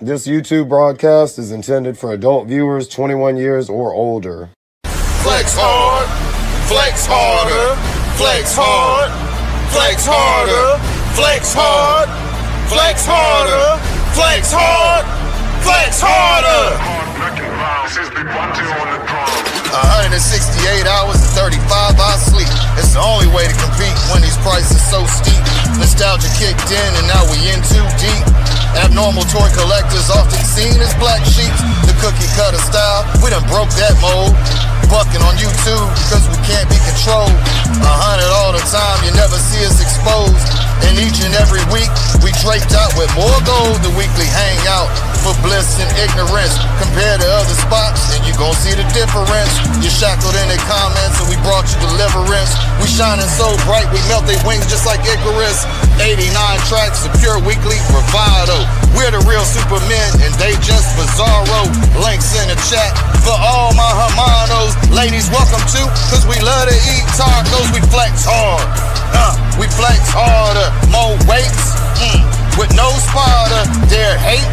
This YouTube broadcast is intended for adult viewers 21 years or older. Flex hard, flex harder, flex hard, flex harder, flex hard, flex harder, flex hard, flex harder. 168 hours and 35 hours sleep. It's the only way to compete when these prices so steep. Nostalgia kicked in and now we in too deep. Abnormal toy collectors often seen as black sheep. The cookie cutter style, we done broke that mold. Bucking on YouTube because we can't be controlled. 100 all the time, you never see us exposed. And each and every week, we draped out with more gold. The weekly hangout for bliss and ignorance. Compared to other spots, and you gon' see the difference. You're shackled in the comments and we brought you deliverance. We shining so bright, we melt their wings just like Icarus. 89 tracks of pure weekly bravado. We're the real supermen and they just bizarro. Links in the chat for all my hermanos. Ladies, welcome to, cause we love to eat tacos. We flex hard, we flex harder. More weights, with no spotter. Their hate,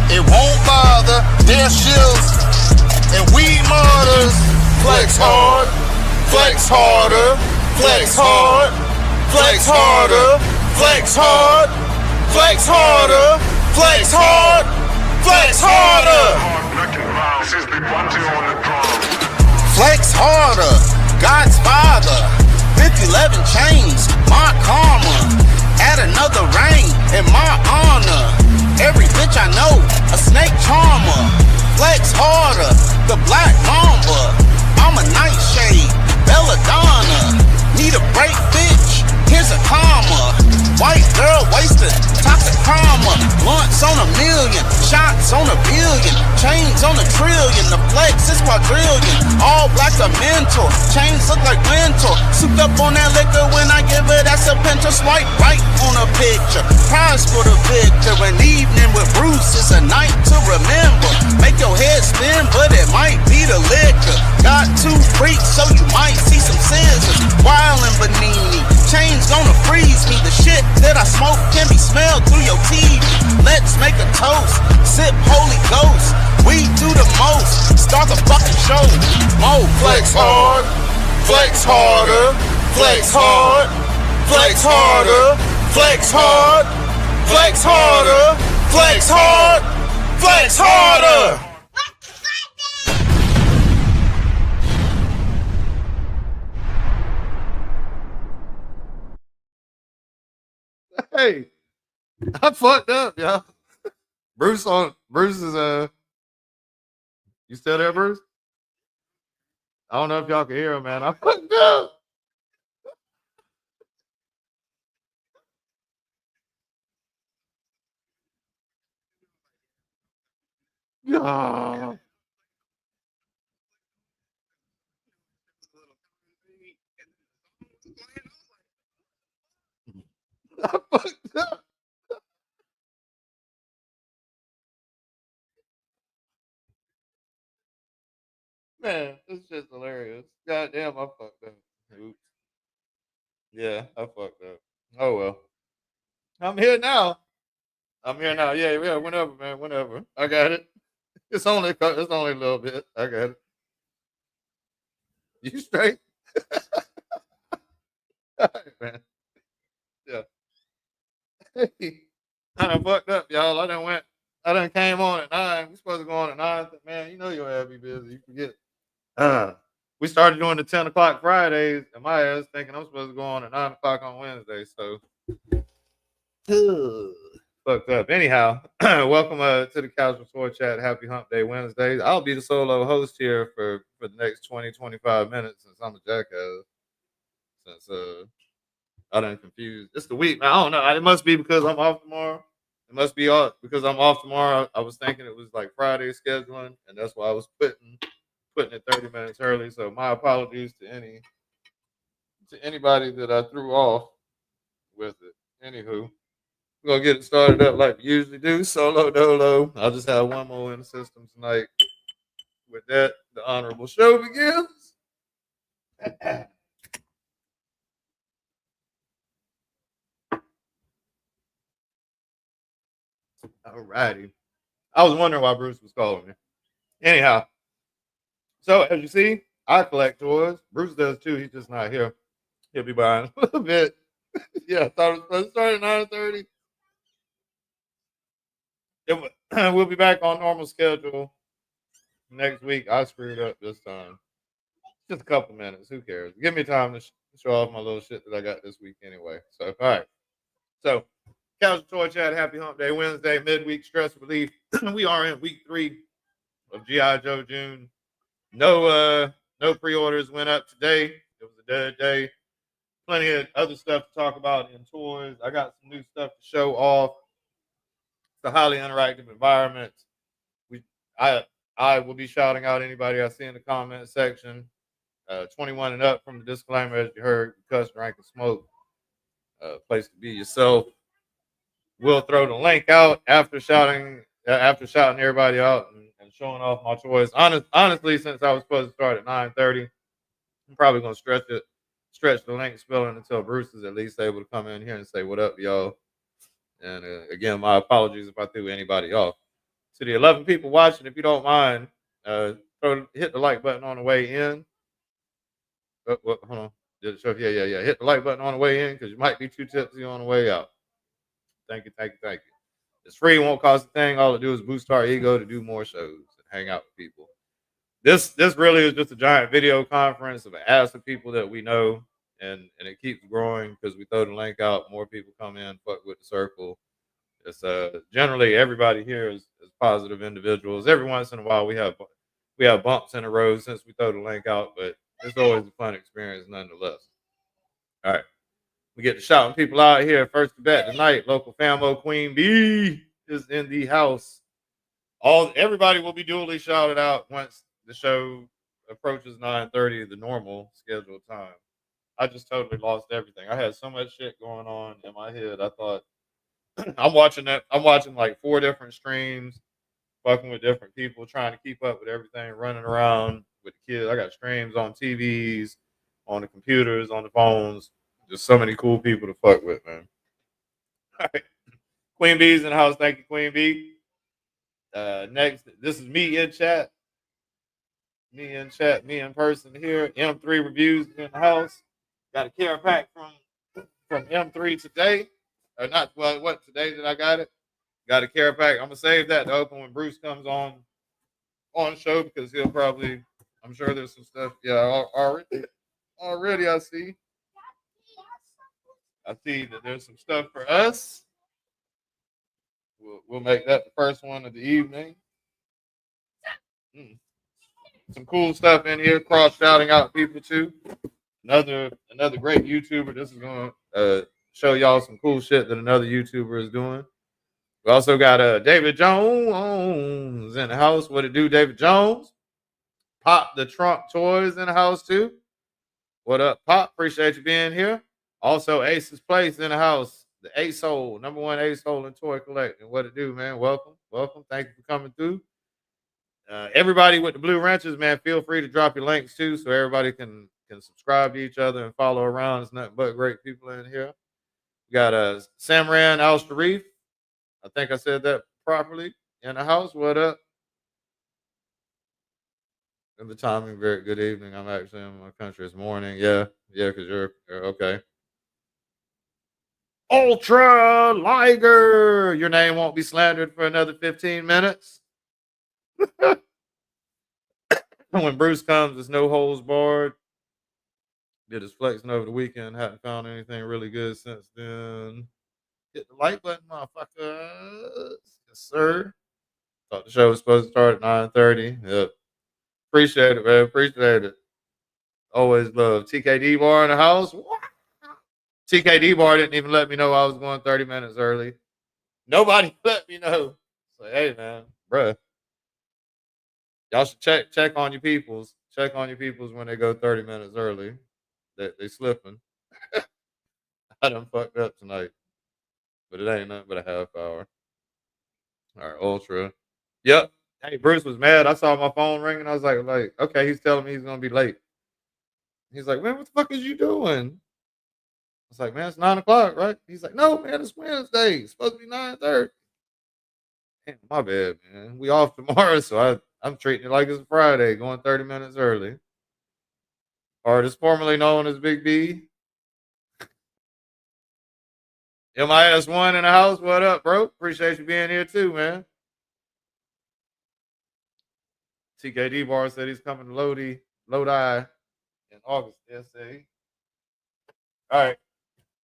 it won't bother. Their shills, and we martyrs. Flex hard, flex harder. Flex hard, flex harder. Flex hard, flex harder. Flex hard, flex harder. Flex harder, God's father. 511 chains, my karma. Add another ring in my honor. Every bitch I know, a snake charmer. Flex harder, the black mamba. I'm a nightshade, belladonna. Need a break, bitch, here's a comma. White girl wasted, toxic karma. Blunts on a million, shots on a billion. Chains on a trillion, the flex is quadrillion. All black are mental, chains look like winter. Souped up on that liquor when I give it, that's a pincher. Swipe right on a picture, prize for the victor. An evening with Bruce is a night to remember. Make your head spin, but it might be the liquor. Got two freaks, so you might see some scissors. Wild and Benini, chains gonna freeze me. The shit that I smoke can be smelled through your TV. Let's make a toast, sip Holy Ghost. We do the most, start the fucking show. Mo, flex hard, flex harder. Flex hard, flex harder. Flex hard, flex harder. Flex hard, flex harder. Hey, I fucked up, y'all. Bruce is you still there, Bruce? I don't know if y'all can hear him, man. I fucked up. No. I fucked up. Man, it's just hilarious. Goddamn, I fucked up. Oops. Yeah, I fucked up. Oh well. I'm here now. I'm here now. Yeah, yeah, whenever, man, whenever. I got it. It's only a little bit. I got it. You straight? All right, man. Yeah. Hey, I done fucked up, y'all. I done came on at 9. We supposed to go on at 9. Man, you know your ass be busy. You forget. Uh, we started doing the 10 o'clock Fridays, and my ass thinking I'm supposed to go on at 9 o'clock on Wednesday. So, fucked up. Anyhow, welcome to the Kasual Sword Chat. Happy Hump Day Wednesdays. I'll be the solo host here for the next 20-25 minutes since I'm a jackass. Since I done confused. It's the week. I don't know. It must be because I'm off tomorrow. It must be off because I'm off tomorrow. I was thinking it was like Friday scheduling, and that's why I was putting it 30 minutes early. So my apologies to anybody that I threw off with it. Anywho, we're gonna get it started up like we usually do. Solo dolo. I'll just have one more in the system tonight. With that, the honorable show begins. Alrighty. I was wondering why Bruce was calling me. Anyhow, so as you see, I collect toys. Bruce does too. He's just not here. He'll be behind a little bit. Yeah, I thought it was supposed to start at 9:30. We'll be back on normal schedule next week. I screwed up this time. Just a couple minutes. Who cares? Give me time to show off my little shit that I got this week anyway. So, all right. So, Casual Toy Chat, happy Hump Day Wednesday, midweek stress relief. We are in week 3 of G.I. Joe June. No pre-orders went up today. It was a dead day. Plenty of other stuff to talk about in toys. I got some new stuff to show off. It's a highly interactive environment. We I will be shouting out anybody I see in the comment section. 21 and up from the disclaimer, as you heard, cuss, drink, and smoke. Place to be yourself. We'll throw the link out after shouting everybody out and showing off my toys. Honestly, since I was supposed to start at 9:30, I'm probably gonna stretch the link spelling until Bruce is at least able to come in here and say what up, y'all. And again, my apologies if I threw anybody off. To the 11 people watching, if you don't mind, hit the like button on the way in. Hold on. Did it show? Yeah. Hit the like button on the way in because you might be too tipsy on the way out. Thank you. It's free, won't cost a thing. All it do is boost our ego to do more shows and hang out with people. This really is just a giant video conference of an ass of people that we know, and it keeps growing because we throw the link out. More people come in, fuck with the circle. It's generally everybody here is positive individuals. Every once in a while we have bumps in the road since we throw the link out, but it's always a fun experience nonetheless. All right. We get to shouting people out here. First to bet tonight, local famo Queen B is in the house. Everybody will be duly shouted out once the show approaches 9:30, the normal scheduled time. I just totally lost everything. I had so much shit going on in my head. I thought I'm watching like 4 different streams, fucking with different people, trying to keep up with everything, running around with the kids. I got streams on TVs, on the computers, on the phones. Just so many cool people to fuck with, man. All right. Queen B's in the house. Thank you, Queen B. Next, this is me in chat. Me in person here. M3 reviews in the house. Got a care pack from M3 today. Or not, well, it wasn't today that I got it. Got a care pack. I'm gonna save that to open when Bruce comes on show because he'll probably, I'm sure there's some stuff. Yeah, already I see that there's some stuff for us. We'll make that the first one of the evening. Some cool stuff in here. Cross shouting out people too. Another great YouTuber. This is gonna show y'all some cool shit that another YouTuber is doing. We also got David Jones in the house. What it do, David Jones? Pop the Trump Toys in the house too. What up, Pop? Appreciate you being here. Also, Ace's Place in the house. The Ace Hole, number 1 Ace Hole in toy collecting. What it do, man? Welcome. Thank you for coming through. Everybody with the blue wrenches, man, feel free to drop your links too, so everybody can subscribe to each other and follow around. It's nothing but great people in here. We got Samran Al Sharif. I think I said that properly in the house. What up? In the timing, very good evening. I'm actually in my country. It's morning. Yeah, because you're okay. Ultra Liger. Your name won't be slandered for another 15 minutes. When Bruce comes, it's no holds barred. Did his flexing over the weekend. Hadn't found anything really good since then. Hit the like button, motherfuckers. Yes, sir. Thought the show was supposed to start at 9:30. Yep. Appreciate it, man. Appreciate it. Always love. TKD Bar in the house. TKD Bar didn't even let me know I was going 30 minutes early. Nobody let me know. Say, hey, man, bruh. Y'all should check on your peoples. Check on your peoples when they go 30 minutes early. They slipping. I done fucked up tonight. But it ain't nothing but a half hour. All right, Ultra. Yep. Hey, Bruce was mad. I saw my phone ringing. I was like, okay, he's telling me he's gonna be late. He's like, man, what the fuck is you doing? I was like, man, it's 9 o'clock, right? He's like, no, man, it's Wednesday. It's supposed to be 9:30. Damn, my bad, man. We off tomorrow, so I'm treating it like it's a Friday, going 30 minutes early. Artist formerly known as Big B. MIS1 in the house. What up, bro? Appreciate you being here too, man. TKD Bar said he's coming to Lodi in August. SA. All right.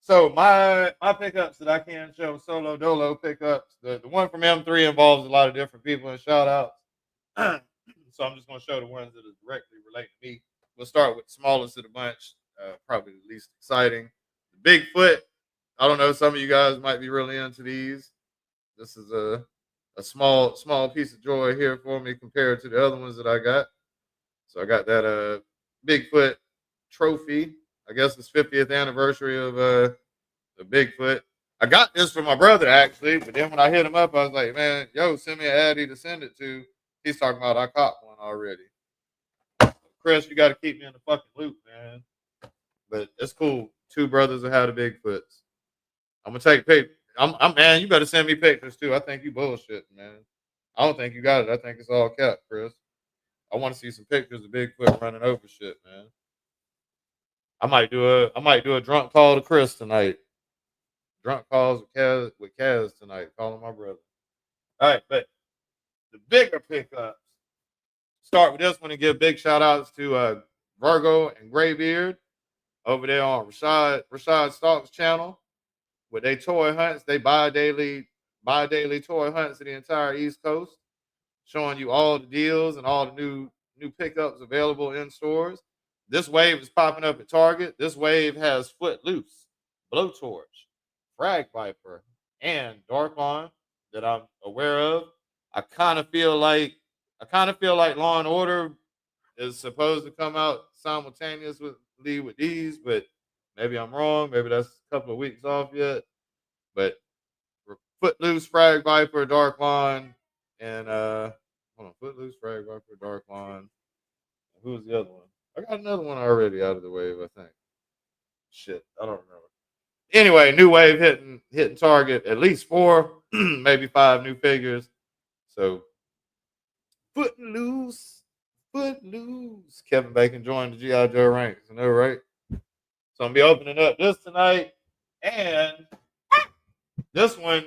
So my pickups that I can show solo dolo pickups. The one from M3 involves a lot of different people and shout outs. So I'm just gonna show the ones that are directly related to me. We'll start with the smallest of the bunch, probably the least exciting. The Bigfoot. I don't know. Some of you guys might be really into these. This is a small piece of joy here for me compared to the other ones that I got. So I got that Bigfoot trophy. I guess it's 50th anniversary of the Bigfoot. I got this for my brother actually, but then when I hit him up, I was like, "Man, yo, send me an Addy to send it to." He's talking about I caught one already. Chris, you got to keep me in the fucking loop, man. But it's cool. Two brothers that had the Bigfoots. I'm gonna take pictures. I'm man. You better send me pictures too. I think you bullshit, man. I don't think you got it. I think it's all cap, Chris. I want to see some pictures of Bigfoot running over shit, man. I might do a drunk call to Chris tonight. Drunk calls with Kaz tonight. Calling my brother. All right, but the bigger pickups. Start with this one and give big shout outs to Virgo and Graybeard over there on Rashad Stalk's channel. With their toy hunts, they buy daily toy hunts to the entire East Coast, showing you all the deals and all the new pickups available in stores. This wave is popping up at Target. This wave has Footloose, Blowtorch, Frag Viper, and Dark Lawn that I'm aware of. I kind of feel like Law and Order is supposed to come out simultaneously with these, but maybe I'm wrong. Maybe that's a couple of weeks off yet. But Footloose, Frag Viper, Dark Lawn, and hold on, Footloose, Frag Viper, Dark Lawn. Who was the other one? I got another one already out of the wave, I think. Shit, I don't remember. Anyway, new wave hitting Target. At least 4, maybe 5 new figures. So Footloose. Kevin Bacon joined the G.I. Joe ranks. I know, right? So I'm gonna be opening up this tonight. And this one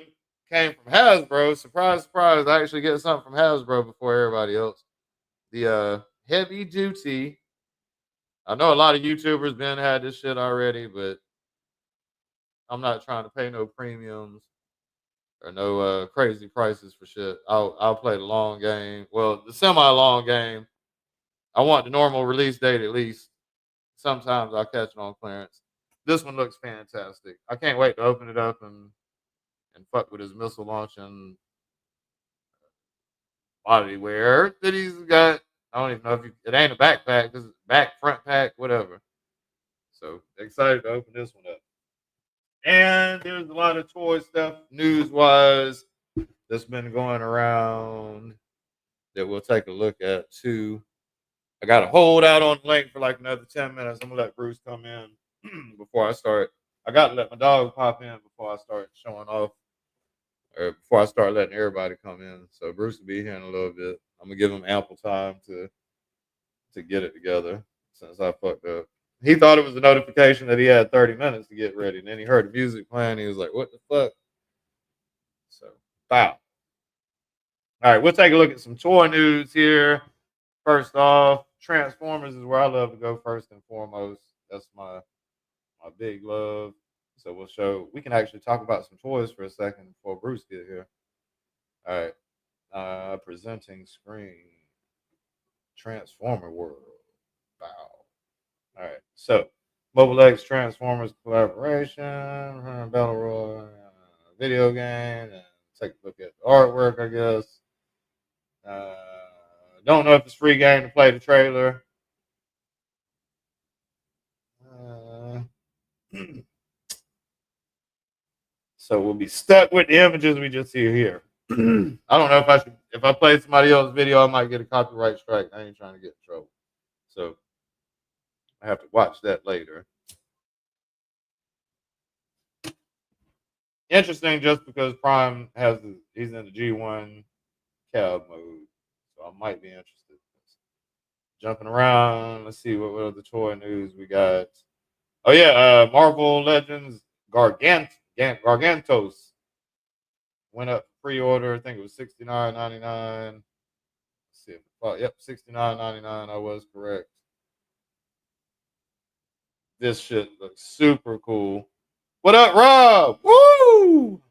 came from Hasbro. Surprise, surprise. I actually get something from Hasbro before everybody else. The heavy duty. I know a lot of YouTubers been had this shit already, but I'm not trying to pay no premiums or no crazy prices for shit. I'll play the long game. Well, the semi long game. I want the normal release date at least. Sometimes I'll catch it on clearance. This one looks fantastic. I can't wait to open it up and fuck with his missile launching body wear that he's got. I don't even know if it ain't a backpack because it's back, front pack, whatever. So excited to open this one up. And there's a lot of toy stuff news wise that's been going around that we'll take a look at too. I got to hold out on the link for like another 10 minutes. I'm gonna let Bruce come in before I start. I got to let my dog pop in before I start showing off, or before I start letting everybody come in. So Bruce will be here in a little bit. I'm gonna give him ample time to get it together since I fucked up. He thought it was a notification that he had 30 minutes to get ready, and then he heard the music playing. He was like, "What the fuck?" So, wow. All right, we'll take a look at some toy news here. First off, Transformers is where I love to go first and foremost. That's my big love. So we can actually talk about some toys for a second before Bruce get here. All right, presenting screen, Transformer World. Wow. All right, so Mobile X Transformers collaboration, Battle Royale, video game, and take a look at the artwork, I guess. Don't know if it's free game to play the trailer. So we'll be stuck with the images we just see here. I don't know if I play somebody else's video, I might get a copyright strike. I ain't trying to get in trouble. So I have to watch that later. interesting just because Prime he's in the G1 cab mode, so I might be interested. Jumping around, let's see what other toy news we got. Oh yeah, Marvel Legends Gargantos went up pre-order. I think it was $69.99. Let's see if yep, $69.99. I was correct. This shit looks super cool. What up, Rob? Woo!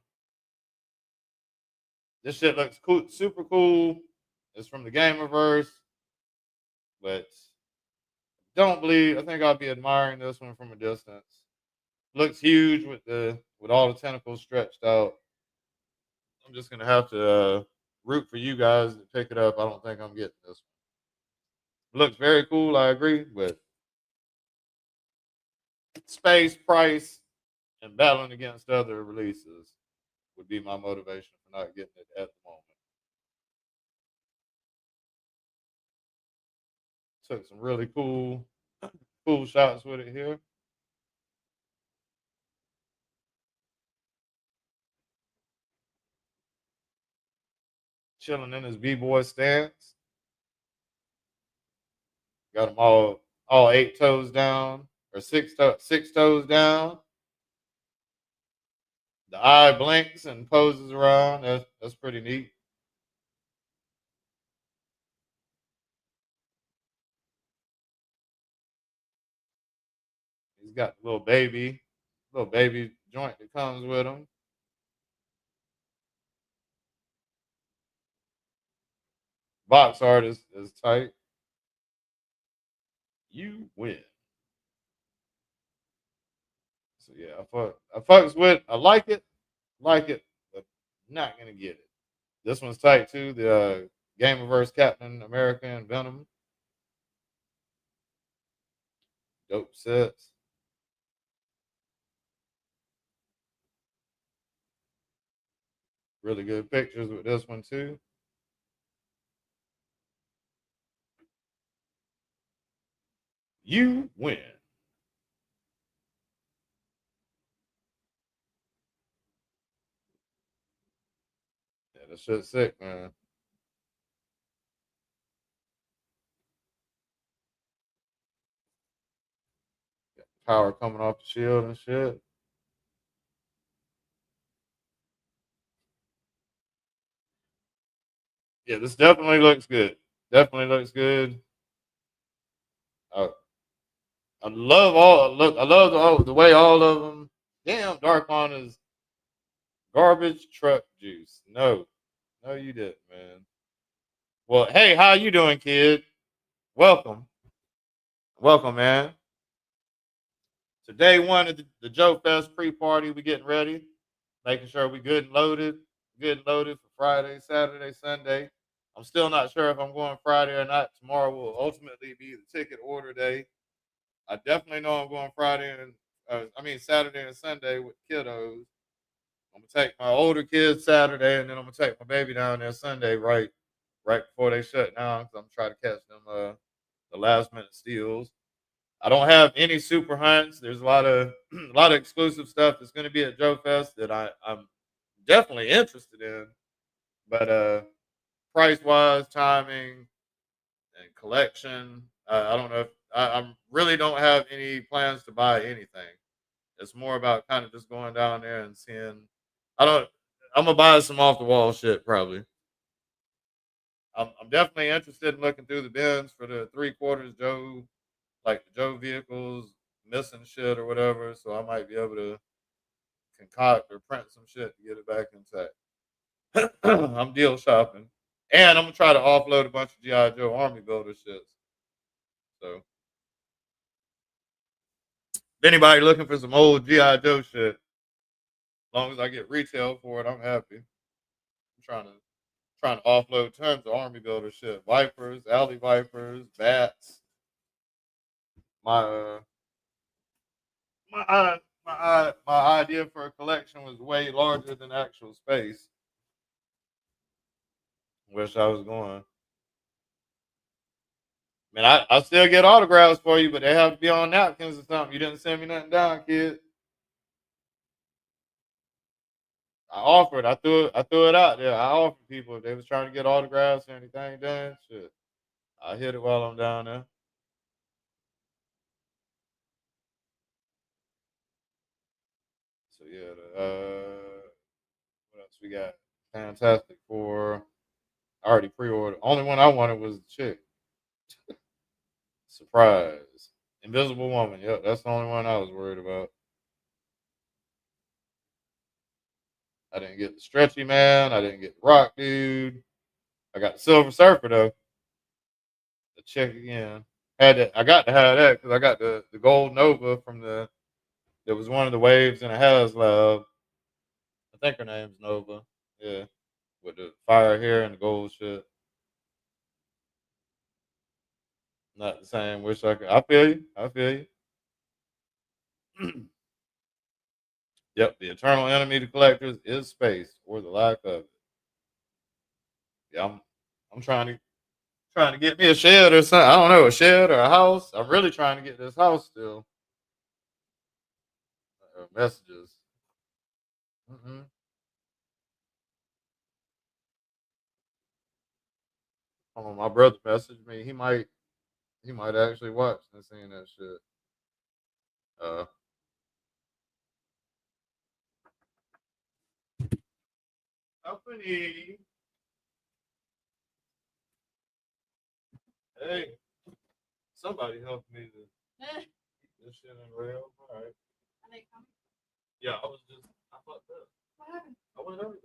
This shit looks cool, super cool. It's from the Gamerverse, but don't believe. I think I'll be admiring this one from a distance. Looks huge with all the tentacles stretched out. I'm just gonna have to root for you guys to pick it up. I don't think I'm getting this one. Looks very cool. I agree, but space, price, and battling against other releases would be my motivation for not getting it at the moment. Took some really cool shots with it here. Chilling in his b-boy stance. Got them all 8 toes down or 6 toes down. The eye blinks and poses around. That's pretty neat. He's got a little baby joint that comes with him. Box art is tight. You win. So yeah, I fucks with. I like it, but not gonna get it. This one's tight too. The Gamerverse Captain America and Venom. Dope sets. Really good pictures with this one too. You win. Yeah, that shit's sick, man. Got power coming off the shield and shit. Yeah, this definitely looks good. Definitely looks good. I, I love the way all of them. Damn, Darkon is garbage truck juice. No, no, you didn't, man. Well, hey, how you doing, kid? Welcome, welcome, man. So day one of the Joe Fest pre-party. We getting ready, making sure we good and loaded for Friday, Saturday, Sunday. I'm still not sure if I'm going Friday or not. Tomorrow will ultimately be the ticket order day. I definitely know I'm going Friday and Saturday and Sunday with kiddos. I'm gonna take my older kids Saturday, and then I'm gonna take my baby down there Sunday, right before they shut down, because I'm trying to catch them the last minute steals. I don't have any super hunts. There's a lot of a lot of exclusive stuff that's going to be at Joe Fest that I'm definitely interested in, but price wise, timing, and collection, I don't know if I really don't have any plans to buy anything. It's more about kind of just going down there and seeing. I don't. I'm gonna buy some off the wall shit probably. I'm definitely interested in looking through the bins for the 3/4 Joe, like the Joe vehicles missing shit or whatever. So I might be able to concoct or print some shit to get it back intact. I'm deal shopping, and I'm gonna try to offload a bunch of GI Joe Army Builder shits. So if anybody looking for some old GI Joe shit, as long as I get retail for it, I'm happy. I'm trying to offload tons of Army Builder shit. Vipers, Alley Vipers, bats. My my idea for a collection was way larger than actual space. Wish I was going. Man, I still get autographs for you, but they have to be on napkins or something. You didn't send me nothing down, kid. I threw it out there. I offered people if they was trying to get autographs or anything done. Shit, I hit it while I'm down there. So yeah, what else we got? Fantastic Four. I already pre-ordered. Only one I wanted was the chick. Surprise. Invisible Woman. Yep, that's the only one I was worried about. I didn't get the Stretchy Man. I didn't get the Rock Dude. I got the Silver Surfer though. The chick again. Had that. I got to have that because I got the Gold Nova from the. It was one of the waves in a HasLab. I think her name's Nova. Yeah, with the fire hair and the gold shit. Not the same. Wish I could. I feel you. I feel you. Yep. The eternal enemy to collectors is space or the lack of it. Yeah, I'm trying to get me a shed or something. I don't know, a shed or a house. I'm really trying to get this house still. Messages. Mm-hmm. My brother messaged me. He might actually watch and seeing that shit. Uh, Company. Hey, somebody helped me to keep this shit in rail. All right. Yeah, I fucked up. What happened? I went over.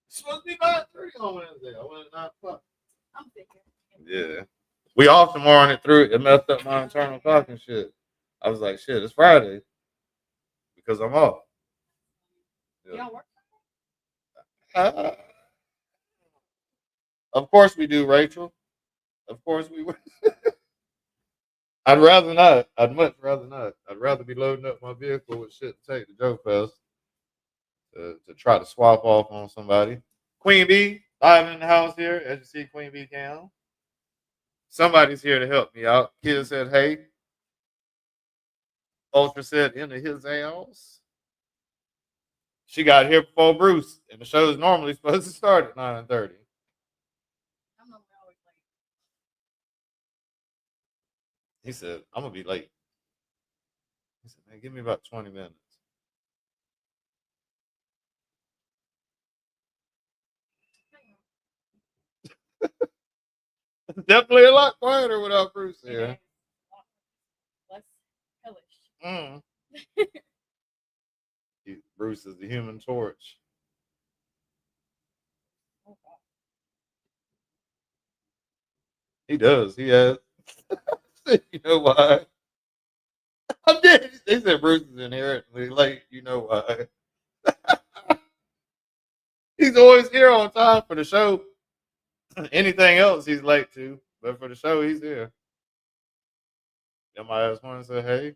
It's supposed to be 9:30 on Wednesday. I went at 9 o'clock. I'm thinking. Yeah. We off tomorrow and it messed up my internal clock and shit. I was like, shit, it's Friday because I'm off. Yeah. You don't work? Uh, of course we do, Rachel. Of course we would. I'd rather not. I'd much rather not. I'd rather be loading up my vehicle with shit to take to Joe Fest to try to swap off on somebody. Queen Bee, live in the house here. As you see, Queen Bee Cam. Somebody's here to help me out. Kid said, hey. Ultra said, into his house. She got here before Bruce, and the show is normally supposed to start at 9:30. He said, I'm gonna be late. He said, man, give me about 20 minutes. Definitely a lot quieter without Bruce here. Less hellish. Bruce is the human torch. He does. He has. You know why? I'm dead. They said Bruce is inherently late. You know why? He's always here on time for the show. Anything else he's late to, but for the show he's here. Then my ass one said, "Hey,"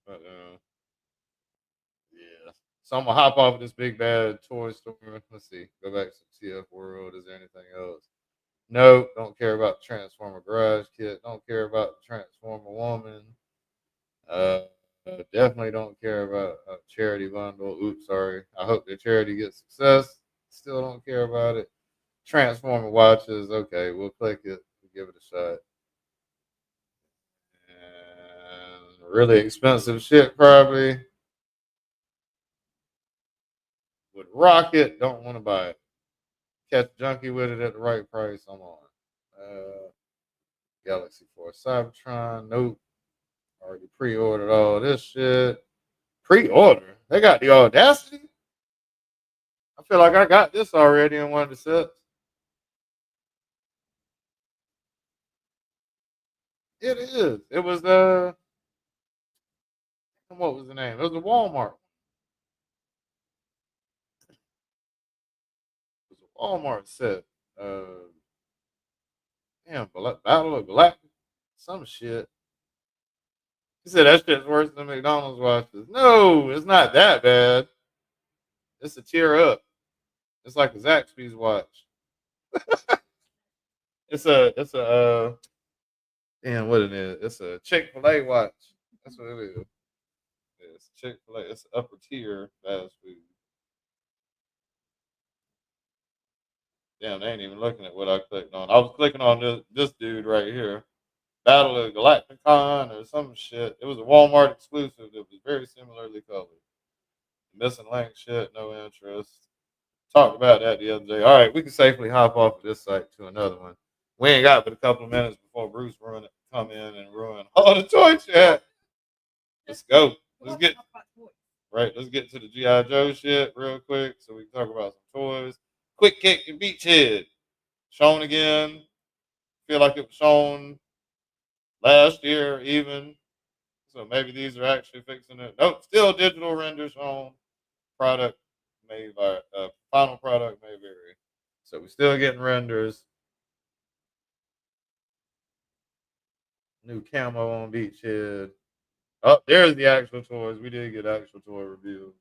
but yeah. So I'm gonna hop off of this big bad toy store. Let's see. Go back to TF World. Is there anything else? Nope. Don't care about the Transformer Garage Kit. Don't care about the Transformer Woman. Uh, definitely don't care about a charity bundle. Oops, sorry. I hope the charity gets success. Still don't care about it. Transformer watches. Okay, we'll click it. We'll give it a shot. And really expensive shit, probably. Would rock it. Don't want to buy it. Catch Junkie with it at the right price. I'm on. Galaxy 4 Cybertron. Nope. Already pre-ordered all this shit. Pre-order. They got the audacity. I feel like I got this already in one of the sets. It is. It was what was the name? It was a Walmart. It was a Walmart set. Damn, Battle of Galactic. Some shit. He said that shit's worse than McDonald's watches. No, it's not that bad. It's a tear up. It's like a Zaxby's watch. It's a damn what it is. It's a Chick-fil-A watch. That's what it is. Yeah, It's Chick-fil-A. It's upper tier fast food. Damn, they ain't even looking at what I clicked on. I was clicking on this dude right here. Battle of Galacticon or some shit. It was a Walmart exclusive that was very similarly colored. Missing link shit, no interest. Talked about that the other day. All right, we can safely hop off of this site to another one. We ain't got but a couple of minutes before Bruce come in and ruin all the toy chat. Let's go. Let's get right. Let's get to the GI Joe shit real quick so we can talk about some toys. Quick Kick and Beachhead shown again. Feel like it was shown last year even. So maybe these are actually fixing it. Nope, still digital renders on product may vary. Final product may vary. So we're still getting renders. New camo on Beachhead. Oh, there's the actual toys. We did get actual toy reviews.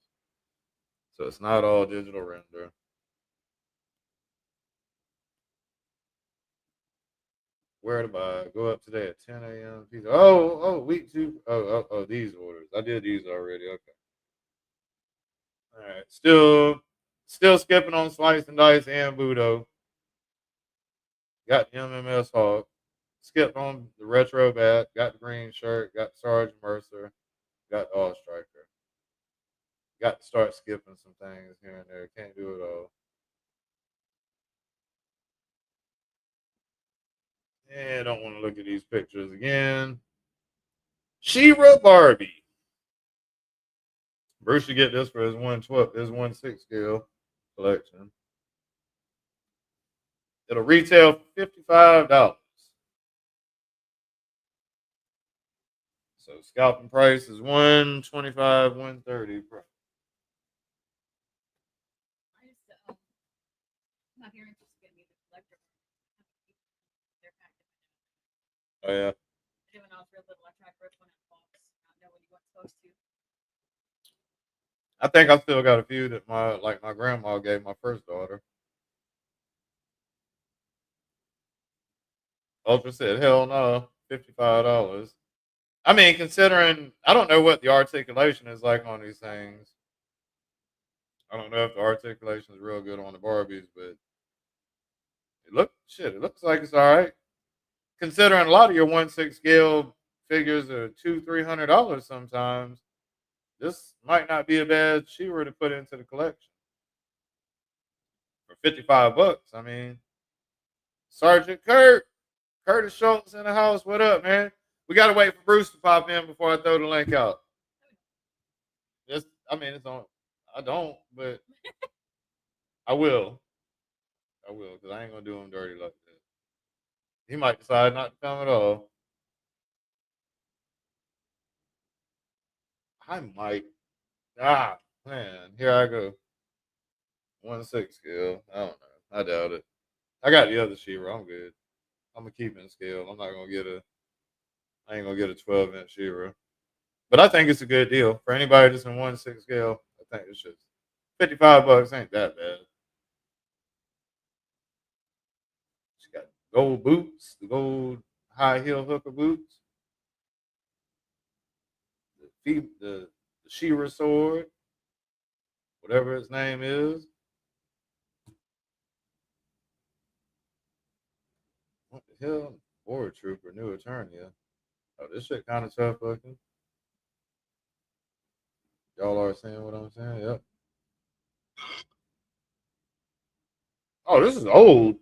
So it's not all digital render. Where to buy? Go up today at 10 a.m. Week 2. Oh, these orders. I did these already. Okay. All right. Still skipping on Slice and Dice and Budo. Got the MMS Hawk. Skipped on the Retro Bat. Got the green shirt. Got Sergeant Mercer. Got the All Striker. Got to start skipping some things here and there. Can't do it all. Yeah, don't want to look at these pictures again. She-Ra Barbie. Bruce should get this for his 1/6 scale collection. It'll retail for $55. So scalping price is $125, $130. Oh yeah. I think I still got a few that my grandma gave my first daughter. Ultra said, hell no, $55. I mean, considering I don't know what the articulation is like on these things. I don't know if the articulation is real good on the Barbies, but it looks like it's all right. Considering a lot of your 1/6 scale figures are $200-$300 sometimes, this might not be a bad She-Ra to put into the collection for $55. I mean, Sergeant Curtis Schultz in the house. What up, man? We gotta wait for Bruce to pop in before I throw the link out. It's on. I don't, but I will. I will, because I ain't gonna do him dirty like that. He might decide not to come at all. I might. Man, here I go. 1/6 scale. I don't know. I doubt it. I got the other She-Ra. I'm good. I'm gonna keep it in scale. I'm not gonna get a. I ain't gonna get a 12-inch She-Ra. But I think it's a good deal for anybody that's in 1/6 scale. I think it's just $55 ain't that bad. She got gold boots, the gold high heel hooker boots, the She-Ra sword, whatever its name is. What the hell? Board trooper, new attorney. Oh, this shit kind of tough looking. Y'all are saying what I'm saying? Yep. Oh, this is old.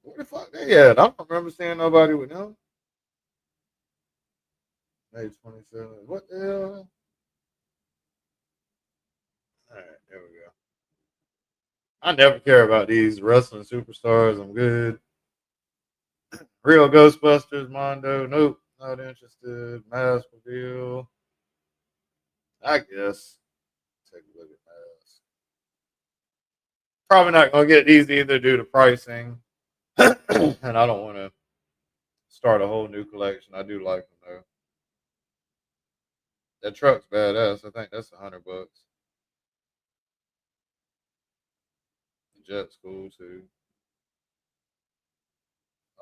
Where the fuck they at? I don't remember seeing nobody with them. May 27th. What the hell? All right, there we go. I never care about these wrestling superstars. I'm good. Real Ghostbusters, Mondo. Nope, not interested. Mask reveal. I guess. Take a look at Mask. Probably not gonna get these either due to pricing, and I don't want to start a whole new collection. I do like them though. That truck's badass. I think that's $100. The jet's cool too.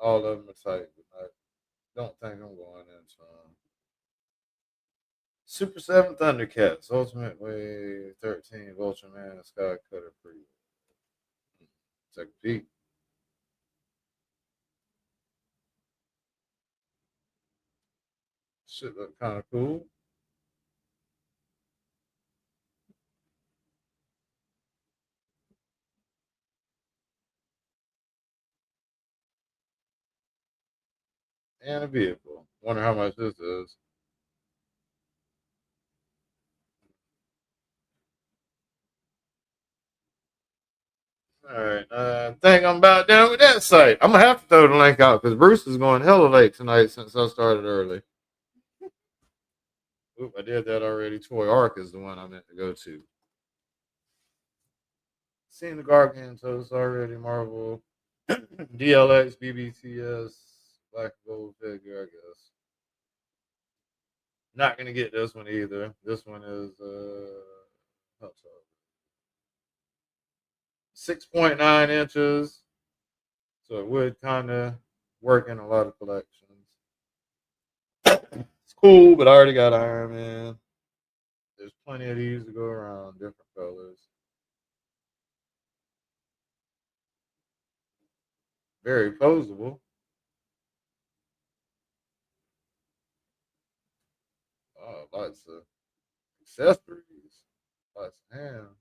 All of them are tight, but Don't think I'm going in time. Super 7 Thundercats, Ultimate Wave 13, Ultraman, Sky Cutter Pre. Take a peek. Shit look kind of cool. And a vehicle. Wonder how much this is. All right, I think I'm about done with that site. I'm gonna have to throw the link out because Bruce is going hella late tonight since I started early. Oop, I did that already. Toy Arc is the one I meant to go to. Seen the Gargantos already. Marvel, DLX, BBTS, Black Gold figure. I guess. Not gonna get this one either. This one is 6.9 inches, so it would kind of work in a lot of collections. It's cool, but I already got Iron Man. There's plenty of these to go around, different colors. Very posable. Oh, lots of accessories, lots of hands.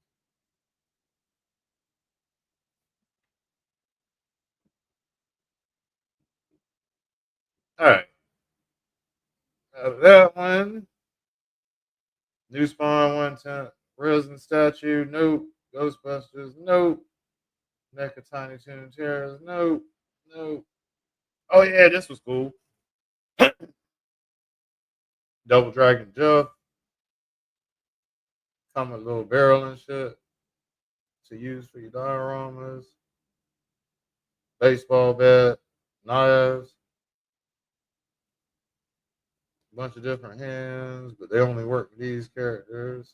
All right, out of that one, New Spawn 110, Resin Statue, nope. Ghostbusters, nope. Mecha Tiny Toon Terrors, nope. Nope. Oh yeah, this was cool. Double Dragon Jeff, come with a little barrel and shit to use for your dioramas. Baseball bat, knives, a bunch of different hands, but they only work with these characters.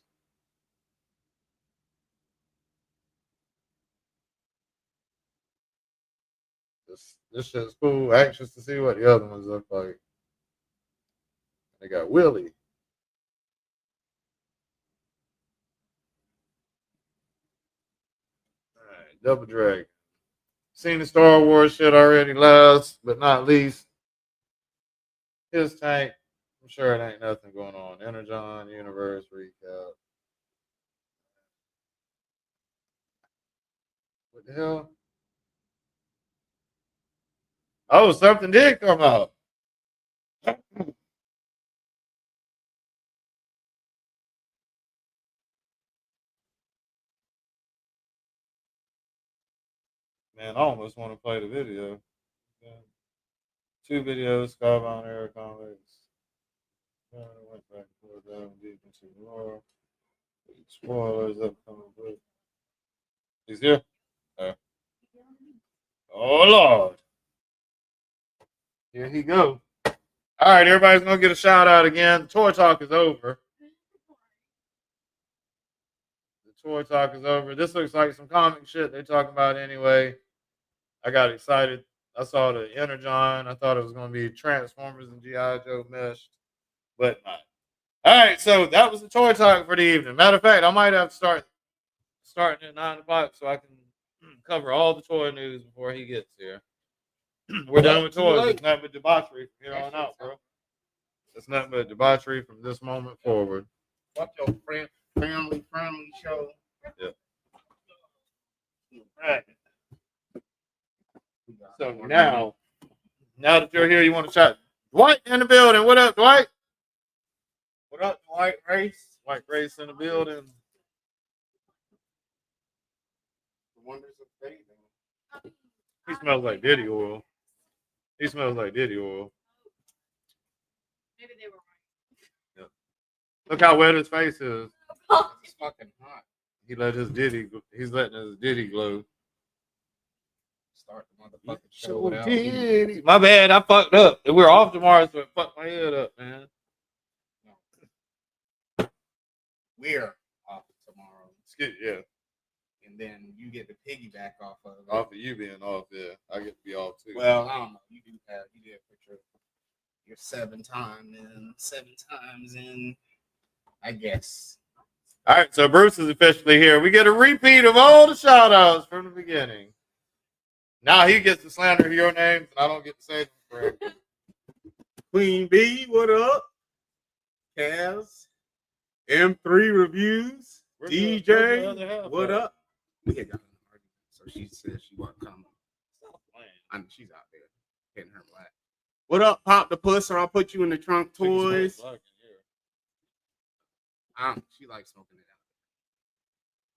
This shit's cool. Anxious to see what the other ones look like. They got Willie. All right, Double Dragon. Seen the Star Wars shit already. Last but not least, his tank. I'm sure it ain't nothing going on. Energon Universe recap. What the hell? Oh, something did come out. Man, I almost want to play the video. Yeah. 2 videos, Skybound Air Comics. Went back and forth down deep into the lore. Spoilers upcoming book. He's here? Oh, Lord. Here he go. All right, everybody's going to get a shout out again. Toy Talk is over. The Toy Talk is over. This looks like some comic shit they talking about anyway. I got excited. I saw the Energon. I thought it was going to be Transformers and G.I. Joe meshed, but not. All right, so that was the Toy Talk for the evening. Matter of fact, I might have to starting at 9 o'clock so I can cover all the toy news before he gets here. We're done with toys. It's nothing but debauchery from here on out, bro. It's nothing but debauchery from this moment forward. Fuck your family friendly show. Yeah. Right. So now that you're here, you want to chat. Dwight in the building. What up, Dwight? What up, White Race? White Race in the building. The wonders of bathing. He smells like Diddy oil. He smells like Diddy oil. Maybe they were right. Yeah. Look how wet his face is. It's fucking hot. He's letting his Diddy glow. Start the motherfucking show without Diddy. My bad, I fucked up. We're off tomorrow, so it fucked my head up, man. We're off tomorrow. Yeah. And then you get the piggyback off of it. Off of you being off, yeah. I get to be off too. Well, I don't know. You did a picture You're 7 times in, I guess. All right, so Bruce is officially here. We get a repeat of all the shout outs from the beginning. Now he gets to slander your names, and I don't get to say them correctly. Queen B, what up? Kaz, M3 Reviews, Where's the other DJ, half what at? up? We had got in an argument, so she said she wasn't coming. I know she's out there hitting her black. What up, Pop the Puss, or I'll put you in the trunk toys. She likes smoking it out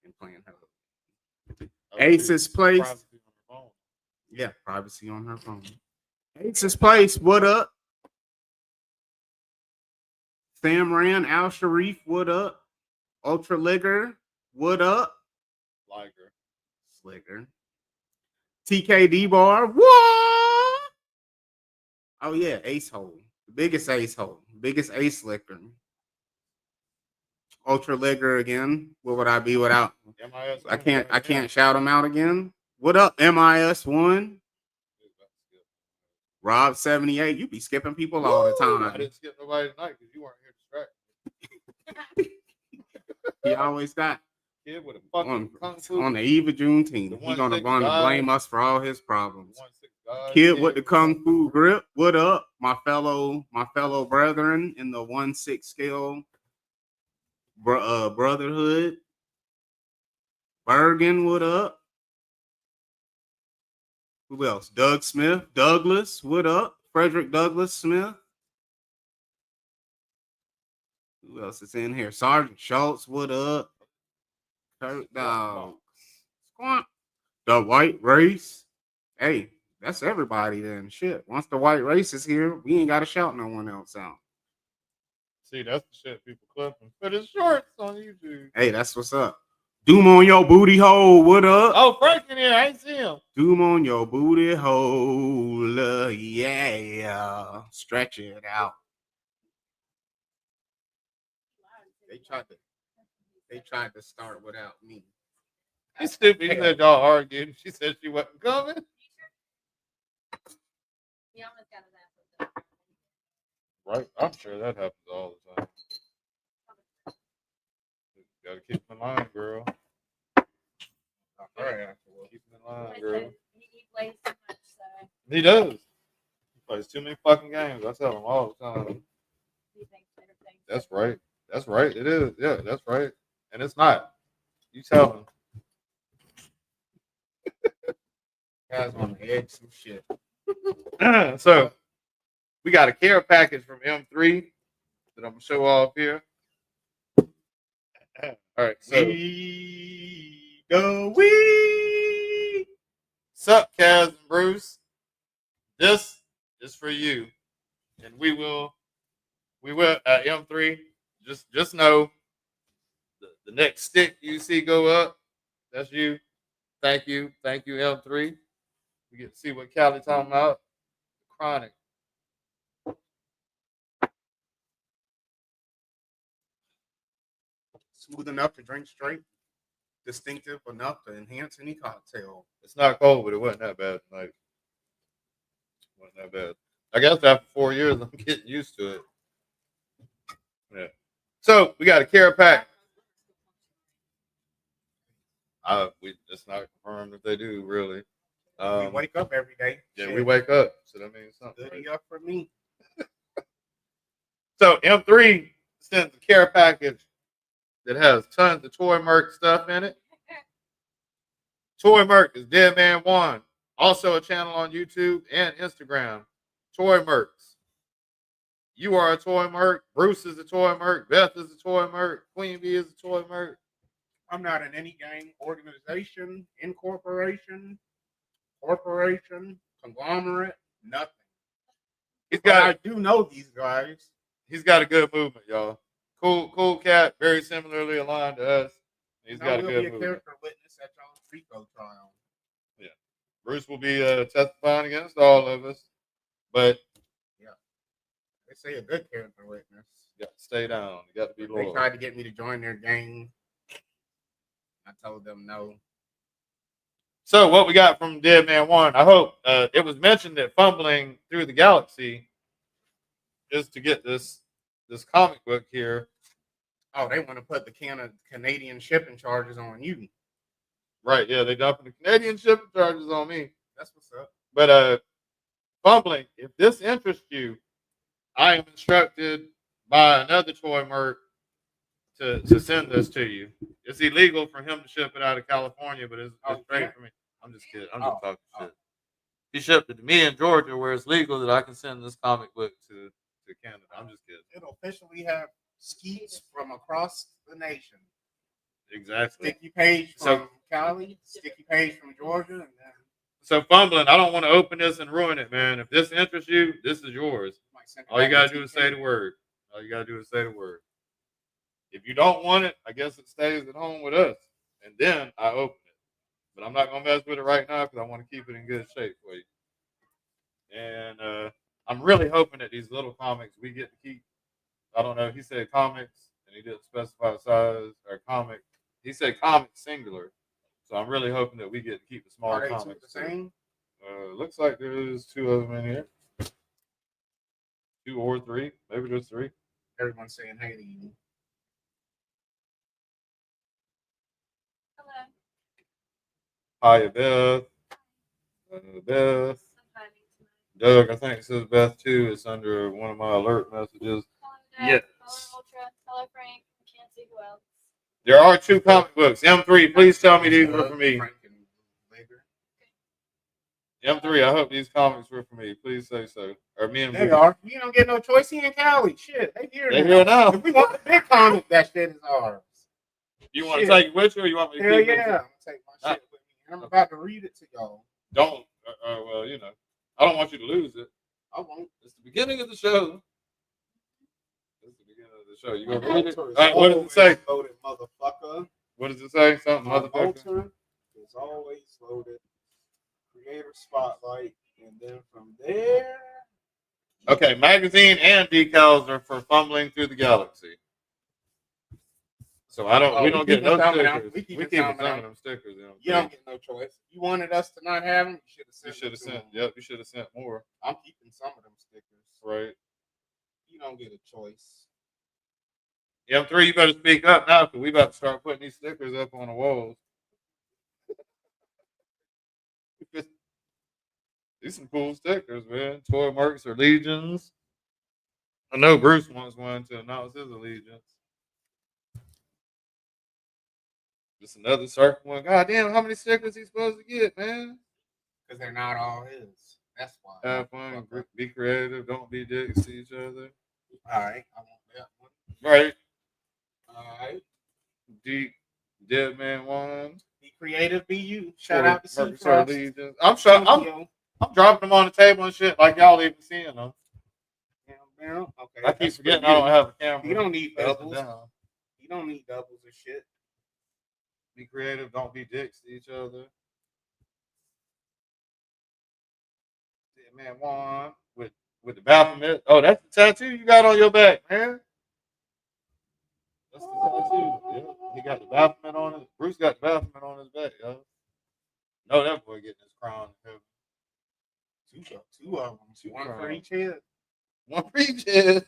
and playing her. Ace's Place. Yeah, privacy on her phone. Ace's Place, what up? Samran Al Sharif, what up? Ultra Ligger, what up? Slicker. TKD Bar, what? Oh yeah, Ace Hole. The biggest Ace Hole. Biggest Ace Licker. Ultra Ligger again. What would I be without? I can't shout them out again. What up, MIS1? Rob 78. You be skipping people all the time. I didn't skip nobody tonight because you weren't here distracted. He always got Kid with a fucking kung fu. on the eve of Juneteenth. He's gonna blame us for all his problems. Kid with the kung fu grip. What up, my fellow brethren in the 1/6 scale brotherhood. Bergen, what up? Who else? Doug Smith, Douglas, what up? Frederick Douglass Smith. Who else is in here? Sergeant Schultz, what up? Kurt Dog. Squawk. The White Race. Hey, that's everybody then. Shit. Once the White Race is here, we ain't got to shout no one else out. See, that's the shit people clipping. But it's shorts on YouTube. Hey, that's what's up. Doom on your booty hole. What up? Oh, Frank in here. I ain't see him. Doom on your booty hole. Yeah. Stretch it out. They tried to start without me. He's stupid. He said y'all argued. She said she wasn't coming. He almost got his ass. Right. I'm sure that happens all the time. Gotta keep him in line, girl. All right. Keep him in line, girl. He plays too much, so He does. He plays too many fucking games. I tell him all the time. he thinks better things. That's right. That's right. It is. Yeah, that's right. And it's not. You tell him. Guys on the edge, some shit. So we got a care package from M3 that I'm gonna show off here. All right, so we. sup, Kaz and Bruce. This is for you, and we will M3. Just know the next stick you see go up, that's you. Thank you, M3. We get to see what Cali talking about. Chronic. Smooth enough to drink straight. Distinctive enough to enhance any cocktail. It's not cold, but it wasn't that bad tonight. It wasn't that bad. I guess after 4 years, I'm getting used to it. Yeah. So we got a care pack. It's not confirmed if they do, really. We wake up every day. Yeah, Shit. we wake up, so that means something. Good Right? enough for me. So M3 sends a care package that has tons of Toy Merc stuff in it. Toy Merc is Dead Man One, also a channel on YouTube and Instagram. Toy Mercs. You are a Toy Merc. Bruce is a Toy Merc. Beth is a Toy Merc. Queen Bee is a Toy Merc. I'm not in any gang, organization, incorporation, corporation, conglomerate, nothing. But I do know these guys. He's got a good movement, y'all. Cool cat, very similarly aligned to us. He's got a good movement. Character witness at y'all's RICO trial. Yeah, Bruce will be testifying against all of us, but yeah, they say a good character witness. You got to stay down. You got to be loyal. They tried to get me to join their gang. I told them no. So what we got from Dead Man One? I hope it was mentioned that fumbling through the galaxy is to get this comic book here. Oh, they want to put the Canadian shipping charges on you. Right, yeah, they dumping the Canadian shipping charges on me. That's what's up. But Fumbling, if this interests you, I am instructed by another toy merc to send this to you. It's illegal for him to ship it out of California, but it's great for me. I'm just kidding. I'm just talking shit. He shipped it to me in Georgia, where it's legal that I can send this comic book to Canada. I'm just kidding. It'll officially have skeets from across the nation. Exactly. Sticky page from Cali, sticky page from Georgia, and then. So Fumbling, I don't want to open this and ruin it, man. If this interests you, this is yours. All you gotta do is say the word. All you gotta do is say the word. If you don't want it, I guess it stays at home with us, and then I open it. But I'm not gonna mess with it right now because I want to keep it in good shape for you. And I'm really hoping that these little comics we get to keep. I don't know. He said comics, and he didn't specify size or comic. He said comic singular. So I'm really hoping that we get to keep the smaller Are they comics. the same? Looks like there's 2 of them in here. 2 or 3. Maybe there's 3. Everyone's saying hey to you. Hello. Hi, Beth. Beth. Doug, I think it says Beth too. It's under one of my alert messages. Hello, Yes. Hello, Ultra. Hello, Frank. Can't see who else. There are 2 comic books. M3, please tell me these were for me. M3, I hope these comics were for me. Please say so. Or me and They are. You don't get no choice. He in Cali. Shit, they here They now. here now. If we want the big comic, that shit is ours. You want to take it with you, or you want me to Hell keep yeah, it? I'm gonna take my shit with me. And I'm about to read it to y'all. Don't. Well, you know, I don't want you to lose it. I won't. It's the beginning of the show. It's the beginning of the show. You gonna read it? All right, what does it say? Loaded, motherfucker. What does it say? Something, motherfucker. Motor is always loaded. Creator spotlight, and then from there. Okay, magazine and decals are for Fumbling Through the Galaxy. So I don't. We don't get no stickers. We keep some of them stickers. You don't get no choice. You wanted us to not have them. You should have sent. Yep, you should have sent more. I'm keeping some of them stickers. Right. You don't get a choice. M3, you better speak up now because we about to start putting these stickers up on the walls. These some cool stickers, man. Toy Mercs or Legions. I know Bruce wants one to announce his allegiance. Just another circle one. God damn, how many stickers he supposed to get, man? Because they're not all his. That's why. Have fun, be creative, don't be dicks to each other. All right, I want that one. Right. All right. Deep Dead Man 1. Be creative, be you. Shout out to Mercs C-Frost. or Legions. I'm dropping them on the table and shit like y'all even seeing them. Okay. I keep forgetting I don't have a camera. You don't need doubles. Down. You don't need doubles or shit. Be creative. Don't be dicks to each other. Dead Man 1 with the Baphomet. Oh, that's the tattoo you got on your back, man. That's the tattoo. Yeah. He got the Baphomet on his. Bruce got the Baphomet on his back, yo. No, that boy getting his crown. Two of them. One for each head. One for each head.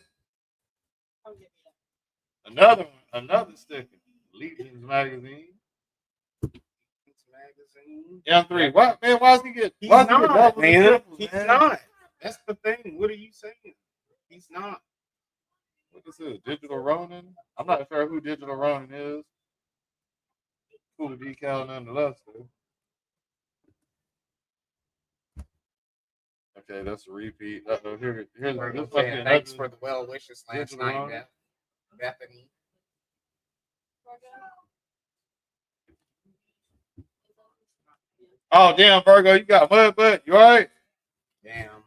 Another sticker. Legions magazine. M3. Why is he get? He's not, man. He's not. That's the thing. What are you saying? He's not. What is this? Digital Ronin? I'm not sure who Digital Ronin is. Cool decal nonetheless, though. Okay, that's a repeat. Here's thanks for the well wishes last night, Bethany. Oh damn, Virgo, you got mud butt. You alright? Damn.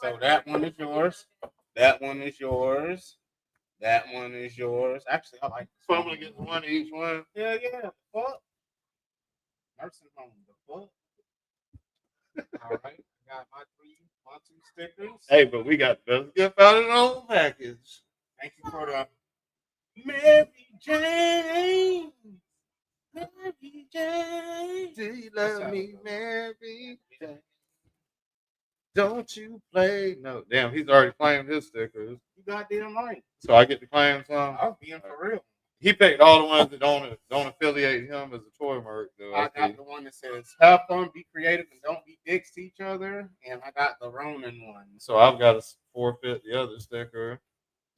So that one is yours. That one is yours. That one is yours. Actually, I like this. So I'm gonna get one each one. Yeah. Fuck. Nursing home. The fuck. All right. Got my 2 stickers. Hey, but we got the best gift out of the whole package. Thank you for the Mary Jane. Mary Jane. Do you love me, Mary Jane? Don't you play? No, damn, he's already claimed his stickers. You goddamn right. So I get to claim some. I was being for real. He picked all the ones that don't affiliate him as a toy merc. Though. I got the one that says "Have fun, be creative, and don't be dicks to each other," and I got the Ronin one. So I've got to forfeit the other sticker.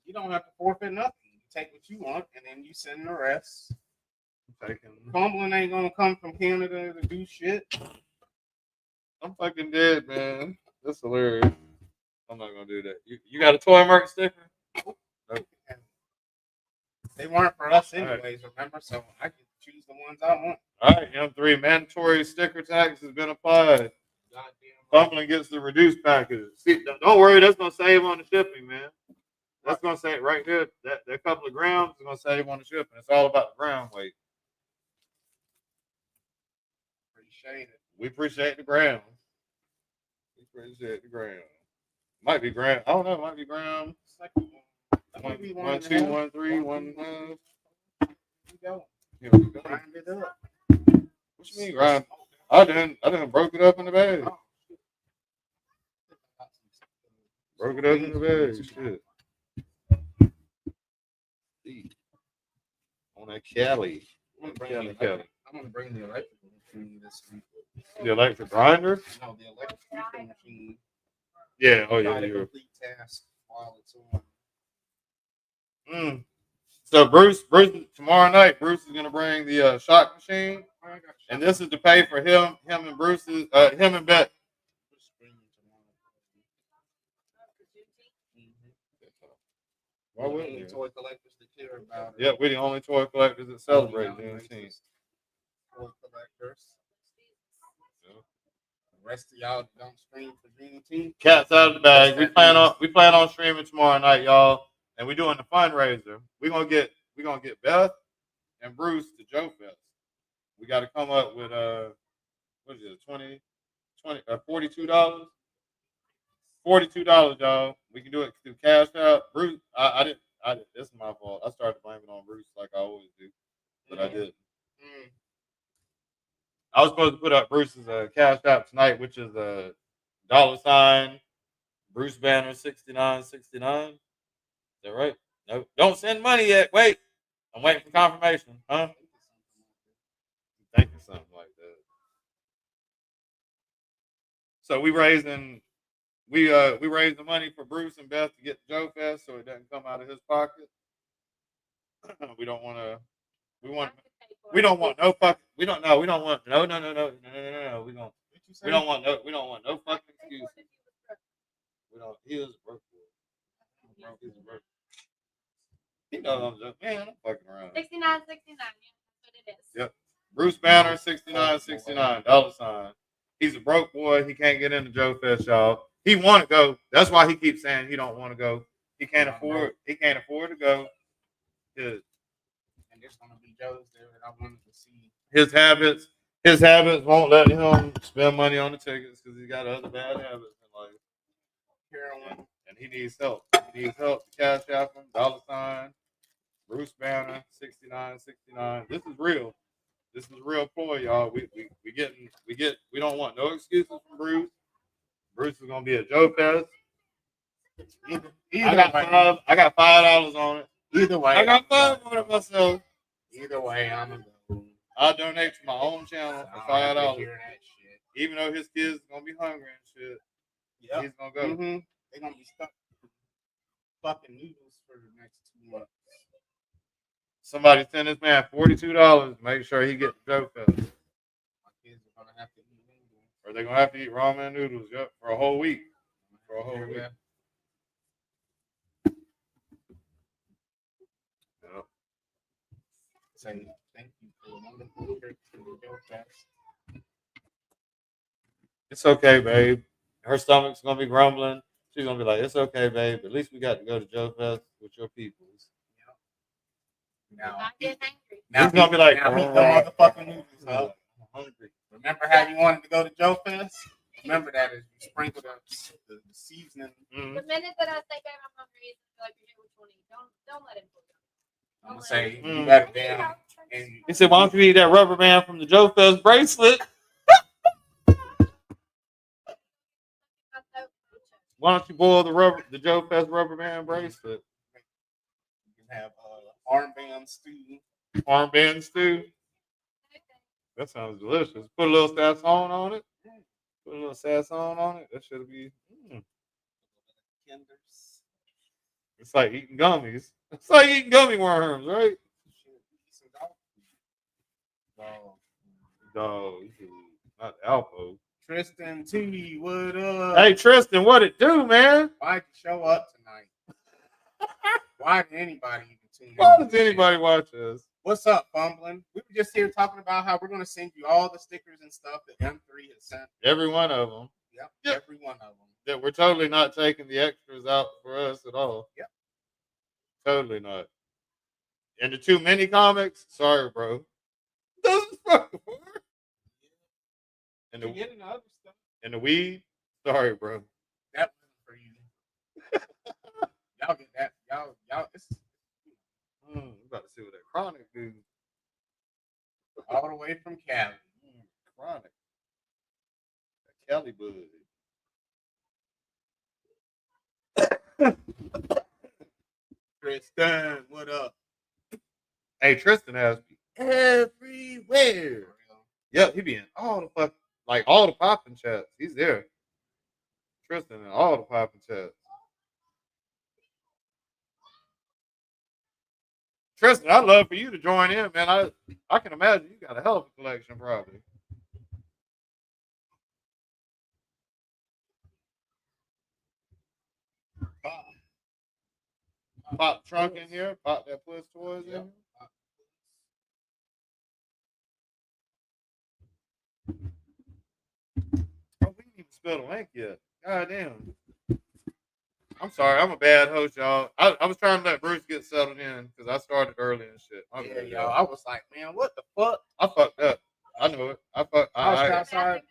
You don't have to forfeit nothing. You take what you want, and then you send the rest. I'm taking. Fumbling ain't gonna come from Canada to do shit. I'm fucking dead, man. That's hilarious. I'm not gonna do that. You got a toy merc sticker? Nope. They weren't for us anyways, remember? So I can choose the ones I want. All right, M3 mandatory sticker tax has been applied. Goddamn. Fumbling gets the reduced package. See, don't worry, that's gonna save on the shipping, man. That's gonna save right there. That couple of grams is gonna save on the shipping. It's all about the gram weight. Appreciate it. We appreciate the grams. We appreciate the grams. Might be gram. I don't know. Might be gram. One, 2, 1, 3, 1. Here we go. Here we go. Grind it up. What you mean grind? I didn't broke it up in the bag. Broke it up in the bag. Shit. On that Cali. I'm Cali. gonna bring the electric machine this week. The electric grinder? No, the electric machine. Yeah. Oh yeah. Got a You're. complete task while it's on. So Bruce, tomorrow night, Bruce is gonna bring the shock machine, and this is to pay for him and Bruce's, him and Bet. Why wouldn't you? Toy collectors that care about it. Yeah, we're the only toy collectors that celebrate Juneteenth. Toy collectors. The rest of y'all don't stream for Juneteenth. Cat's out of the bag. We plan on streaming tomorrow night, y'all, and we're doing the fundraiser. We're gonna get Beth and Bruce to Joe Fest. We got to come up with what is it, $42? $42, y'all. We can do it through Cash App. Bruce, I didn't. This is my fault. I started blaming on Bruce like I always do, but I didn't. I was supposed to put up Bruce's Cash App tonight, which is $, Bruce Banner 6969. Is that right? No, don't send money yet. Wait, I'm waiting for confirmation. Huh? Think of something like that. So we raising the money for Bruce and Beth to get to Joe Fest, so it doesn't come out of his pocket. We don't want no fucking. We don't want no. We don't want no fucking excuses. We don't. He is a broke boy. He's a broke. He knows I'm just man. I'm fucking around. 69.69. Yeah, that's what it is. Yep. Bruce Banner 6969 $. He's a broke boy. He can't get into Joe Fest, y'all. He want to go. That's why he keeps saying he don't want to go. He can't afford. He can't afford to go. And there's gonna be Joe's there that I wanted to see. His habits won't let him spend money on the tickets because he's got other bad habits in life. Heroin. And he needs help. He needs help to Cash App him, $. Bruce Banner 6969. This is real. This is real ploy, y'all. We don't want no excuses from Bruce. Bruce is gonna be at Joe Fest. I got $5 on it. Either way, I got $5 on it myself. Either way, I'm gonna go. I'll donate to my own channel for $5. Hear that shit. Even though his kids are gonna be hungry and shit, he's gonna go. Mm-hmm. They're gonna be stuck fucking noodles for the next 2 months. Somebody send this man $42. Make sure he gets the Joe Fest. My kids are gonna have to eat noodles. Or they're gonna have to eat ramen noodles, yep, for a whole week. For a whole week. Yep. Say thank you for a wonderful trip to the Joe Fest. It's okay, babe. Her stomach's gonna be grumbling. She's gonna be like, "It's okay, babe. At least we got to go to Joe Fest with your peoples." Now, Not getting angry. He's gonna be like, now meet the motherfucking noodles, huh? I'm hungry. Remember how you wanted to go to Joe Fest? Remember that as you sprinkled up the seasoning. Mm-hmm. The minute that I say, "Babe, I'm hungry," it's like you hear which one eat. Don't let him pull you. I'm gonna say you got it down. And He said, "Why don't you eat that rubber band from the Joe Fest bracelet?" Why don't you boil the Joe Fest rubber band bracelet? You can have armband stew. Armband stew. That sounds delicious. Put a little sasson on it. Put a little sasson on it. That should be. Kinders. It's like eating gummies. It's like eating gummy worms, right? Dog, not Alpo. Tristan T, what up? Hey Tristan, what it do, man? Why'd you show up tonight? Why did anybody even tune in? Why does anybody watch us? What's up, Fumbling? We were just here talking about how we're going to send you all the stickers and stuff that M3 has sent. Every one of them. Yep, every one of them. That we're totally not taking the extras out for us at all. Yep. Totally not. And the 2 mini comics, sorry, bro. Doesn't fucking work. And the other stuff. And the weed, sorry, bro. That wasn't for you. Y'all get that. Y'all. I'm about to see what that chronic do. All the way from Cali. Chronic. That Cali bud. Tristan, what up? Hey, Tristan has me everywhere. Yep, he be in all the fucking, like all the popping chats. He's there. Tristan in all the popping chats. Tristan, I'd love for you to join in, man. I can imagine you got a hell of a collection, probably. Pop trunk in here. Pop that Puss Toys in here. Oh, we didn't even spell the link yet. God damn. I'm sorry. I'm a bad host, y'all. I was trying to let Bruce get settled in because I started early and shit. Yeah, y'all. I was like, man, what the fuck? I fucked up. I knew it. I was sorry.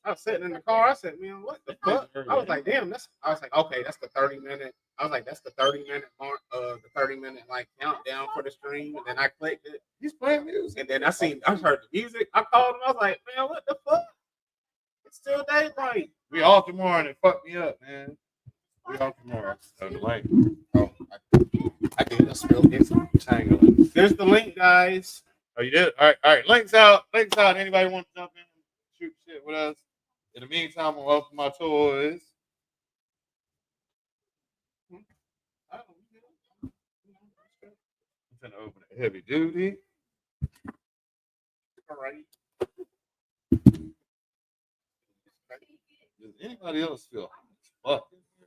I was sitting in the car. I said, man, what the fuck? I was like, damn, I was like, okay, that's the 30-minute. I was like, that's the 30-minute mark, the 30-minute like countdown for the stream. And then I clicked it. He's playing music. And then I heard the music. I called him. I was like, man, what the fuck? It's still daylight. We off tomorrow and it fucked me up, man. We off tomorrow. So the link. Oh, I did a spill this. There's the link, guys. Oh, you did? All right. Links out. Anybody want to jump in and shoot shit with us? In the meantime, I'll open my toys. I'm gonna open a heavy duty. All right. Does anybody else feel hot?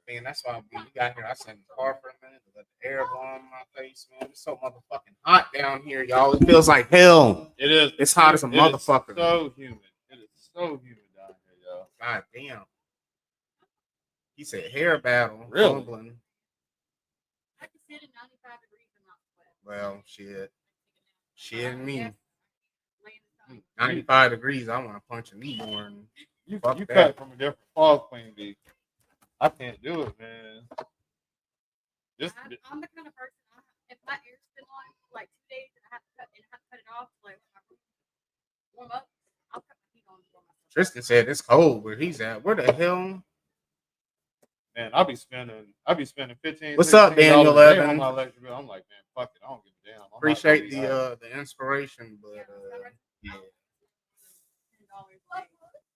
Man, that's why we got here. I sat in the car for a minute to let the air blow on my face, man. It's so motherfucking hot down here, y'all. It feels like hell. It is. It's hot as a motherfucker. It's so humid. It is so humid down here, y'all. God damn. He said hair battle. Really? Fumbling. I can sit at 95 degrees and not sweat. Well, shit and me. 95 degrees. I want to punch a newborn. You cut from a different cloth, Queen Bee. I can't do it, man. I'm the kind of person, if my ear's been on for like 2 days and I have to cut it off, like warm up, I'll cut my heat on for myself. Tristan said it's cold where he's at. Where the hell? Man, I'll be spending 15. What's up, Daniel Evans? On my electric bill. I'm like, man, fuck it. I don't give a damn. Appreciate the inspiration, but yeah.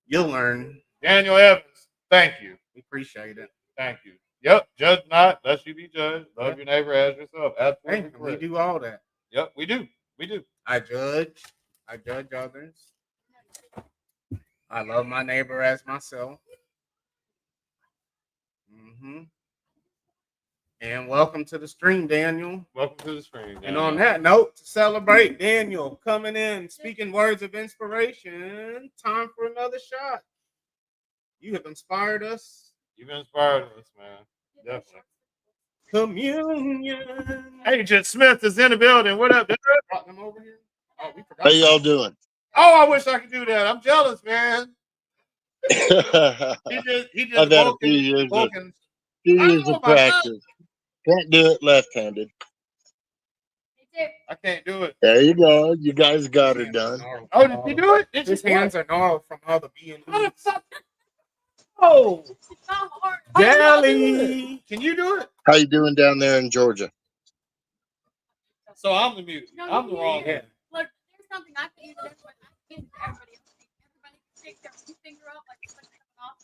You'll learn. Daniel Evans, thank you. We appreciate it. Thank you. Yep, judge not, lest you be judged. Love your neighbor as yourself. Absolutely. Hey, we do all that. Yep, we do. We do. I judge others. I love my neighbor as myself. And welcome to the stream, Daniel. Welcome to the stream. Daniel. And on that note, to celebrate Daniel coming in, speaking words of inspiration, time for another shot. You have inspired us. You've inspired us, man. Definitely. Communion. Agent Smith is in the building. What up, dude? Brought them over here. Oh, we forgot. How y'all doing? Oh, I wish I could do that. I'm jealous, man. He just I've had a few years of practice. Can't do it left-handed. I can't do it. There you go. You guys got it done. Oh, did you do it? His hands are gnarled from all the being. Oh, It's not hard. Deli. can you do it? How you doing down there in Georgia? So I'm the mute. No, I'm the you wrong can't. one. Look, there's something I can use. Everybody, I can use everybody else. Everybody can stick their finger up like something coming off.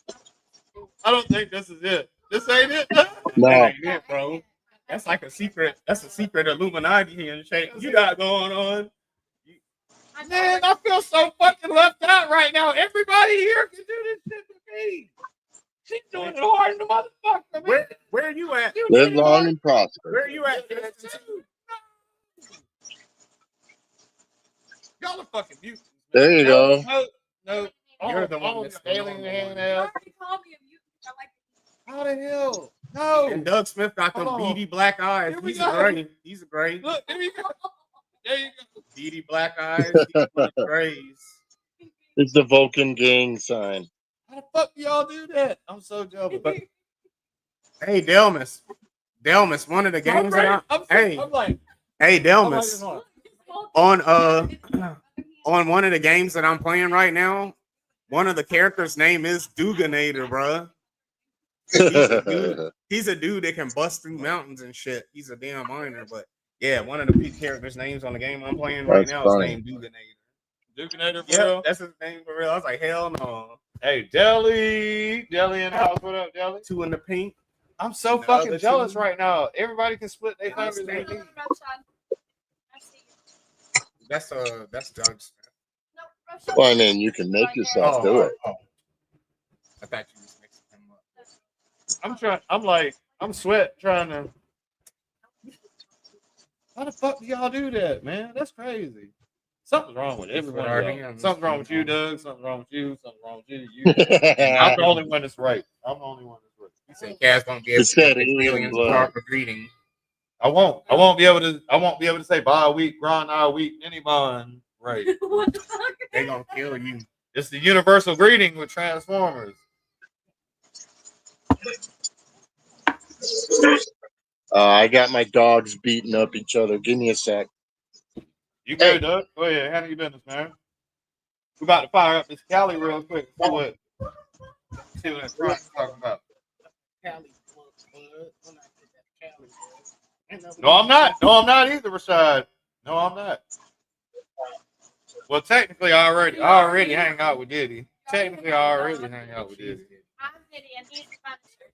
I don't think this is it. This ain't it. That No. ain't it, bro. That's like a secret. That's a secret Illuminati handshake you got going on. Man, I feel so fucking left out right now. Everybody here can do this shit with me. She's doing it harder than the motherfucker, man. Where you at? Live long and prosper. Where you at? Y'all are fucking mutants. There you go. No. You're the one Oh, that's alien the hand You out. already called me a mutant. I like How the hell? No. And Doug Smith got them Hold on. beady black eyes. Here we He's go. a gray. He's a gray. Look, there you go. There you go. Beady black eyes. He's one of the grays. It's the Vulcan gang sign. How the fuck do y'all do that? I'm so jealous. Hey, Delmas. Delmas, one of the games that hey, Delmas. On one of the games that I'm playing right now, one of the characters' name is Duganator, bro. He's a dude that can bust through mountains and shit. He's a damn miner, but yeah, one of the characters' names on the game I'm playing right That's now funny. is named Duganator. Dukinator for Yeah, real? that's his name for real. I was like, hell no. Hey, Deli in the house. What up, Deli? Two in the pink. I'm so The fucking other jealous two. right now. Everybody can split their Yeah, fingers. I and see. eat. That's Doug's. Well, I mean, you can make yourself do it. I thought you was mixing him up. I'm sweat trying to. How the fuck do y'all do that, man? That's crazy. Something's wrong with everyone. our Y'all. hands. Something's wrong with you, Doug. Something's wrong with you. Something's wrong with you. I'm the only one that's right. I'm the only one that's right. He said Kaz won't be able It's to that get alien aliens blood. proper greeting. I won't be able to say bye week, grind our week, anyone. Right. What the fuck? They gonna kill you. It's the universal greeting with Transformers. I got my dogs beating up each other. Give me a sec. You good, Hey. Doug? Go ahead. Handle your business, man. We're about to fire up this Cali real quick. See what that Frank's talking about. No, I'm not. No, I'm not either, Rashad. No, I'm not. Well, technically, I already hang out with Diddy. Technically, I already hang out with Diddy. I'm Diddy and he's the Punisher.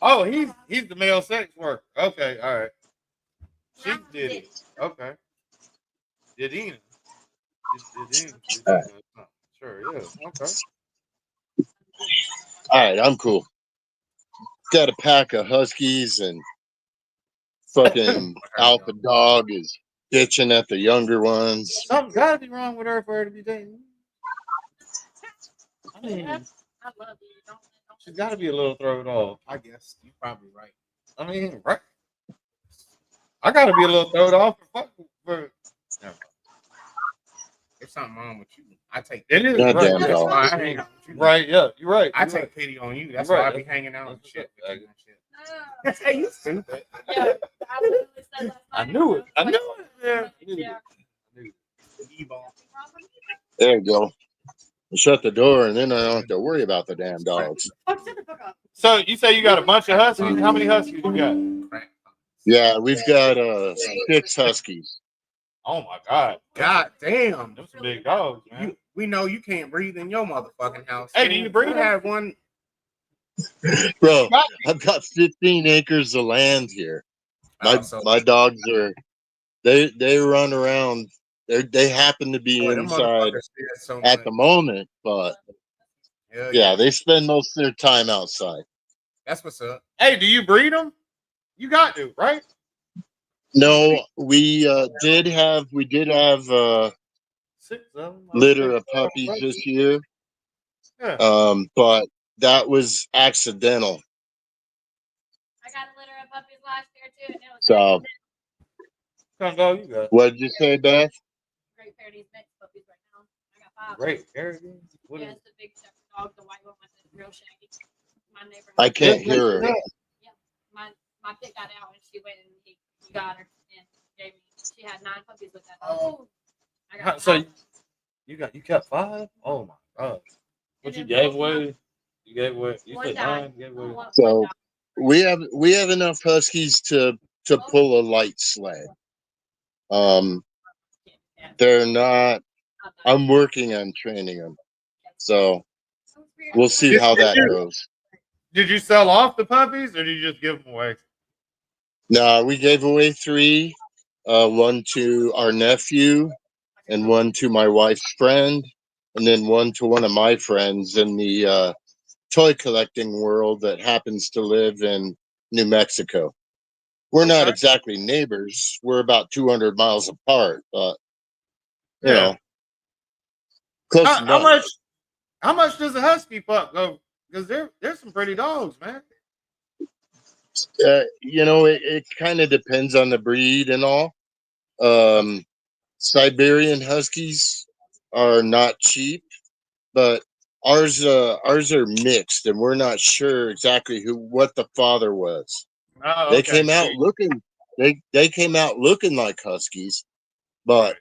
Oh, he's the male sex worker. Okay, all right. She's Diddy. Okay. Didina. Didina. Sure, yeah. Okay. All right, I'm cool. Got a pack of Huskies and fucking Alpha Dog is bitching at the younger ones. Something's got to be wrong with her for her to be dating. I mean, I love you. Don't she's got to be a little thrown off. I guess you're probably right. I mean, right? I got to be a little thrown off for never mind. There's something wrong with you. I take It is God right. damn That's dog. why I hang out with you. Right, yeah, you're right. I You're take right. pity on you. That's You're why right. I be hanging out and shit. That's with you No. and shit. Hey, you stupid. Yeah, I literally said last I night, knew it. I like, knew it. Yeah. Yeah. There you go. Shut the door, and then I don't have to worry about the damn dogs. Oh, shut the fuck up. So you say you got a bunch of huskies? How many huskies you got? Yeah, we've got 6 Huskies. Oh my god. God damn. Them some big dogs, man. We know you can't breathe in your motherfucking house. Hey, do you breathe? You have one. Bro, I've got 15 acres of land here. My dogs are they run around. They happen to be inside at the moment, but yeah, they spend most of their time outside. That's what's up. Hey, do you breed them? You got to, right? No, we did have 6 of them. litter of puppies this year, Yeah. but that was accidental. I got a litter of puppies last year too, and it was So, What kind of dog you got? what did you say, Beth? Great Pyrenees mixed puppies right now. I got 5. Great. Pyrenees? What Yeah, is it's the big shepherd dog, the white one with the real shaggy. My neighbor. I can't hear her. Yeah, my pit got out and she went and he got her and gave me. She had 9 puppies with that dog. Oh. I got So 5. you kept 5? Oh my god. What And you then gave both my- away? You gave what? You One said died. 9? You gave away. One So died. we have enough huskies to pull a light sled. They're not. I'm working on training them, so we'll see how that goes. Did you sell off the puppies or did you just give them away? No, we gave away 3. One to our nephew, and one to my wife's friend, and then one to one of my friends in the toy collecting world that happens to live in New Mexico. We're not exactly neighbors. We're about 200 miles apart, but you know, close How enough. much? How much does a husky pup go? Because there's some pretty dogs, man. You know, it kind of depends on the breed and all. Siberian Huskies are not cheap, but ours are mixed, and we're not sure exactly what the father was. Oh, They okay. came out looking they came out looking like Huskies, but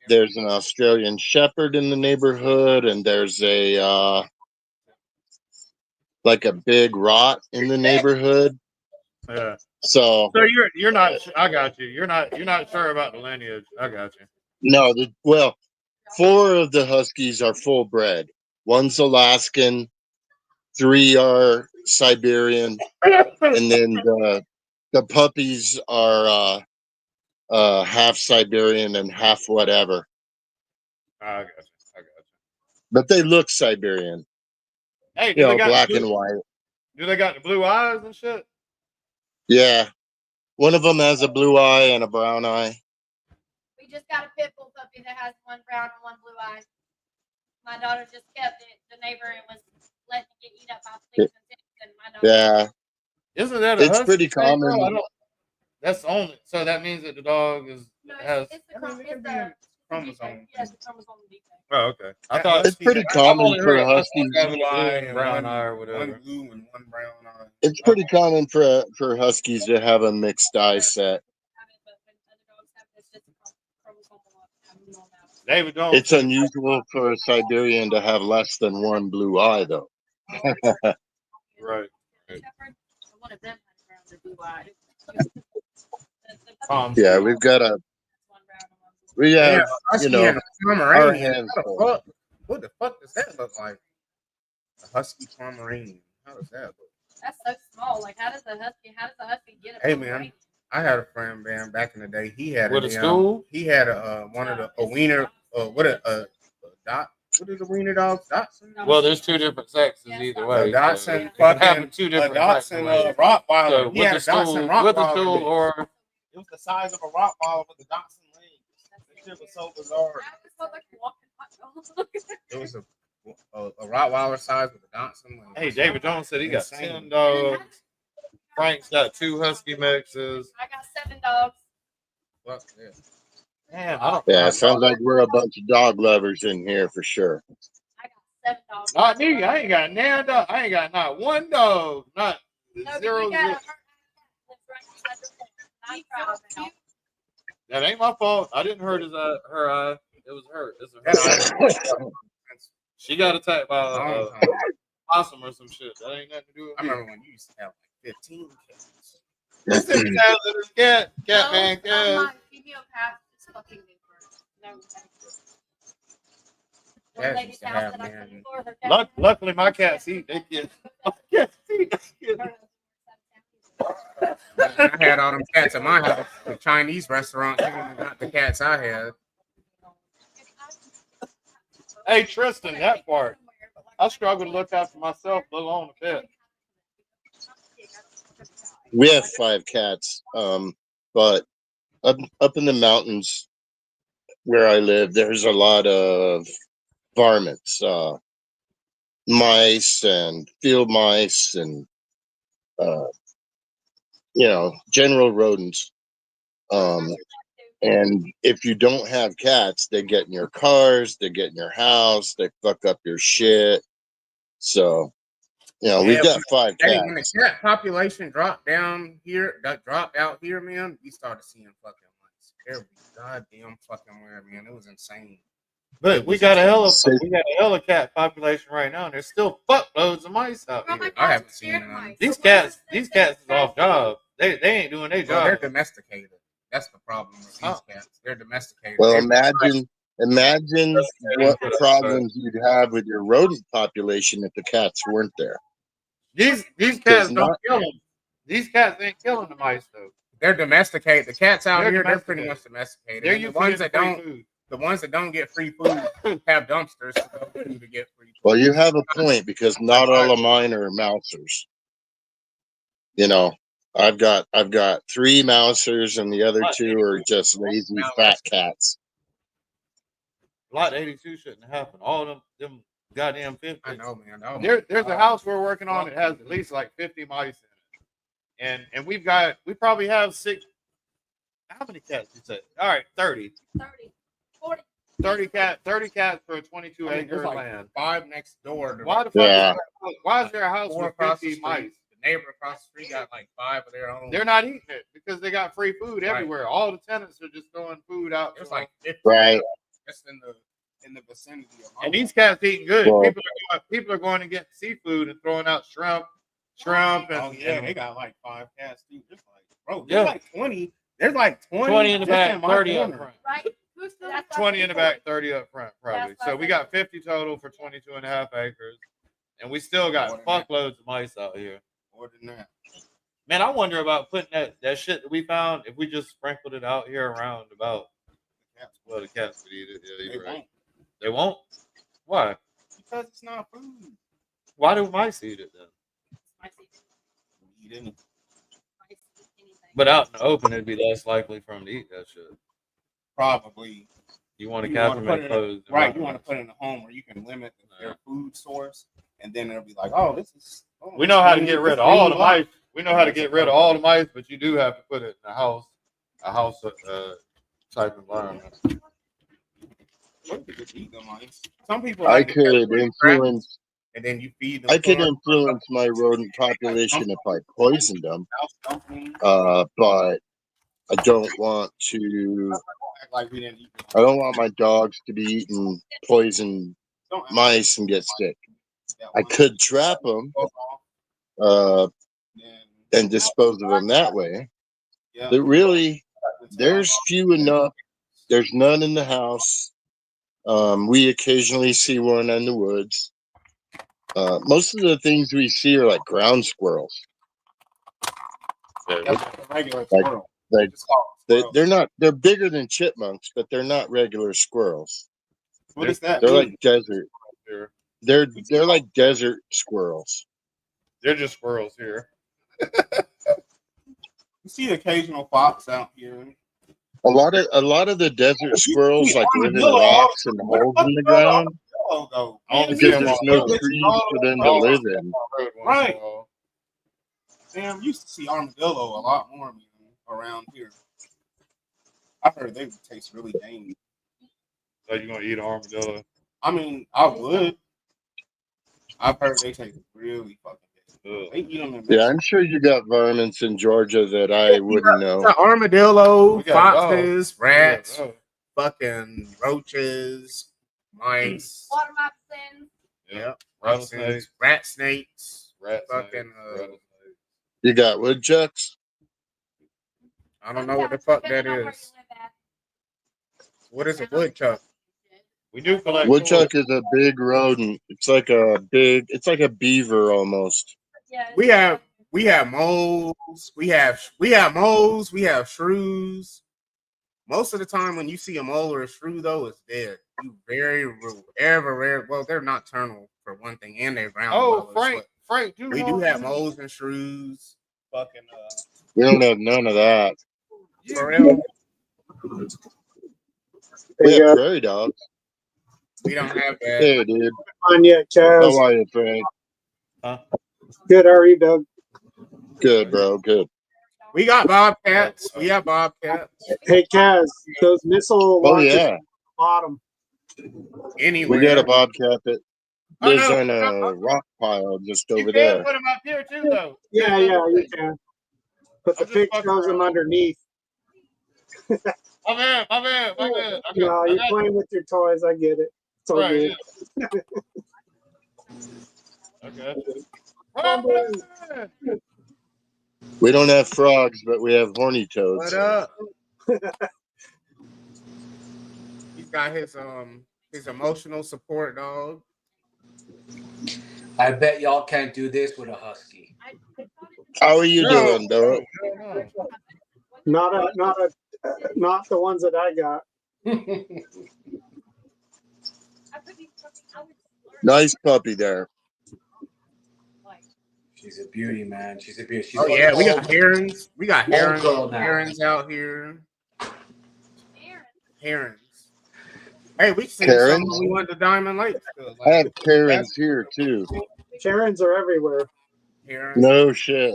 there's an Australian Shepherd in the neighborhood, and there's a like a big rot in the neighborhood. Yeah. So So you're not. I got you. You're not sure about the lineage. I got you. no, well, 4 of the Huskies are full bred. One's Alaskan, 3 are Siberian, and then the puppies are half Siberian and half whatever. I got you. I got you. But they look Siberian. Hey, You know, black and white. Do they got the blue eyes and shit? Yeah. One of them has a blue eye and a brown eye. We just got a pit bull puppy that has one brown and one blue eye. My daughter just kept it. The neighbor was letting it get eat up by fleas and ticks, and my daughter. Yeah. Isn't that a It's husky pretty thing, bro? common. That's only. So that means that the dog has. It's the chromosome. Yes, the chromosome defect. Oh, okay. I thought It's pretty common for Huskies. having a blue and brown eye or whatever. One blue and one brown eye. It's pretty common for Huskies to have a mixed eye set. David Jones. It's unusual for a Siberian to have less than one blue eye, though. Right. One of them has brown and blue eye. Yeah, we have, you know, our hands full. What the fuck does that look like? A husky Pomeranian. How does that look? That's so small. Like, how does a husky get a Hey man, I had a friend, man, back in the day. He had With a stool? He had a wiener. What a dot. What is a wiener dog? Dotson. Well, there's 2 different sexes either way. A Dotson, so having 2 different Dotson Rottweiler. So He had a Dotson Rottweiler. with the stool, or it was the size of a Rottweiler with a Dotson leg. That shit was so bizarre. It was a Rottweiler size with a Dotson leg. hey, David Jones said he got 10 dogs. Frank's got 2 husky mixes. I got 7 dogs. Fuck yeah. Man, I don't. Yeah, it sounds like we're a bunch of dog lovers in here for sure. I got 7 dogs. Not me. I ain't got nan dog. I ain't got not one dog. Not zero. That ain't my fault. I didn't hurt her eye. It was hurt. It's her eye. She got attacked by a possum or some shit. That ain't nothing to do with me. I remember when you used to have like 15 cats. This is cat man, cat. My female cat is fucking me first. No. Luckily, my cats eat. They get. I had all them cats at my house. The Chinese restaurant, not the cats I had. Hey, Tristan, that part. I struggle to look after myself, let alone a pet. We have 5 cats, but up in the mountains where I live, there's a lot of varmints, mice and field mice and you know, general rodents. And if you don't have cats, they get in your cars, they get in your house, they fuck up your shit. So, you know, we've got 5 cats. Hey, when the cat population dropped out here, man, we started seeing fucking mice every goddamn fucking where, man. It was insane. But we got a hella cat population right now, and there's still fuckloads of mice out here. I haven't seen none. These cats is off job. They ain't doing their job. They're domesticated. That's the problem with these cats. They're domesticated. Well, imagine what problems you'd have with your rodent population if the cats weren't there. These cats don't kill them. These cats ain't killing the mice though. They're domesticated. The cats out here, they're pretty much domesticated. They're the ones that don't get free food have dumpsters to get free food. Well, you have a point because not all of mine are mousers. You know, I've got 3 mousers and the other 2 are just lazy fat cats. Lot 82 shouldn't happen. All them goddamn 50. I know, man. Oh, there's a house we're working on that has at least like 50 mice in it. And we probably have 6. How many cats you say? All right, 30. 30 cats for a 22-acre land. 5 next door. Why the fuck? Why is there a house with 50 mice? The neighbor across the street got like 5 of their own. They're not eating it because they got free food everywhere. All the tenants are just throwing food out. There's like 50 just in the vicinity of and these cats eating good. Well, people are going to get seafood and throwing out shrimp and they got like 5 cats too. Just like, bro, there's like 20. There's like 20 in the back, 30 up front. Right. 20 in the back, 30 up front, probably. So we got 50 total for 22.5 acres. And we still got fuckloads of mice out here. More than that. Man, I wonder about putting that shit that we found, if we just sprinkled it out here around about. Well, the cats would eat it. Yeah, you're right. They won't? Why? Because it's not food. Why do mice eat it then? Mice eat anything. But out in the open, it'd be less likely for them to eat that shit. Probably. You want to cap them in closed. Right, you want to put it in a home where you can limit their food source, and then it'll be like, oh, this is. Oh, we know how to get rid of all the mice. We know how to get rid of all the mice, but you do have to put it in a house type environment. Some people I could influence, and then you feed them. I could influence my rodent population if I poisoned them, but I don't want to. I don't want my dogs to be eating poison mice and get sick. I could trap them and dispose of them that way. But really, there's few enough. There's none in the house. We occasionally see one in the woods. Most of the things we see are like ground squirrels. They're not. They're bigger than chipmunks, but they're not regular squirrels. What is that? They're like desert. They're like desert squirrels. They're just squirrels here. You see occasional fox out here. A lot of the desert squirrels like live in rocks and holes in the ground. Because there's no trees for them to live in. Right. Damn, used to see armadillo a lot more around here. I heard they would taste really dangerous. So you gonna eat an armadillo? I mean, I would. I've heard they taste really fucking good. They eat them in yeah, I'm sure you got varmints in Georgia that I wouldn't know. Armadillo, foxes, rats, fucking roaches, mice. Water moccasins. Yeah. Rat snakes. Fucking. You got woodchucks? I don't know what the fuck that is. What is a woodchuck? We do collect. Woodchuck is a big rodent. It's like a beaver almost. Yeah, We have moles. We have shrews. Most of the time, when you see a mole or a shrew, though, it's dead. You very rare. Well, they're nocturnal for one thing, and they're ground. Oh, Frank, we do have moles and shrews. Fucking. We don't have none of that. For real. We have prairie dogs. We don't have that. Hey, dude. On yet, Chaz. How are you, Frank? Huh? Good. How are you, Doug? Good, bro. Good. We got bobcats. We have bobcats. Hey, Chaz. Those missile launches at the bottom. Anyway, we got a bobcat that lives on a rock pile just over there. Put them up here too, though. Yeah, you can. But the pig throws them underneath. My man. Okay, No, you're playing with your toys. I get it. It's all right, good. yeah. Okay. We don't have frogs, but we have horny toads. What up? He's got his emotional support dog. I bet y'all can't do this with a husky. How are you doing, dog? Not the ones that I got. Nice puppy there. She's a beauty, man. She's a beauty. She's We got herons. We got herons. girl now. Herons out here. Herons. Hey, we seen Karens? some when we went to Diamond Lake. I have Karens here too. Karens are everywhere. Herons. No shit.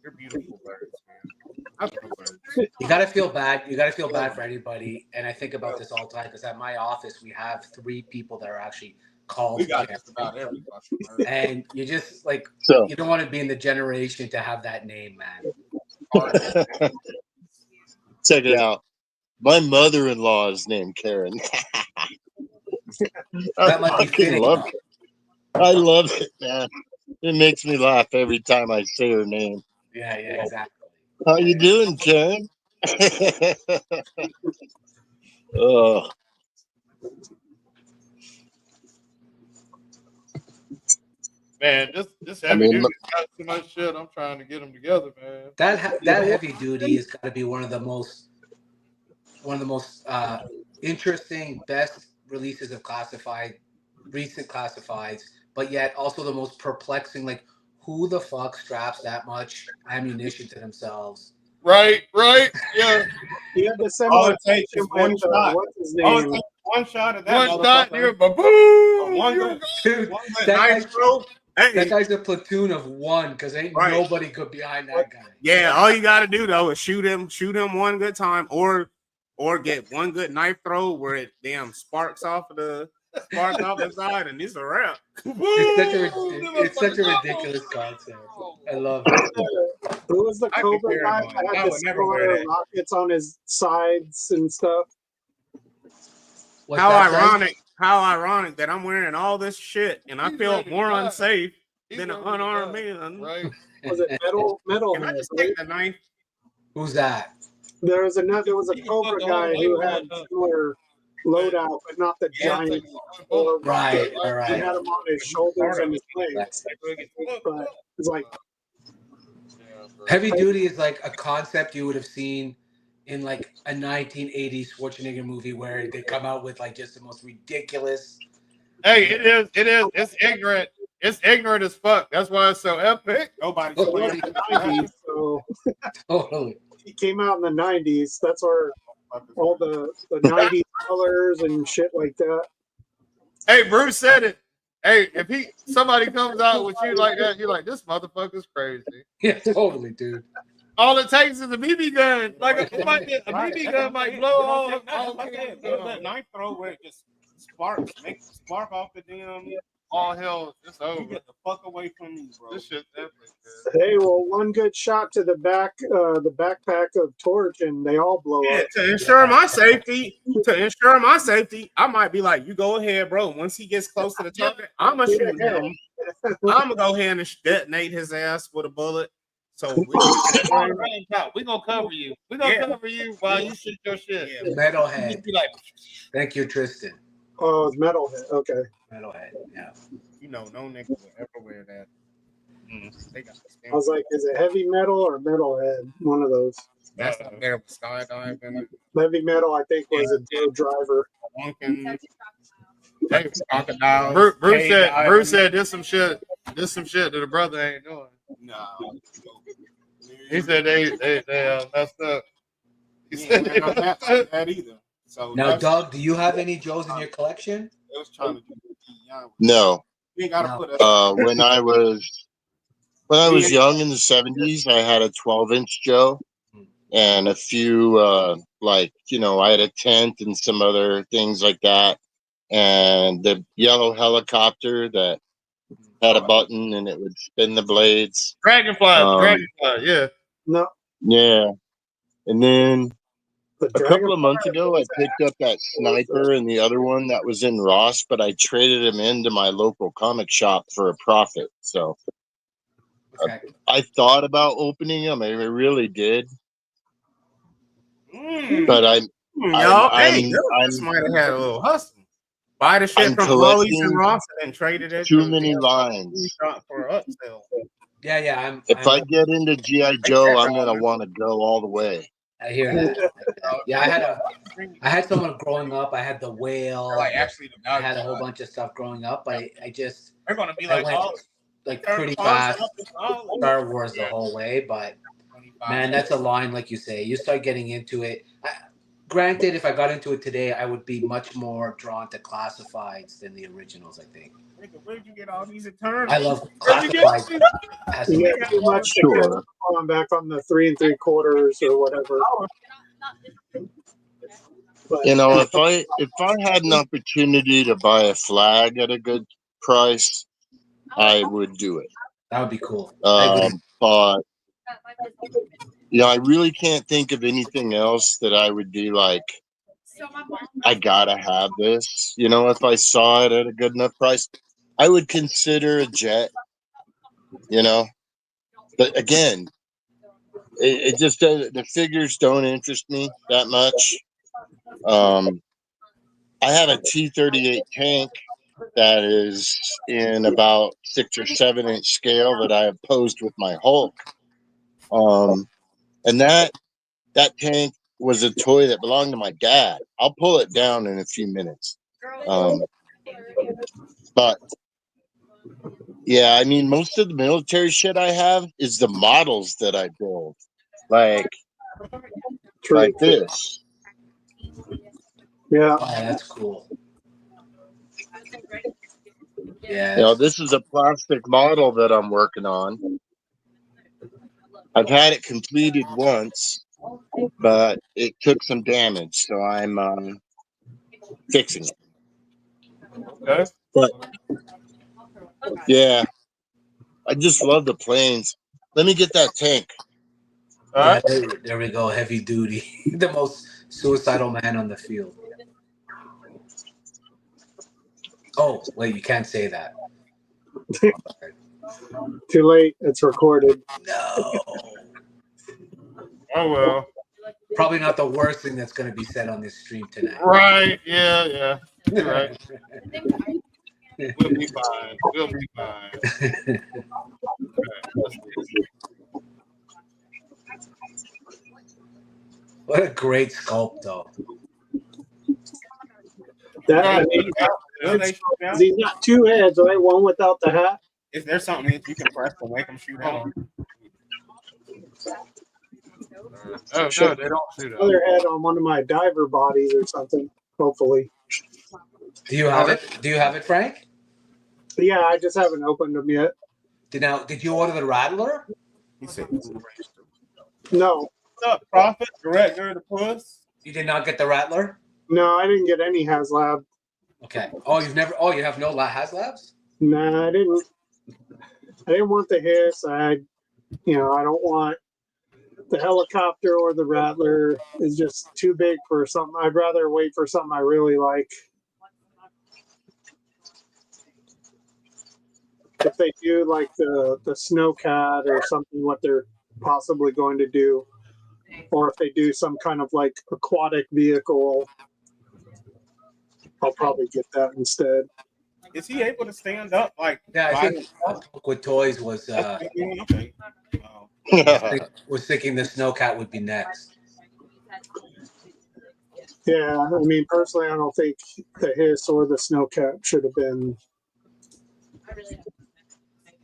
They're beautiful birds, man. I love birds. You gotta feel bad. You gotta feel bad for anybody. And I think about this all the time because at my office we have 3 people that are actually called. We got just about every fucking bird. And you just like So you don't want to be in the generation to have that name, man. check it out. My mother-in-law is named Karen. That might be fitting. love it. I love it, man. It makes me laugh every time I say her name. Yeah, exactly. How you doing, Karen? Oh, Man, this heavy duty got too much shit. I'm trying to get them together, man. That heavy duty has got to be one of the most interesting, best releases of recent classifieds, but yet also the most perplexing. Like, who the fuck straps that much ammunition to themselves? Right, yeah. You have the All similar it takes is one shot. what's his All it name? takes one shot of that. One shot, you're boom. One good Dude, nice throw. that Hey, guy's a platoon of 1 because ain't Right. nobody good behind that guy. yeah, all you got to do though is shoot him one good time, or get one good knife throw where it damn sparks off the side, and it's a wrap. It's such a ridiculous concept. I love it. Who was the I'd be Cobra guy paranoid. that I had the would never wear similar that. rockets on his sides and stuff? What's How that, guys? ironic that I'm wearing all this shit and I He's feel ready to more die. unsafe He's than an ready to unarmed die. man. Right. Was it metal? Can I just take the knife? Who's that? There was a Cobra guy who had similar loadout, but not the giant. Right. He had him on his shoulders and his legs. But it's like Heavy duty is like a concept you would have seen in like a 1980s Schwarzenegger movie where they come out with like just the most ridiculous. Hey, it is. It's ignorant. It's ignorant as fuck. That's why it's so epic. Nobody's it was playing. the 90s, so Totally. he came out in the 90s. That's where all the 90s colors and shit like that. Hey, Bruce said it. Hey, if somebody comes out with you like that, you're like, this motherfucker's crazy. Yeah, totally, dude. All it takes is a BB gun. Like a BB gun might blow all that knife throw where it just sparks, makes a spark off the damn. all hell. It's You over. get the fuck away from me, bro. This shit's epic. Hey, well, one good shot to the backpack of Torch, and they all blow Yeah, up. to ensure my safety, I might be like, you go ahead, bro. Once he gets close to the target, I'm gonna shoot him. I'm gonna go ahead and detonate his ass with a bullet. So we're gonna cover you. We're gonna cover you while you shoot your shit. Yeah. Metalhead. Be like, Thank you, Tristan. Oh, it's Metalhead. Okay. Metalhead. Yeah. You know, no nigga will ever wear that. They got I was like, is it heavy metal or Metalhead? One of those. that's up there with skydiving. Heavy metal, I think, was a Joe Driver. Wonkin', hey, crocodiles. Bruce said this some shit that a brother ain't doing. No. He said they messed up. He Yeah, said they're not that either. So Now, Doug, do you have any Joes in your collection? It was trying to do young. no. You gotta No. put a When I was young in the 70s, I had a 12-inch Joe and a few I had a tent and some other things like that, and the yellow helicopter that had a button and it would spin the blades. Dragonfly, yeah. No, Yeah, and then A couple of months ago, I picked up that sniper and the other one that was in Ross, but I traded them into my local comic shop for a profit. So Okay. I thought about opening them. I really did. But Hey, this might have had a little hustle. Buy the shit I'm from Ollie's and collecting Ross and then traded it too to many GI lines. Shop for an upsell. Yeah. If I get into G.I. Joe, I'm going to want to go all the way. I hear that. Yeah, I had someone growing up. I had the whale. Like actually, the I had a whole bunch of stuff growing up, but I just they're going to be I like, went like pretty fast Star Wars the whole way. But man, that's a line, like you say. You start getting into it. Granted, if I got into it today, I would be much more drawn to classifieds than the originals. I think. Where'd you get all these Eternals? I love classifieds. You get too much to Sure. falling back on the 3 3/4 or whatever. But, You know, if I had an opportunity to buy a flag at a good price, I would do it. That would be cool. But I really can't think of anything else that I would be like, I gotta have this. If I saw it at a good enough price, I would consider a jet. But again, it just doesn't. The figures don't interest me that much. I have a T-38 tank that is in about 6 or 7 inch scale that I have posed with my Hulk. And that tank was a toy that belonged to my dad. I'll pull it down in a few minutes. But yeah, I mean, most of the military shit I have is the models that I build, like this. Yeah, that's cool. Yeah. This is a plastic model that I'm working on. I've had it completed once, but it took some damage, so I'm fixing it. Okay. But yeah, I just love the planes. Let me get that tank. All right. There we go. Heavy duty. The most suicidal man on the field. Oh, wait, you can't say that. too late. It's recorded. No. Oh well. Probably not the worst thing that's going to be said on this stream tonight. Right. Yeah. You're right. We'll be fine. Right, What a great sculpt, though. He's got 2 heads, right? One without the hat. Is there something that you can press to make them shoot out? Oh no, they don't shoot out. Other head on one of my diver bodies or something. Hopefully. Do you have it? Do you have it, Frank? Yeah, I just haven't opened them yet. Did you order the Rattler? He said, No. "What's up, Prophet? Director of the Puss?" You did not get the Rattler? No, I didn't get any HasLab. Okay. Oh, you have no HasLabs? Nah, I didn't want the hiss. I don't want the helicopter or the Rattler. Is just too big for something. I'd rather wait for something I really like. If they do like the Snowcat or something, what they're possibly going to do, or if they do some kind of like aquatic vehicle, I'll probably get that instead. Is he able to stand up? Like, Yeah, I think with toys was okay. was thinking the Snowcat would be next. Yeah, I mean, personally, I don't think the Hiss or the Snowcat should have been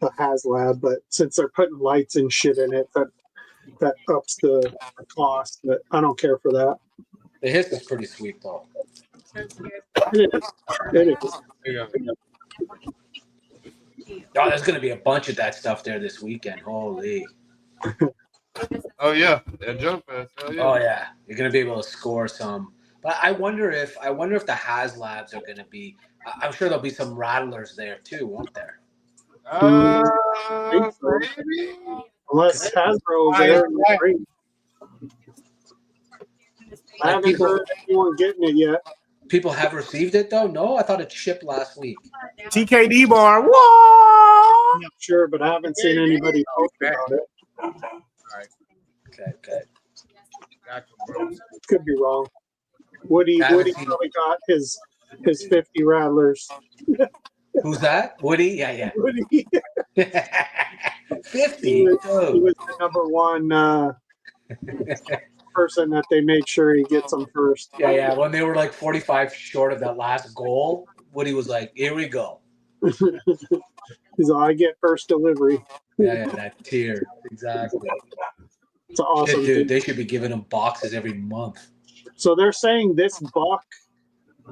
a HasLab, but since they're putting lights and shit in it, that ups the cost. But I don't care for that. The Hiss is pretty sweet, though. It is. Oh, there's going to be a bunch of that stuff there this weekend. Holy. Oh yeah, that jump pass. Oh yeah, you're going to be able to score some. But I wonder if the HasLabs are going to be. I'm sure there'll be some Rattlers there too, won't there? Maybe. Unless Hasbro's there. I haven't heard anyone getting it yet. People have received it though. No, I thought it shipped last week. TKD bar. What? I'm not sure, but I haven't seen anybody post about it. All right. Okay. Gotcha, bro. Could be wrong. Woody probably got his 50 rattlers. Who's that? Woody? Yeah. Woody. 50. He was the number one person that they made sure he gets them first. Yeah. When they were like 45 short of that last goal, Woody was like, "Here we go." He's like, I get first delivery. Yeah, that tier. Exactly. It's awesome. Shit, dude, they should be giving him boxes every month. So they're saying this buck,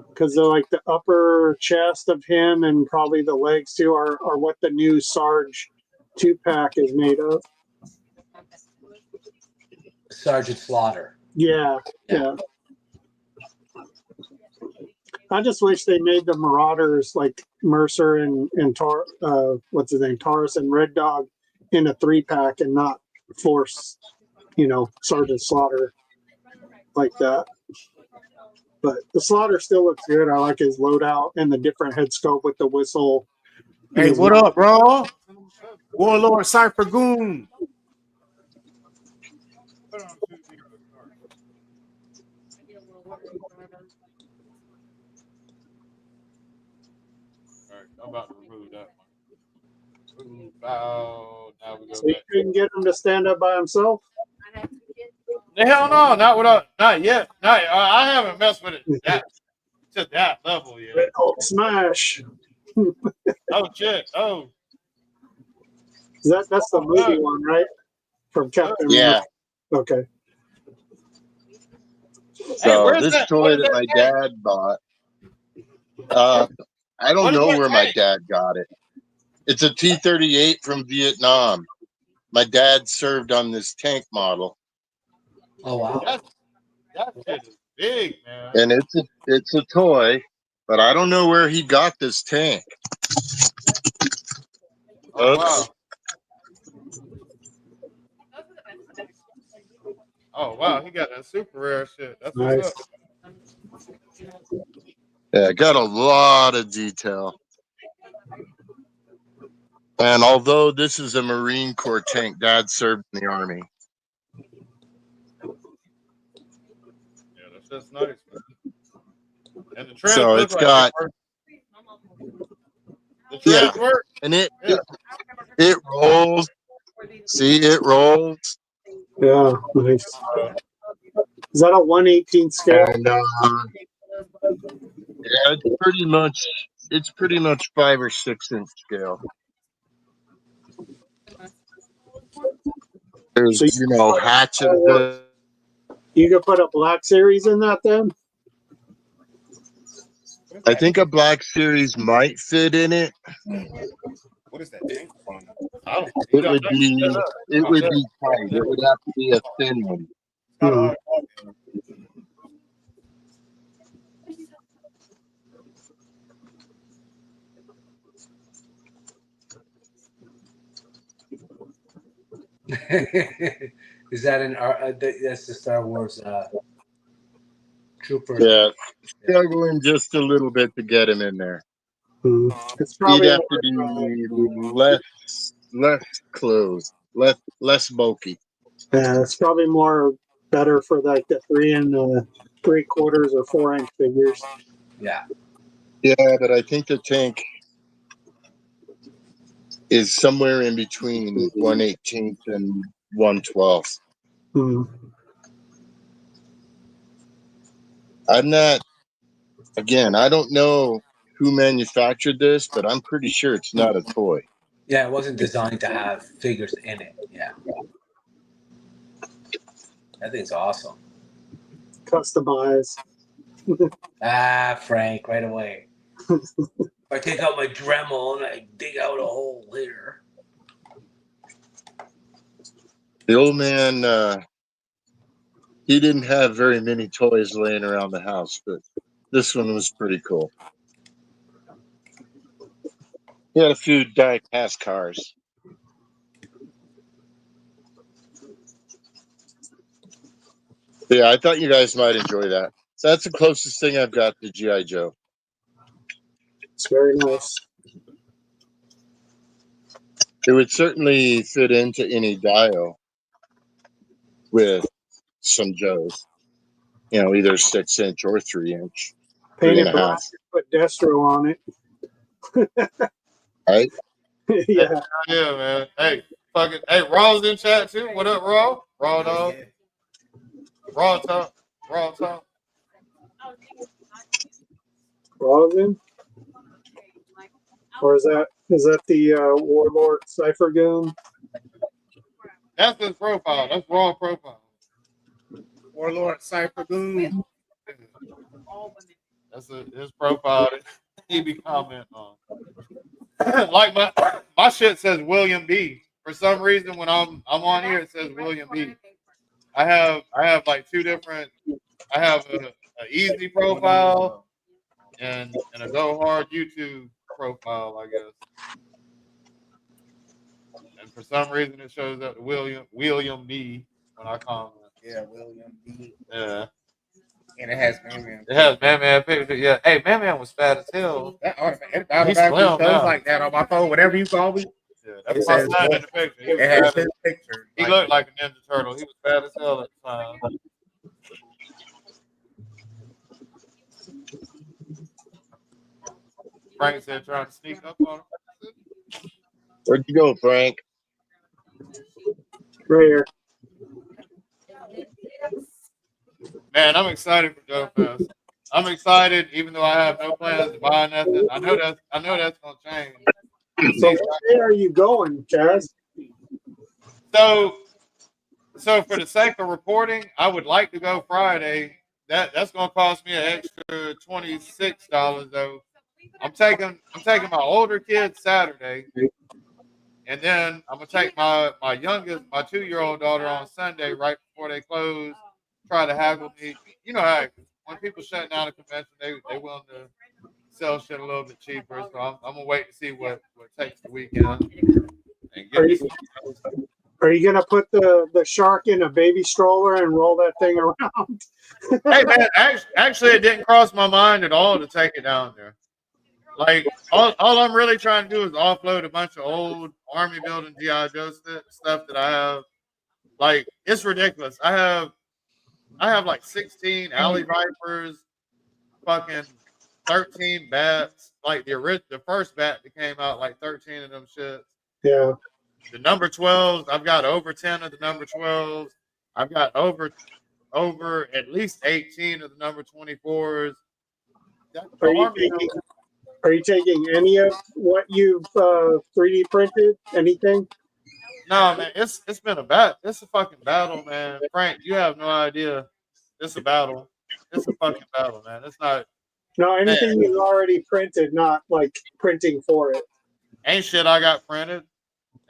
because they're like the upper chest of him and probably the legs too, are what the new Sarge 2-pack is made of. Sergeant Slaughter. Yeah. I just wish they made the Marauders like Mercer and what's his name, Taurus and Red Dog in a 3-pack and not force, Sergeant Slaughter like that. But the Slaughter still looks good. I like his loadout and the different head scope with the whistle. Hey, what up, bro? Warlord Cypher Goon. I'm about to remove that one. Remove file. Now we go So you couldn't get him to stand up by himself? Hell no, not yet. I haven't messed with it to that level yet. Red Hulk smash. Oh shit! Oh, That's the movie one, right? From Captain America. Okay. So this toy that my dad bought, I don't know where my dad got it. It's a T-38 from Vietnam. My dad served on this tank model. Oh wow. That shit is big, man. And it's a toy, but I don't know where he got this tank. Oh wow. Oh wow, he got that super rare shit. That's nice. What's up. Yeah, got a lot of detail. And although this is a Marine Corps tank, Dad served in the Army. Yeah, that's just nice, man. And the treads So it's got the treads work. And it rolls. See, it rolls. Yeah, nice. Is that a 1/18 scale? And, yeah, it's pretty much 5 or 6 inch scale. There's, hatchet. You could put a Black Series in that then? I think a Black Series might fit in it. What is that tank from? It would be tight. It would have to be a thin one. Is that that's the Star Wars trooper? Yeah, struggling just a little bit to get him in there. It's probably He'd have to be less clothes, less bulky. Yeah, it's probably better for like the 3 3/4 or 4-inch figures. Yeah. Yeah, but I think the tank is somewhere in between 1/18 and 1/12. I'm not. Again, I don't know who manufactured this, but I'm pretty sure it's not a toy. Yeah, it wasn't designed to have figures in it. Yeah. That thing's awesome. Customize. Frank, right away. If I take out my Dremel and I dig out a hole here. The old man, he didn't have very many toys laying around the house, but this one was pretty cool. He had a few die-cast cars. Yeah, I thought you guys might enjoy that. So that's the closest thing I've got to G.I. Joe. It's very nice. It would certainly fit into any dial with some Joes. You know, either 6-inch or 3-inch, Painted 3.5. black, put Destro on it. Right? Yeah. Yeah, man. Hey, fucking. Hey, Raw's in chat too. What up, Raw? Raw dog. Raw talk. Raw talk. Rosin? Or is that the Warlord Cypher Goon? That's his profile. That's Raw profile. Warlord Cypher Goon. That's his profile that he be commenting on. Like my shit says William B. For some reason, when I'm on here, it says William B. I have like two different. I have a easy profile and a go hard YouTube profile, I guess. And for some reason, it shows up William B. when I comment. Yeah, William B. Yeah. And it has Man Man. It has Man Man picture. Yeah. Hey, Man Man was fat as hell. It automatically shows like that on my phone, whatever you call me. Yeah, that's my son in the picture. It has his picture. He looked like a Ninja Turtle. He was fat as hell at the time. Frank said trying to sneak up on him. Where'd you go, Frank? Right here. Man, I'm excited for Joe Fest. I'm excited, even though I have no plans to buy nothing. I know that's gonna change. So what day are you going, Chaz? So for the sake of reporting, I would like to go Friday. That's gonna cost me an extra $26 though. I'm taking my older kid Saturday, and then I'm gonna take my youngest, my 2-year-old daughter on Sunday right before they close. Try to haggle me. You know how when people shut down a convention, they willing to sell shit a little bit cheaper. So I'm gonna wait to see what takes the weekend and get me some. Are you gonna put the shark in a baby stroller and roll that thing around? Hey man, actually, it didn't cross my mind at all to take it down there. Like all I'm really trying to do is offload a bunch of old army building GI Joe stuff that I have. Like it's ridiculous. I have like 16 alley vipers, fucking 13 bats. Like the first bat that came out, like 13 of them shits. Yeah. The number 12s, I've got over 10 of the number 12s. I've got over at least 18 of the number 24s. Are you taking any of what you've 3D printed? Anything? No, man, it's been it's a fucking battle, man. Frank, you have no idea. It's a battle. It's a fucking battle, man. It's not. No, anything you've already printed, not like printing for it. Ain't shit I got printed.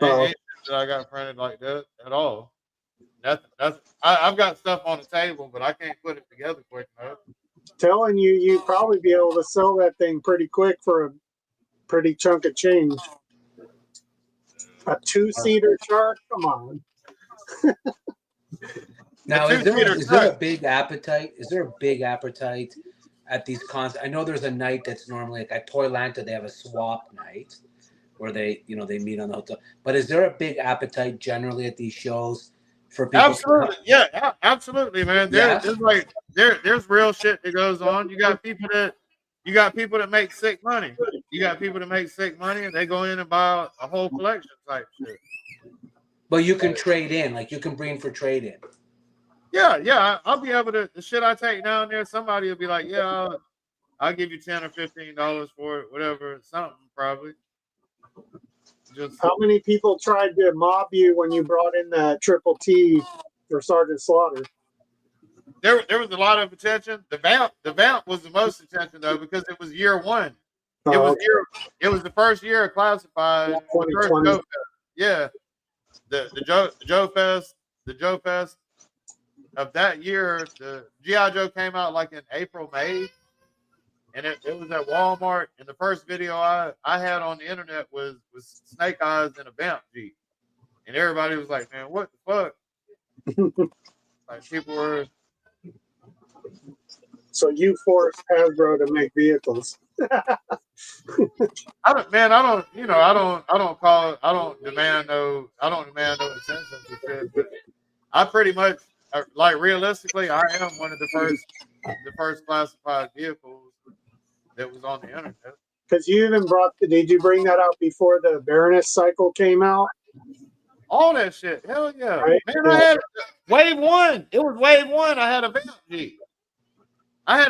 Ain't shit that I got printed like that at all. Nothing. I've got stuff on the table, but I can't put it together quick enough. Telling you, you'd probably be able to sell that thing pretty quick for a pretty chunk of change. A 2-seater shark? Come on. Now, is there a big appetite? Is there a big appetite at these cons? I know there's a night that's normally like at Toylanta, they have a swap night where they meet on the hotel. But is there a big appetite generally at these shows for people? Absolutely, yeah, absolutely, man. There's real shit that goes on. You got people that make sick money. You got people that make sick money and they go in and buy a whole collection type shit. But you can trade in, like you can bring for trade in. Yeah, I'll be able to. The shit I take down there, somebody will be like, yeah, I'll give you $10 or $15 for it, whatever, something probably. Just how many people tried to mob you when you brought in that Triple T for Sergeant Slaughter? There was a lot of attention. The vamp was the most attention though because it was year one. It was the first year of classified. The first Joe Fest. Yeah, the Joe Fest of that year. The GI Joe came out like in April, May, and it was at Walmart. And the first video I had on the internet was Snake Eyes in a vamp Jeep, and everybody was like, "Man, what the fuck?" Like people were So you forced Hasbro to make vehicles. I don't demand no attention to shit, but I pretty much, like, realistically, I am one of the first classified vehicles that was on the internet. Because you even did you bring that out before the Baroness cycle came out? All that shit. Hell yeah. Right? Man, Yeah. I had Wave 1. It was Wave 1. I had a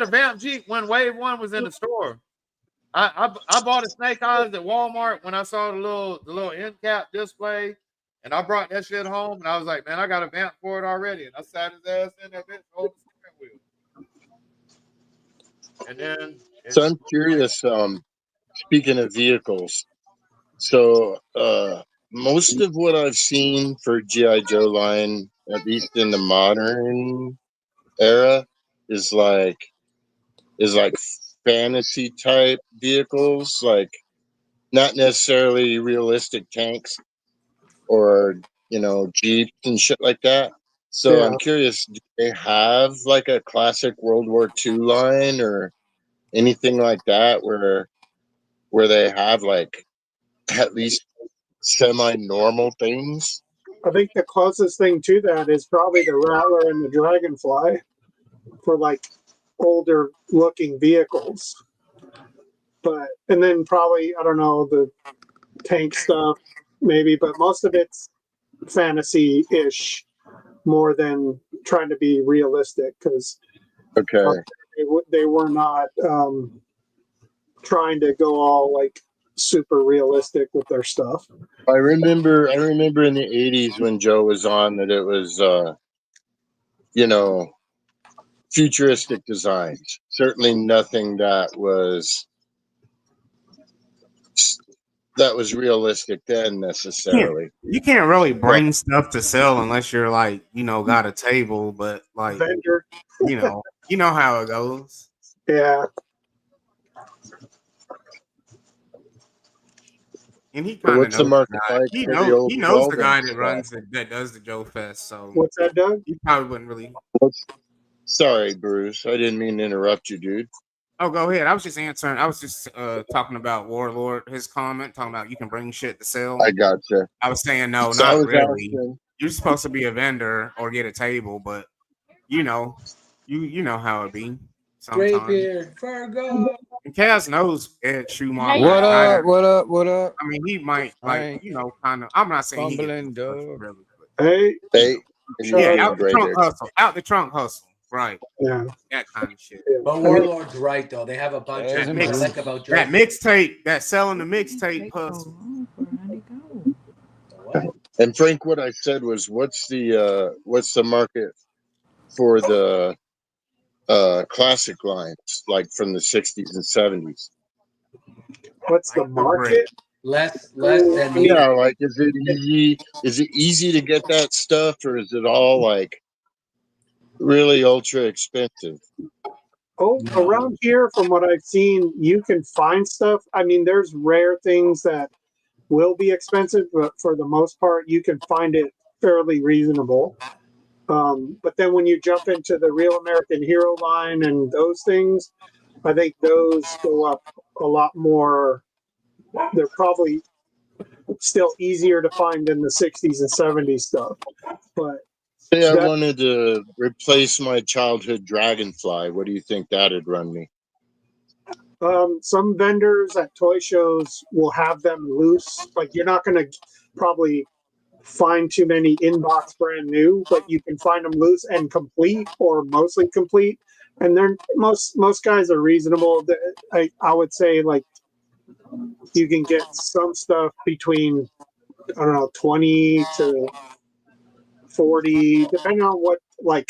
Vamp Jeep. When Wave 1 was in the store. I bought a Snake Eyes at Walmart when I saw the little end cap display, and I brought that shit home, and I was like, man, I got a Vamp for it already, and I sat his ass in that bitch, hold the steering wheel. And then So I'm curious, speaking of vehicles, so most of what I've seen for G.I. Joe line, at least in the modern era, is like fantasy type vehicles, like not necessarily realistic tanks or Jeeps and shit like that. So Yeah. I'm curious, do they have like a classic World War II line or anything like that where they have like at least semi-normal things? I think the closest thing to that is probably the Rattler and the Dragonfly for like older looking vehicles. And then probably, I don't know, the tank stuff maybe, but most of it's fantasy-ish more than trying to be realistic because Okay. they were not trying to go all like super realistic with their stuff. I remember in the 80s when Joe was on that it was futuristic designs. Certainly nothing that was realistic then necessarily. You can't really bring stuff to sell unless you're like, got a table, but like Vendor. you know how it goes. Yeah. And he kind of What's the knows market like? he for the knows old he knows the Weldon guy that stuff? runs that does the Joe Fest. So What's that, Doug? he probably wouldn't really. Sorry, Bruce. I didn't mean to interrupt you, dude. Oh, go ahead. I was just answering. I was just talking about Warlord. His comment talking about you can bring shit to sell. I gotcha. I was saying no, So I not was really. asking, You're supposed to be a vendor or get a table, but you know how it be. Great Sometimes. beer, Virgo. And Cass knows Ed Schumacher. What up? What up? What up? I mean, he might I kind of. I'm not saying he fumbling, gets dog. really, but Hey. yeah, out the trunk hustle. Out the trunk hustle. Right. Yeah. That kind of shit. But Warlord's right though. They have a bunch of that mixtape, that selling the mixtape hustle. and Frank, what I said was, what's the market for the classic lines, like from the 60s and 70s? What's the market? Less than yeah. Like, is it easy to get that stuff, or is it all like really ultra expensive? Oh, around here, from what I've seen, you can find stuff. I mean, there's rare things that will be expensive, but for the most part, you can find it fairly reasonable. But then when you jump into the Real American Hero line and those things, I think those go up a lot more. They're probably still easier to find than the 60s and 70s stuff. But say I wanted to replace my childhood Dragonfly. What do you think that'd run me? Some vendors at toy shows will have them loose. Like, you're not going to probably find too many inbox brand new, but you can find them loose and complete or mostly complete. And they're most guys are reasonable. I would say, like, you can get some stuff between, I don't know, 20 to 40, depending on what, like,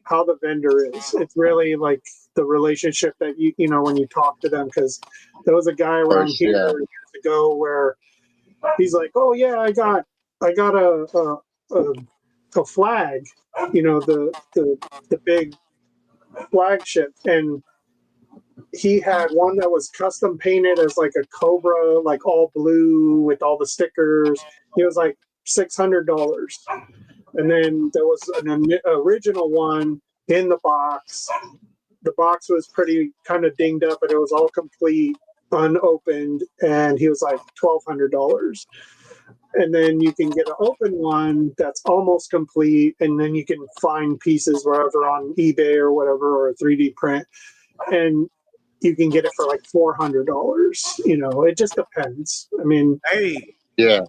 how the vendor is. It's really like the relationship that you know when you talk to them, because there was a guy around here years ago where he's like, oh yeah, I got a flag, the big flagship, and he had one that was custom painted as like a Cobra, like all blue with all the stickers. He was like $600. And then there was an original one in the box. The box was pretty kind of dinged up, but it was all complete, unopened, and he was like $1,200. And then you can get an open one that's almost complete, and then you can find pieces wherever on eBay or whatever, or a 3D print, and you can get it for like $400. You know, it just depends. I mean, Hey, Yeah.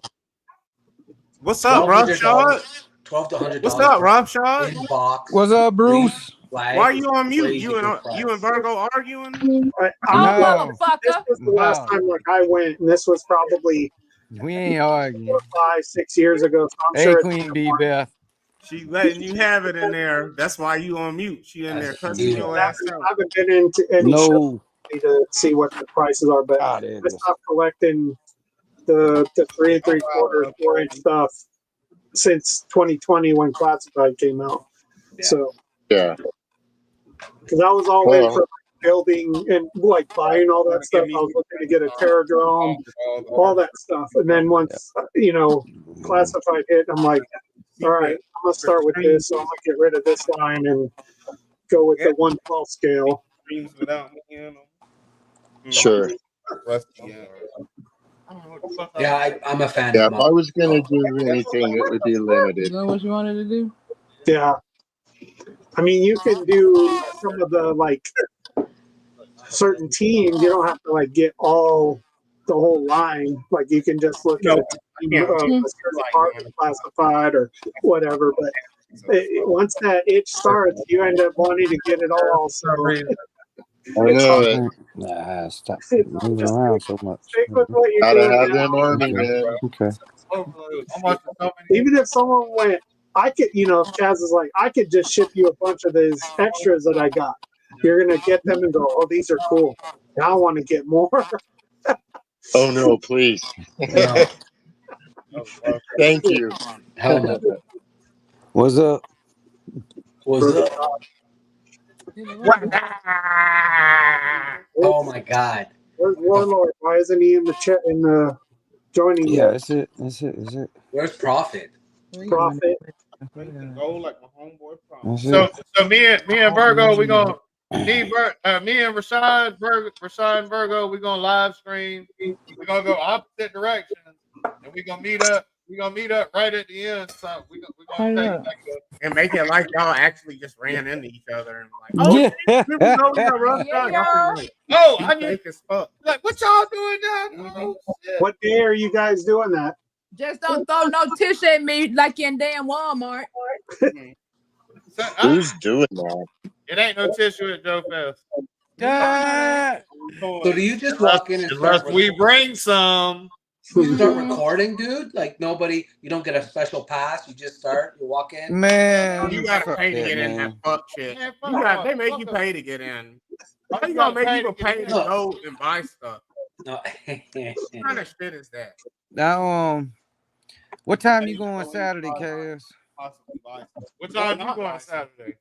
what's up, Rough Shot? $1,200 to $100. What's up, Rough Shot? In box. What's up, Bruce? Flag. Why are you on mute? Crazy You and Virgo arguing? No. This was the last time like I went, and this was probably We ain't arguing. 5-6 years ago. So I'm Hey, sure Queen B. Beth. She letting you have it in there. That's why you on mute. She in there cussing your ass out. I haven't been into any show No. to see what the prices are, but God, I it is. stopped collecting the 3 3/4, 4-inch stuff since 2020 when Classified came out. So Yeah. because I was all in Well, for building and like buying all that stuff. I was looking to get a Terradrome, all that stuff, and then once you know Classified hit, I'm like, all right, I'm gonna start with this. So I'm gonna get rid of this line and go with the 1/12 scale. Without me in them. sure. Yeah, I'm a fan Yeah, of if I was going to do anything, it would be limited. Is that what you wanted to do? Yeah, I mean you can do some of the like certain teams. You don't have to like get all the whole line. Like you can just look at a team of a certain part of Classified or whatever. But once that itch starts, you end up wanting to get it all. So I know it. Nah, stop moving around so much. stick with what you're Gotta doing. have them army men. Okay. Even if someone went, I could, you know, if Chaz is like, I could just ship you a bunch of these extras that I got. You're gonna get them and go, oh, these are cool. Now I want to get more. Oh no, please. No. Thank you. Hell no. What's up? What's up? Oh my God. Where's Warlord? Why isn't he in the chat in the joining? Yeah, yet? that's it. That's it. That's it. Where's Prophet? Profit. Go like my homeboy That's So it. me and Virgo, me and Rashad and Virgo, we're gonna live stream. We're gonna go opposite directions, and we're gonna meet up. We're gonna meet up right at the end. So we're gonna take like and make it like y'all actually just ran into each other and like, oh, Yeah. here we go, we got Rough Shot. Y'all be like, oh, I you mean, fake as fuck. like what y'all doing now? Oh, shit. What day are you guys doing that? Just don't throw no tissue at me like in damn Walmart. So, Who's doing that? it ain't no tissue at Joe Fest. So do you just walk in and Unless start, we bring some. you start recording, dude? Like nobody, you don't get a special pass. You just start. You walk in. Man, You gotta fuck pay to that, get in man. that fuck shit. Man, They make you pay to get in. How you gonna make people pay to go and buy stuff? No. What kind of shit is that? Now, what time you going Saturday, Cass? What time you going Saturday?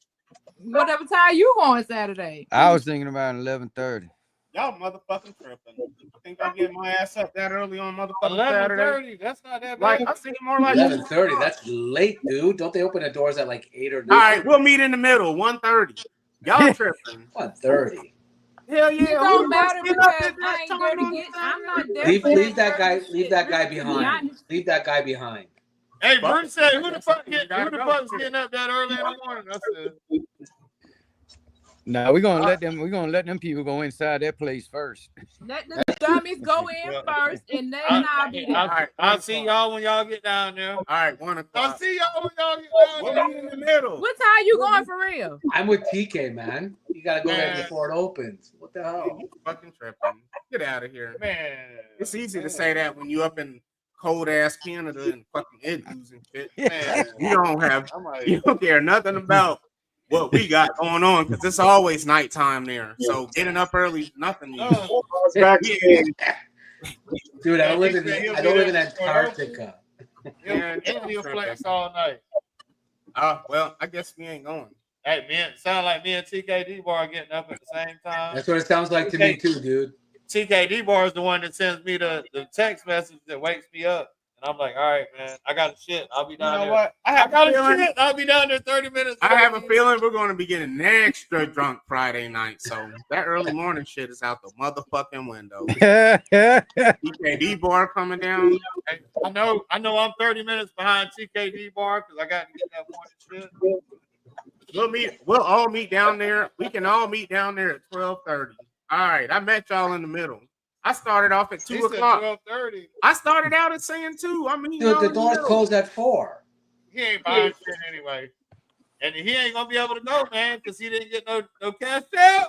Whatever time you going Saturday. I was thinking about 11:30. Y'all motherfucking tripping. I think I'm getting my ass up that early on motherfucking Saturday. 11:30. That's not that bad. Like I see more like 11:30. That's late, dude. Don't they open the doors at like 8 or 9? All right, we'll meet in the middle. 1:30. Y'all tripping? 1:30. Hell yeah. It don't matter because I ain't going to get. I'm not there. Leave that guy. Leave that guy behind. Leave that guy behind. Hey, Bruce said, "Who the fuck's getting up that early in the morning?" I said, No, we're gonna let them people go inside that place first. Let the dummies go in first, and then I'll be there. I'll see y'all when y'all get down there. All right, 1 o'clock. I'll see y'all when y'all get down We'll there. meet in the middle. What time you going for real? I'm with TK, man. You gotta go there before it opens. What the hell? You fucking tripping. Get out of here. Man, It's easy to say that when you up in cold ass Canada and fucking igloos and shit. man. You don't care nothing about what we got going on because it's always nighttime there. So getting up early, nothing. Dude, I don't live in Antarctica. He'll flex all night. Well, I guess we ain't going. Hey, man, sound like me and TKD Bar getting up at the same time. That's what it sounds like to me too, dude. TKD Bar is the one that sends me the text message that wakes me up And I'm like, all right, man, I got to shit. I'll be down there. You know what? I got to shit. I'll be down there 30 minutes. I have a feeling we're going to be getting extra drunk Friday night. So that early morning shit is out the motherfucking window. TKD bar coming down. Hey, I know I'm 30 minutes behind TKD bar because I got to get that morning shit. We'll all meet down there. We can all meet down there at 12:30. All right. I met y'all in the middle. I started off at 2 o'clock. 12:30. I started out at saying 2. I mean, Dude, the doors closed at 4. He ain't buying shit anyway. And he ain't going to be able to go, man, because he didn't get no cash out.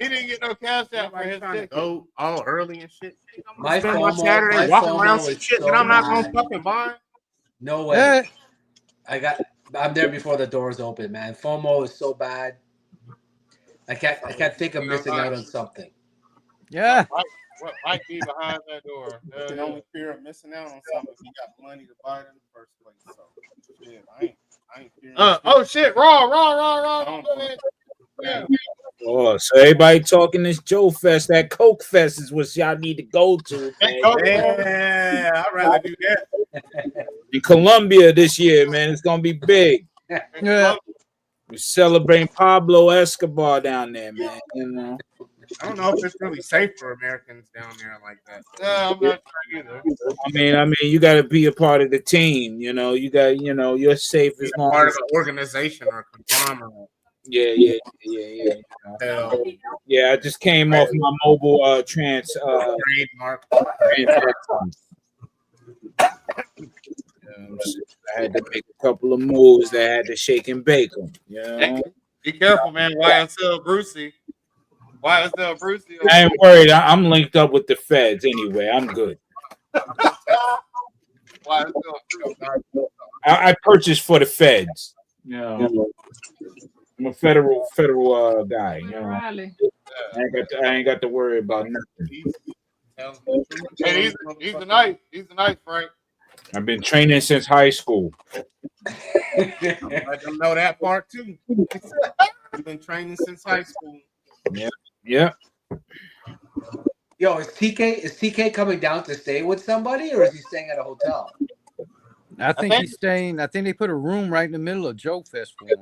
He didn't get no cash out for his ticket. Go all early and shit. My Saturday walking around some shit that I'm not going to fucking buy. No way. I'm there before the doors open, man. FOMO is so bad. I can't think of missing out on something. Yeah. What might be behind that door? You can only fear of missing out on something if you got money to buy it in the first place. So shit, I ain't fearing. Oh shit! Raw. Yeah. Oh, so everybody talking this Joe Fest, that Coke Fest is what y'all need to go to. Yeah, I'd rather do that. In Colombia this year, man, it's gonna be big. Yeah. We're celebrating Pablo Escobar down there, man. You know. I don't know if it's really safe for Americans down there like that. No, I'm not sure either. I mean, you got to be a part of the team. You know, you're safe as long part as of an organization or a conglomerate. Yeah. Yeah, I just came off my mobile trademark. I had to make a couple of moves that had to shake and bake them. You know? Be careful, man. YSL Brucey. I ain't worried. I'm linked up with the feds anyway. I'm good. I purchased for the feds. You know, I'm a federal guy. You know, I ain't got to worry about nothing. Hey, he's a nice Frank. I've been training since high school. Let them know that part too. I've been training since high school. Yeah. Yo, is TK coming down to stay with somebody, or is he staying at a hotel? I think he's staying. I think they put a room right in the middle of Joe Fest for him.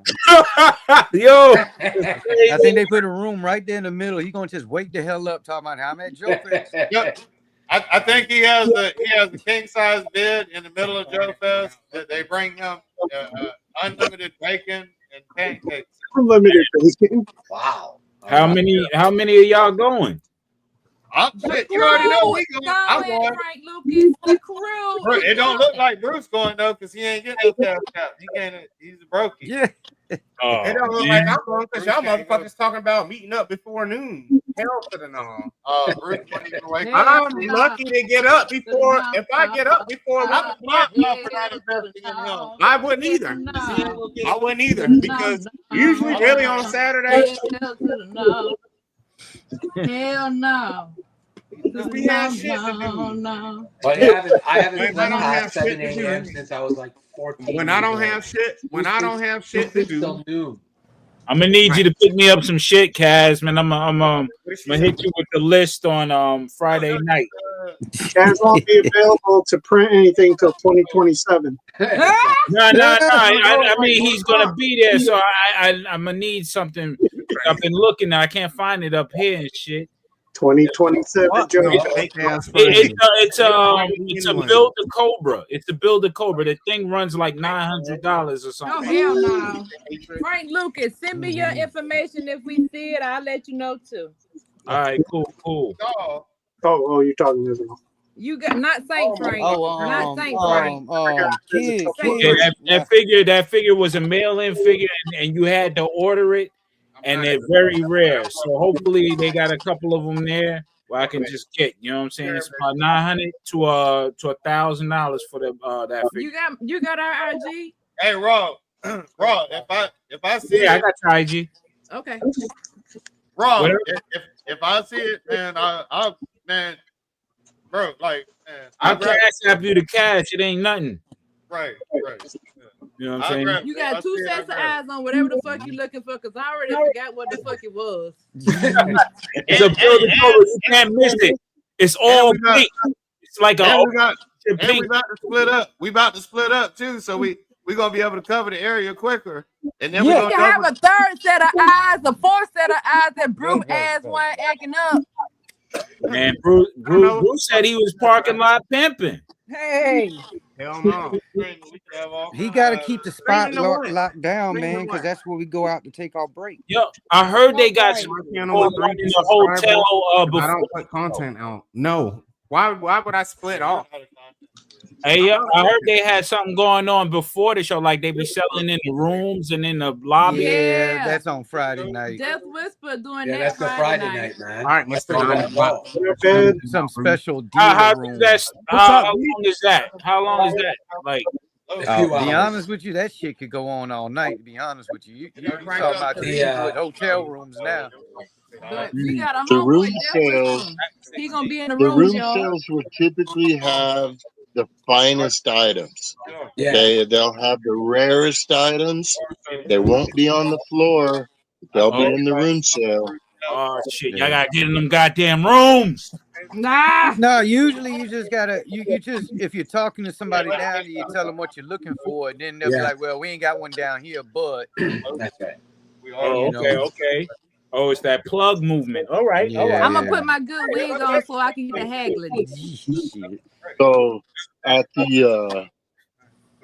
Yo, I think they put a room right there in the middle. He's gonna just wake the hell up talking about how I'm at Joe Fest. Yep. I think he has a king size bed in the middle of Joe Fest. That they bring him unlimited bacon and pancakes. Unlimited bacon. Wow. How many of y'all going? Shit, you already know we going. I'm going. Frank Lucas, the crew. It don't look like Bruce going though, because he ain't getting no cash out. He can't. He's a brokey. Yeah. It don't look like I'm going because y'all motherfuckers talking about meeting up before noon. Hell to the no. Bruce, I'm lucky to get up before. If I get up before 1 o'clock, I wouldn't either. I wouldn't either because usually, really on Saturday. Hell no. We have shit to do. No. But I haven't slept past 7 a.m. since I was like 14. When I don't have shit to do. I'm gonna need you to pick me up some shit, Kaz, man. I'm gonna hit you with the list on Friday night. Kaz won't be available to print anything till 2027. No. I mean, he's gonna be there, so I'm gonna need something. I've been looking, I can't find it up here and shit. 2027, Joe. It's a Build a Cobra. It's a Build a Cobra. The thing runs like $900 or something. Oh hell no. Frank Lucas, send me your information. If we see it, I'll let you know too. All right, cool. Oh, you're talking this one. You got not Saint Frank. Not Saint Frank. That figure was a mail-in figure, and you had to order it. And they're very rare, so hopefully they got a couple of them there where I can just get. You know what I'm saying? It's about $900 to $1,000 for that figure. You got our IG? Hey, Rob. If I see it, I got your IG. Okay. Rob, if I see it, man, I'll bro, like, man, I'll cash out you the cash. It ain't nothing. Right. You know what I'm saying? You got two sets of eyes on whatever the fuck you looking for, because I already forgot what the fuck it was. It's a Build a Cobra. You can't miss it. It's all pink. It's like a and we got to split up. We about to split up too, so we're gonna be able to cover the area quicker. And then We we're can gonna have a third set of eyes, a fourth set of eyes that Bruce ass one acting up. Man, Bruce said he was parking lot pimping. Hey, hell no. He got to keep the spot locked down, man, because that's where we go out to take our break. Yo, I heard they got some Channel with in the hotel I before. don't put content out. No. Why would I split off? Hey, yeah, I heard they had something going on before the show, like they be selling in the rooms and in the lobby. Yeah, that's on Friday night. Death Whisper doing Yeah, that that's the Friday night, man. All right, Mr. Some special How deal room. how long is that? How long is that? Like, A few to be hours. honest with you, that shit could go on all night. To be honest with you, you talking about the people with hotel rooms now. But we got a The homeboy room Death sales. Whisper. He gonna be in the The room, room y'all. sales will typically have the finest items. Yeah. They'll have the rarest items. They won't be on the floor. They'll be in the room sale. oh shit, y'all gotta get in them goddamn rooms. Nah. No, usually you just gotta you just if you're talking to somebody down there, you tell them what you're looking for, and then they'll be like, "Well, we ain't got one down here, but." That's right. Oh, okay. Oh, it's that plug movement. All right, all right. I'm gonna put my good wig on so I can get the haggling. So at the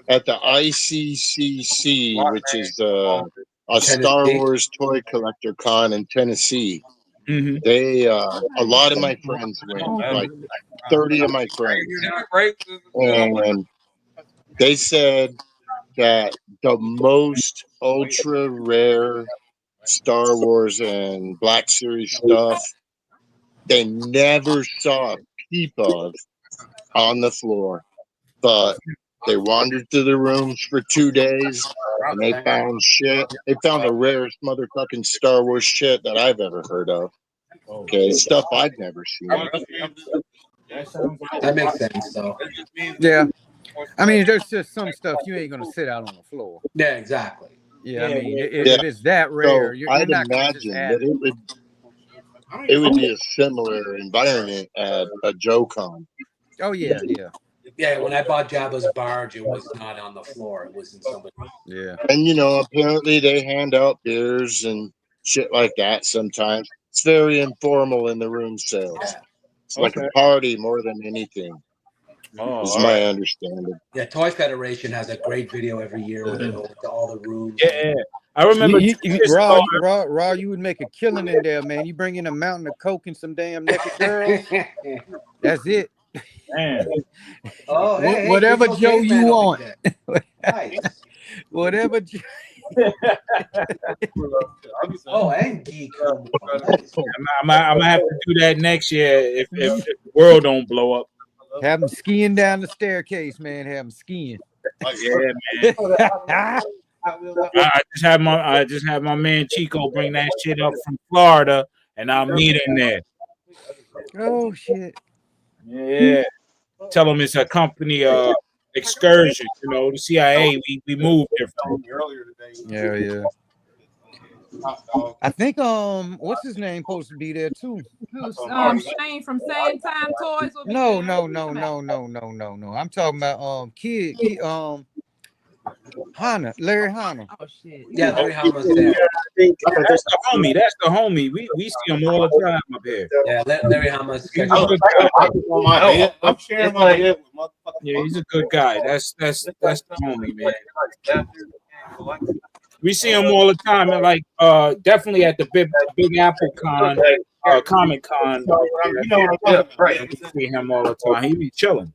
ICCC, which is a Star Wars toy collector con in Tennessee, they a lot of my friends went, like 30 of my friends, and they said that the most ultra rare Star Wars and Black Series stuff they never saw a peep of on the floor, but they wandered through the rooms for 2 days and they found shit. They found the rarest motherfucking Star Wars shit that I've ever heard of. Okay, stuff I've never seen. That makes sense, though. Yeah, I mean, there's just some stuff you ain't gonna sit out on the floor. Yeah, exactly. Yeah, I mean, if it's that rare, you're I'd not gonna just imagine have that it would be a similar environment at a JoeCon. Oh yeah. Yeah, when I bought Jabba's barge, it was not on the floor. It was in somebody. Yeah. And apparently they hand out beers and shit like that sometimes. It's very informal in the room sales. Yeah. It's like a party more than anything. Is my understanding. Yeah, Toy Federation has a great video every year where they go into all the rooms. Yeah, I remember. Raw, you would make a killing in there, man. You bring in a mountain of coke and some damn naked girls. That's it. Man. Oh, hey, whatever Joe you want. Nice. Whatever. Oh, and geek. I'm gonna have to do that next year if the world don't blow up. Have them skiing down the staircase, man. Have them skiing. Yeah, man. I just have my man Chico bring that shit up from Florida, and I'll meet him there. Oh shit. Yeah. Tell him it's a company excursion. The CIA. We moved here from earlier today. Yeah. I think what's his name supposed to be there too? Who's Shane from Same Time Toys? No. I'm talking about kid Hanna, Larry Hanna. Oh shit. Yeah, Larry Hanna's there. That's the homie. We see him all the time up here. Yeah, Larry Hanna's. I'm sharing my head with motherfuckers. Yeah, he's a good guy. That's the homie, man. We see him all the time, and definitely at the Big Apple Con, Comic Con. We see him all the time. He be chilling.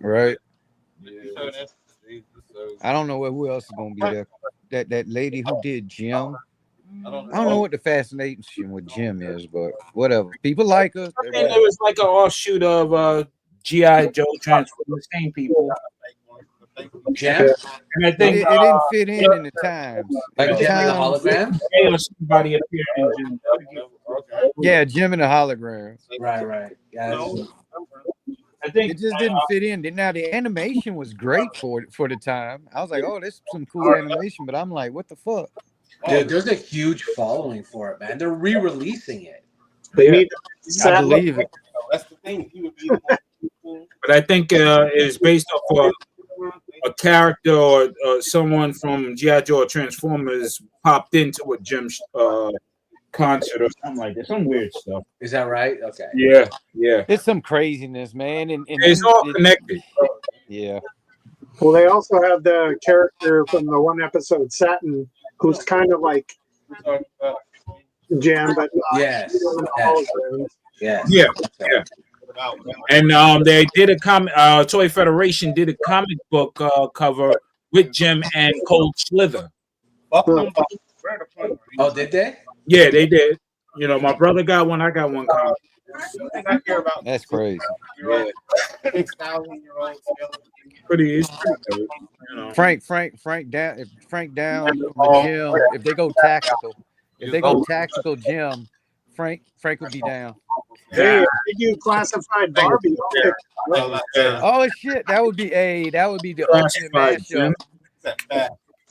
Right. I don't know who else is gonna be there. That lady who did Jim. I don't know what the fascination with Jim is, but whatever. People like her. I think it was like an offshoot of G.I. Joe Transformers, same people. Jim? And I think it didn't fit in the times. Like Jim and the hologram? Somebody appeared in Jim. Yeah, Jim and the holograms. Right. Yeah. I think it just didn't fit in. Now the animation was great for the time. I was like, oh, this is some cool animation, but I'm like, what the fuck? Dude, there's a huge following for it, man. They're re-releasing it. They need I believe it. That's the thing. He would be the one. But I think it's based off a character or someone from G.I. Joe or Transformers popped into a Jim concert or something like that. Some weird stuff. Is that right? Okay. Yeah, yeah. It's some craziness, man, and It's all connected. Yeah. Well, they also have the character from the one episode Satin, who's kind of like Jim, but not. Yes. Yes. Yeah. And they did a comic. Toy Federation did a comic book cover with Jim and Cold Slither. Oh, did they? Yeah, they did. You know, my brother got one. I got one comic. That's crazy. Yeah. 6,000-year-old. It's pretty good. You know. Frank down with Jim. If they go tactical, Jim, Frank would be down. Hey, if you classified Barbie. Oh shit, that would be the ultimate mashup.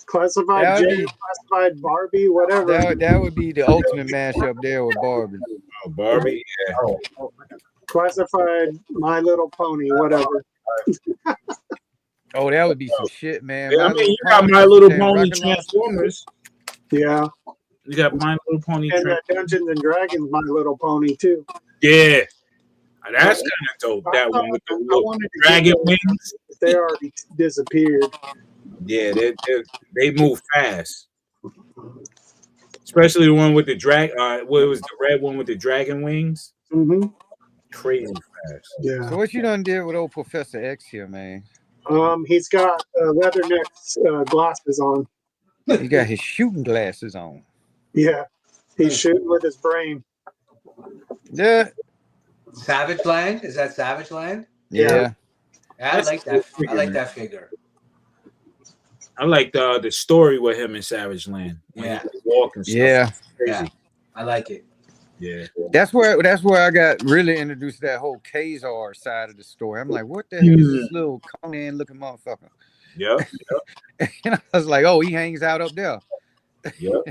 Classified Jim, classified Barbie, whatever. That would be the ultimate mashup there with Barbie. Oh, Barbie, yeah. Classified My Little Pony, whatever. Oh, that would be some shit, man. Yeah, I mean, you got My Little Pony Transformers. Yeah. You got My Little Pony and Dungeons and Dragons My Little Pony too. Yeah. That's kind of dope. That one with the dragon wings. They already disappeared. Yeah, they move fast. Especially the one with the what was the red one with the dragon wings? Mm-hmm. Crazy fast. Yeah. So what you done did with old Professor X here, man? He's got leatherneck glasses on. He got his shooting glasses on. Yeah, he's shooting with his brain. Yeah. Savage Land? Is that Savage Land? Yeah. I like that. I like that figure. I like the story with him in Savage Land. Yeah. Walking stuff. Yeah. Yeah. I like it. Yeah. That's where I got really introduced to that whole Kazar side of the story. I'm like, what the hell is this little Conan looking motherfucker? Yeah. And I was like, oh, he hangs out up there. Yeah.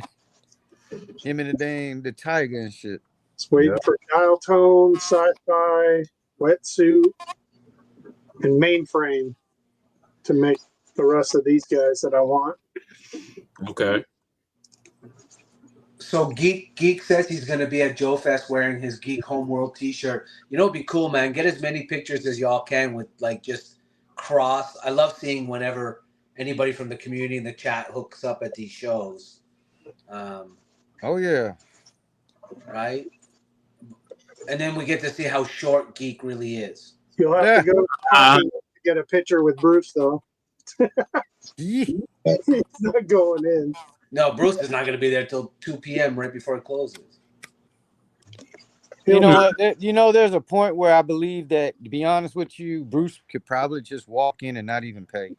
Him and the tiger and shit. Just waiting for dial tone, sci-fi, wetsuit, and mainframe to make the rest of these guys that I want. Okay. So Geek says he's going to be at Joe Fest wearing his Geek Homeworld T-shirt. You know, it'd be cool, man. Get as many pictures as y'all can with like just cross. I love seeing whenever anybody from the community in the chat hooks up at these shows. Oh yeah. Right. And then we get to see how short Geek really is. You'll have to go to get a picture with Bruce, though. He's not going in. No, Bruce is not going to be there till 2 p.m. right before it closes. You know what? There's a point where I believe that, to be honest with you, Bruce could probably just walk in and not even pay.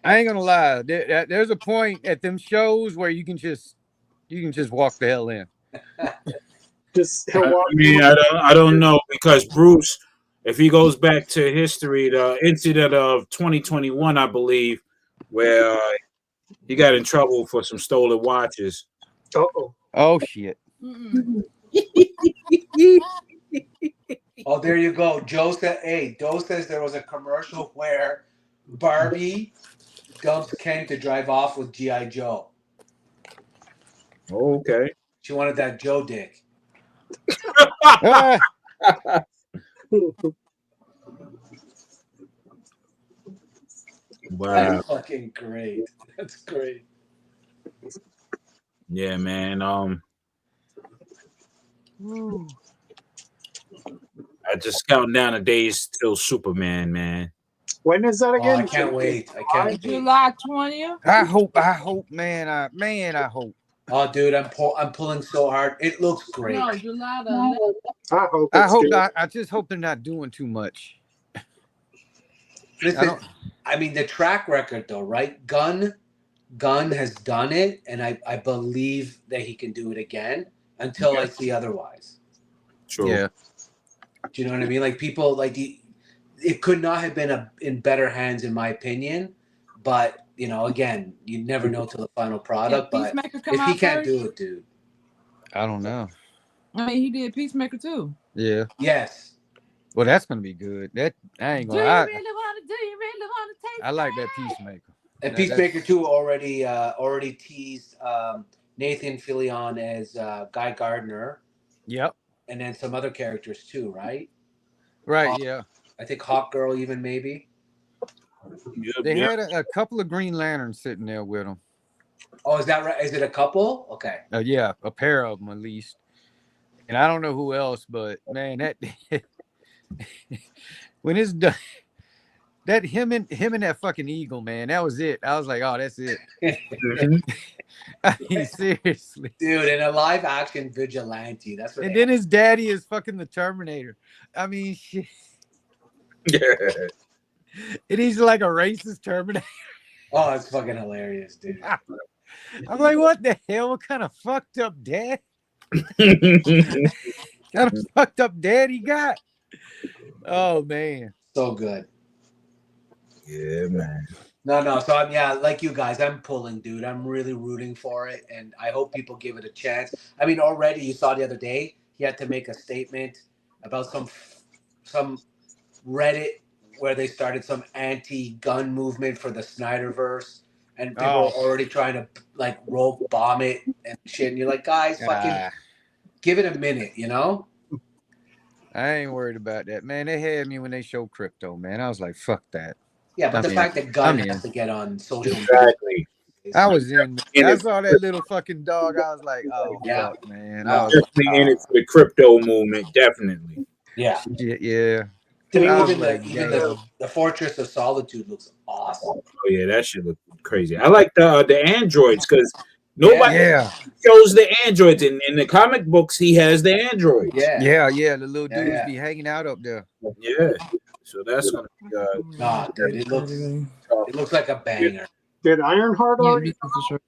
I ain't gonna lie. There's a point at them shows where you can just walk the hell in. I don't know, because Bruce, if he goes back to history, the incident of 2021, I believe, where he got in trouble for some stolen watches. Oh shit. Oh, there you go. Joe says there was a commercial where Barbie dumps Ken to drive off with G.I. Joe. Okay. She wanted that Joe dick. Wow. That's fucking great. That's great. Yeah, man. I just counting down the days till Superman, man. When is that again? I can't wait. July 20th. I hope, man. I hope. Oh, dude, I'm pulling so hard. It looks great. No, July the 11th. I just hope they're not doing too much. Listen, I mean the track record though, right? Gunn has done it, and I believe that he can do it again until I see otherwise. True. Yeah. Do you know what I mean? Like people like it could not have been in better hands, in my opinion. But you know, again, you never know till the final product. But if he can't do it, dude, I don't know. I mean, he did Peacemaker too. Yeah. Yes. Well, that's gonna be good. That I ain't Do gonna. you really want to? Do you really want to taste? I like that Peacemaker. And Peacemaker 2 already teased Nathan Fillion as Guy Gardner. Yep. And then some other characters too, right? Right. Yeah. I think Hawk Girl even maybe. They had a couple of Green Lanterns sitting there with them. Oh, is that right? Is it a couple? Okay. Yeah, a pair of them at least. And I don't know who else, but man, that when it's done, that him and that fucking eagle, man, that was it. I was like, oh, that's it. I mean, seriously, dude, in a live action vigilante, that's what. And then his daddy is fucking the Terminator. I mean, shit. And he's like a racist Terminator. Oh, it's fucking hilarious, dude. I'm like, what the hell? What kind of fucked up dad? Kind of fucked up dad he got. Oh man, so good. Yeah, man. No. So I'm like you guys, I'm pulling, dude. I'm really rooting for it, and I hope people give it a chance. I mean, already you saw the other day he had to make a statement about some Reddit where they started some anti-gun movement for the Snyderverse, and people are already trying to like rope bomb it and shit. And you're like, guys, fucking give it a minute, you know? I ain't worried about that, man. They had me when they showed crypto, man. I was like, fuck that. Yeah, but fact that Gunn has to get on social media. Exactly. I was in. I saw that little fucking dog. I was like, oh, yeah, fuck, man. I was definitely in it for the crypto movement, definitely. Yeah. Yeah. To me, I even, was the Fortress of Solitude looks awesome. Oh yeah, that shit look crazy. I like the androids because nobody shows the androids in the comic books. He has the androids. Yeah. The little dudes be hanging out up there. Yeah. So that's gonna be nah, dude, it looks like a banger. Did Ironheart already come out?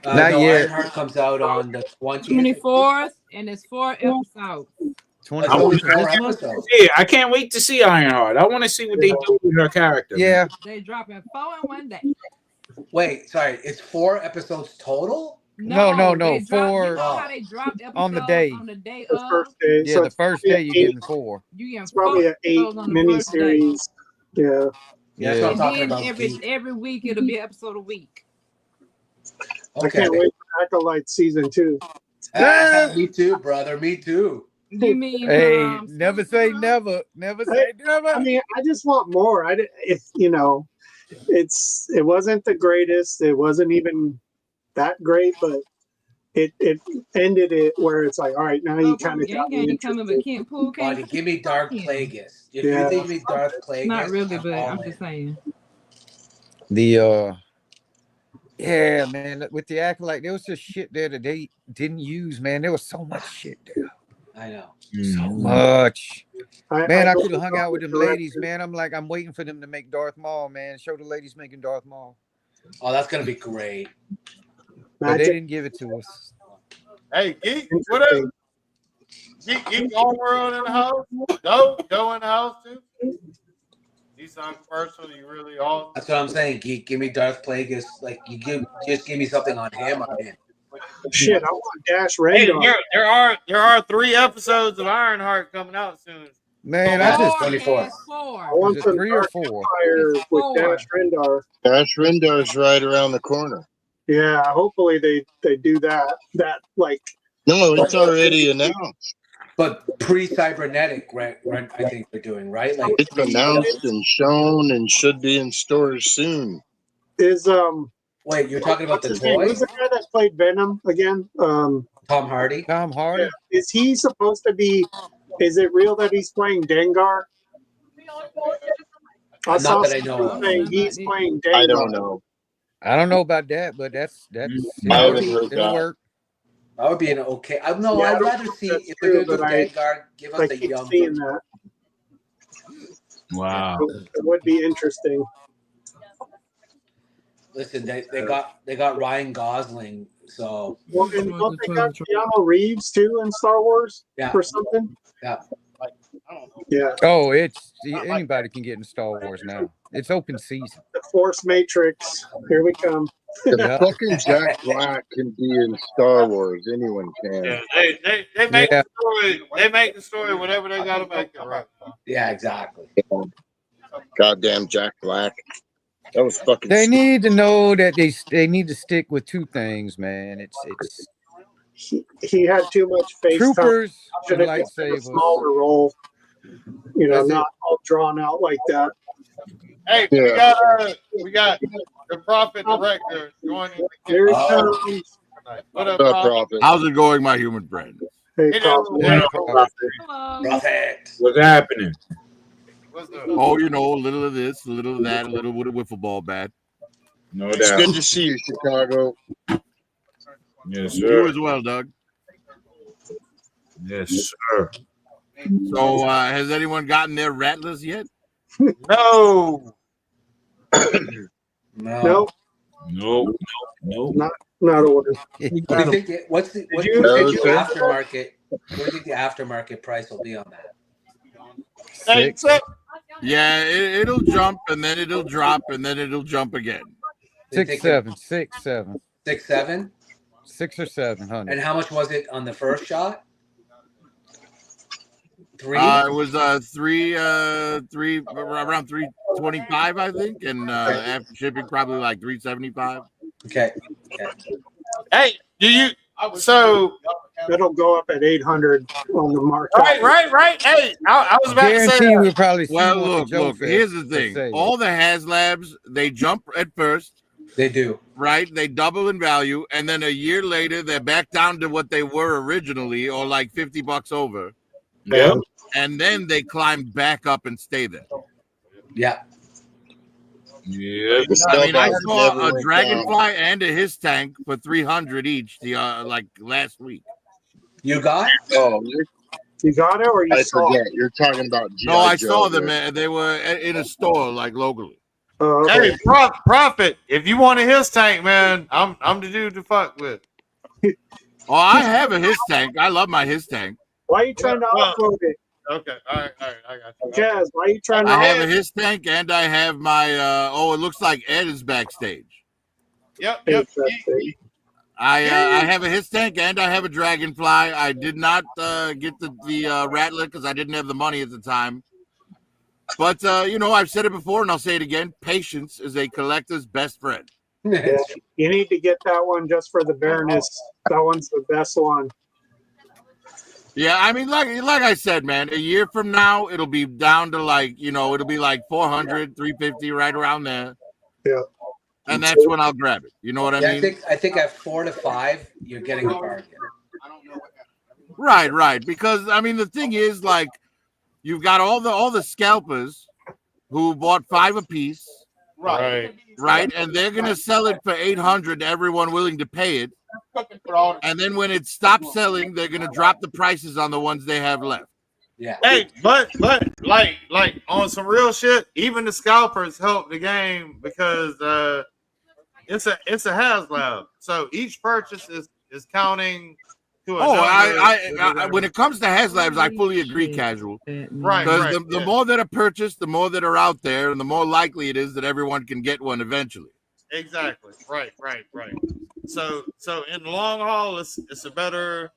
Not yet. Ironheart comes out on the 24th, and it's 4 episodes. 24 episodes. Yeah, I can't wait to see Ironheart. I want to see what they do with her character. Yeah. They dropping 4 in one day. Wait, sorry, it's 4 episodes total? No. 4 You know how they dropped episodes on the day. On the day the first day. Yeah, So the first day you're getting 4. You getting it's probably an 8 miniseries. Yeah. Yeah, that's what I'm talking and about. then every week it'll be an episode a week. Okay. I can't wait for Acolyte season 2. Me too, brother. Me too. You mean hey, never say never. Never say never. I mean, I just want more. It wasn't the greatest. It wasn't even that great, but it ended it where it's like, all right, now you kind of got me interested. Buddy, give me Dark Plagueis. If you think me Dark Plagueis, not really, but I'm just saying. Yeah, man. With the Acolyte, there was just shit there that they didn't use, man. There was so much shit there. I know. So much. Man, I could have hung out with them ladies, man. I'm waiting for them to make Darth Maul, man. Show the ladies making Darth Maul. Oh, that's gonna be great. But they didn't give it to us. Hey, Geek, what up? Geek on world in the house? Go in the house too? He's on commercial, you really all. That's what I'm saying, Geek. Give me Darth Plagueis. Like just give me something on him. Shit, I want Dash Rendar. Hey, there are 3 episodes of Ironheart coming out soon. Man, I just 24. I want some 3 or 4 with Dash Rendar. Dash Rendar's right around the corner. Yeah, hopefully they do that. That like no, it's already announced. But pre-cybernetic, right? I think they're doing right. Like it's announced and shown and should be in stores soon. Is Wait, you're talking about the toy? Who's the guy that played Venom again? Tom Hardy. Tom Hardy. Yeah. Is he supposed to be? Is it real that he's playing Dengar? Not that I know of. He's playing Dengar. I don't know. I don't know about that, but that's it'll work. That would be an okay. I'd rather see if they're going to do Dengar, give us a young. Seeing that. Wow. It would be interesting. Listen, they got Ryan Gosling, so. Well, and don't they got Keanu Reeves too in Star Wars or something? Yeah. Yeah. Oh, anybody can get in Star Wars now. It's open season. The Force Matrix. Here we come. If fucking Jack Black can be in Star Wars, anyone can. Yeah, they make the story. They make the story whatever they gotta make it right now. Yeah, exactly. Goddamn Jack Black. That was fucking. They need to know that they need to stick with two things, man. It's he had too much face troopers time. and Should have just been a lightsabers. smaller role. You know, That's not all drawn out like that. Hey, we got the Prophet director joining. Here he comes. What up, What's up, Prophet? Prophet? How's it going, my human friend? Hey, Hey, Prophet. there. Prophet. What's happening? What's up? Oh, you know, a little of this, a little of that, a little with a wiffle ball bat. No It's doubt. good to see you, Chicago. Yes, You sir. as well, Doug. Yes, sir. So, has anyone gotten their rattlers yet? No. No. Nope. Nope. Not ordered. What do you think? What's the Did you- aftermarket? What do you think the aftermarket price will be on that? Thanks. Yeah, it'll jump and then it'll drop and then it'll jump again. 6, 7, 6, 7, 6, 7. 6 or 700. And how much was it on the first shot? 3. It was three around 325, I think, and after shipping probably like 375. Okay. Hey, do you? So That'll go up at 800 on the market. right. Hey, I was about to say Guarantee that. we'll probably see Well, one at Joe look. Fest Here's the to thing: say all the HasLabs, they jump at first, They do. right? They double in value, and then a year later, they're back down to what they were originally, or like $50 over. Yeah. And then they climb back up and stay there. Yeah. Yeah. I mean, I Never saw a went Dragonfly and a his tank for 300 each, like last week. You got? Oh, You got it, or you I saw forget. it? You're talking about G.I. No, I Joe saw them. there. They were in a store, like locally. Oh, okay. Hey, Prophet, if you want a his tank, man, I'm the dude to fuck with. Oh, I have a his tank. I love my his tank. Why are you trying to Well, upload it? Okay, all right, I got you. Jazz, why are you trying to I have a upload his tank, and I have my. It looks like Ed is backstage. Yep. it? I have a his tank, and I have a Dragonfly. I did not get the Rattler because I didn't have the money at the time. But I've said it before, and I'll say it again: patience is a collector's best friend. Yeah, you need to get that one just for the Baroness. That one's the best one. Yeah, I mean, like I said, man, a year from now, it'll be down to it'll be like 400, 350, right around there. Yeah. And that's when I'll grab it. You know what I Yeah, mean? I think at 4 to 5, you're getting a bargain. Right. Because I mean, the thing is, like, you've got all the scalpers who bought 5 apiece, Right. and they're gonna sell it for 800 to everyone willing to pay it. And then when it stops selling, they're gonna drop the prices on the ones they have left. Yeah. Hey, but like on some real shit, even the scalpers help the game because it's a HasLab. So each purchase is counting to a number. I when it comes to HasLabs, I fully agree, Casual. Right. Because the more that are purchased, the more that are out there, and the more likely it is that everyone can get one eventually. Exactly. Right. So in the long haul, it's a better,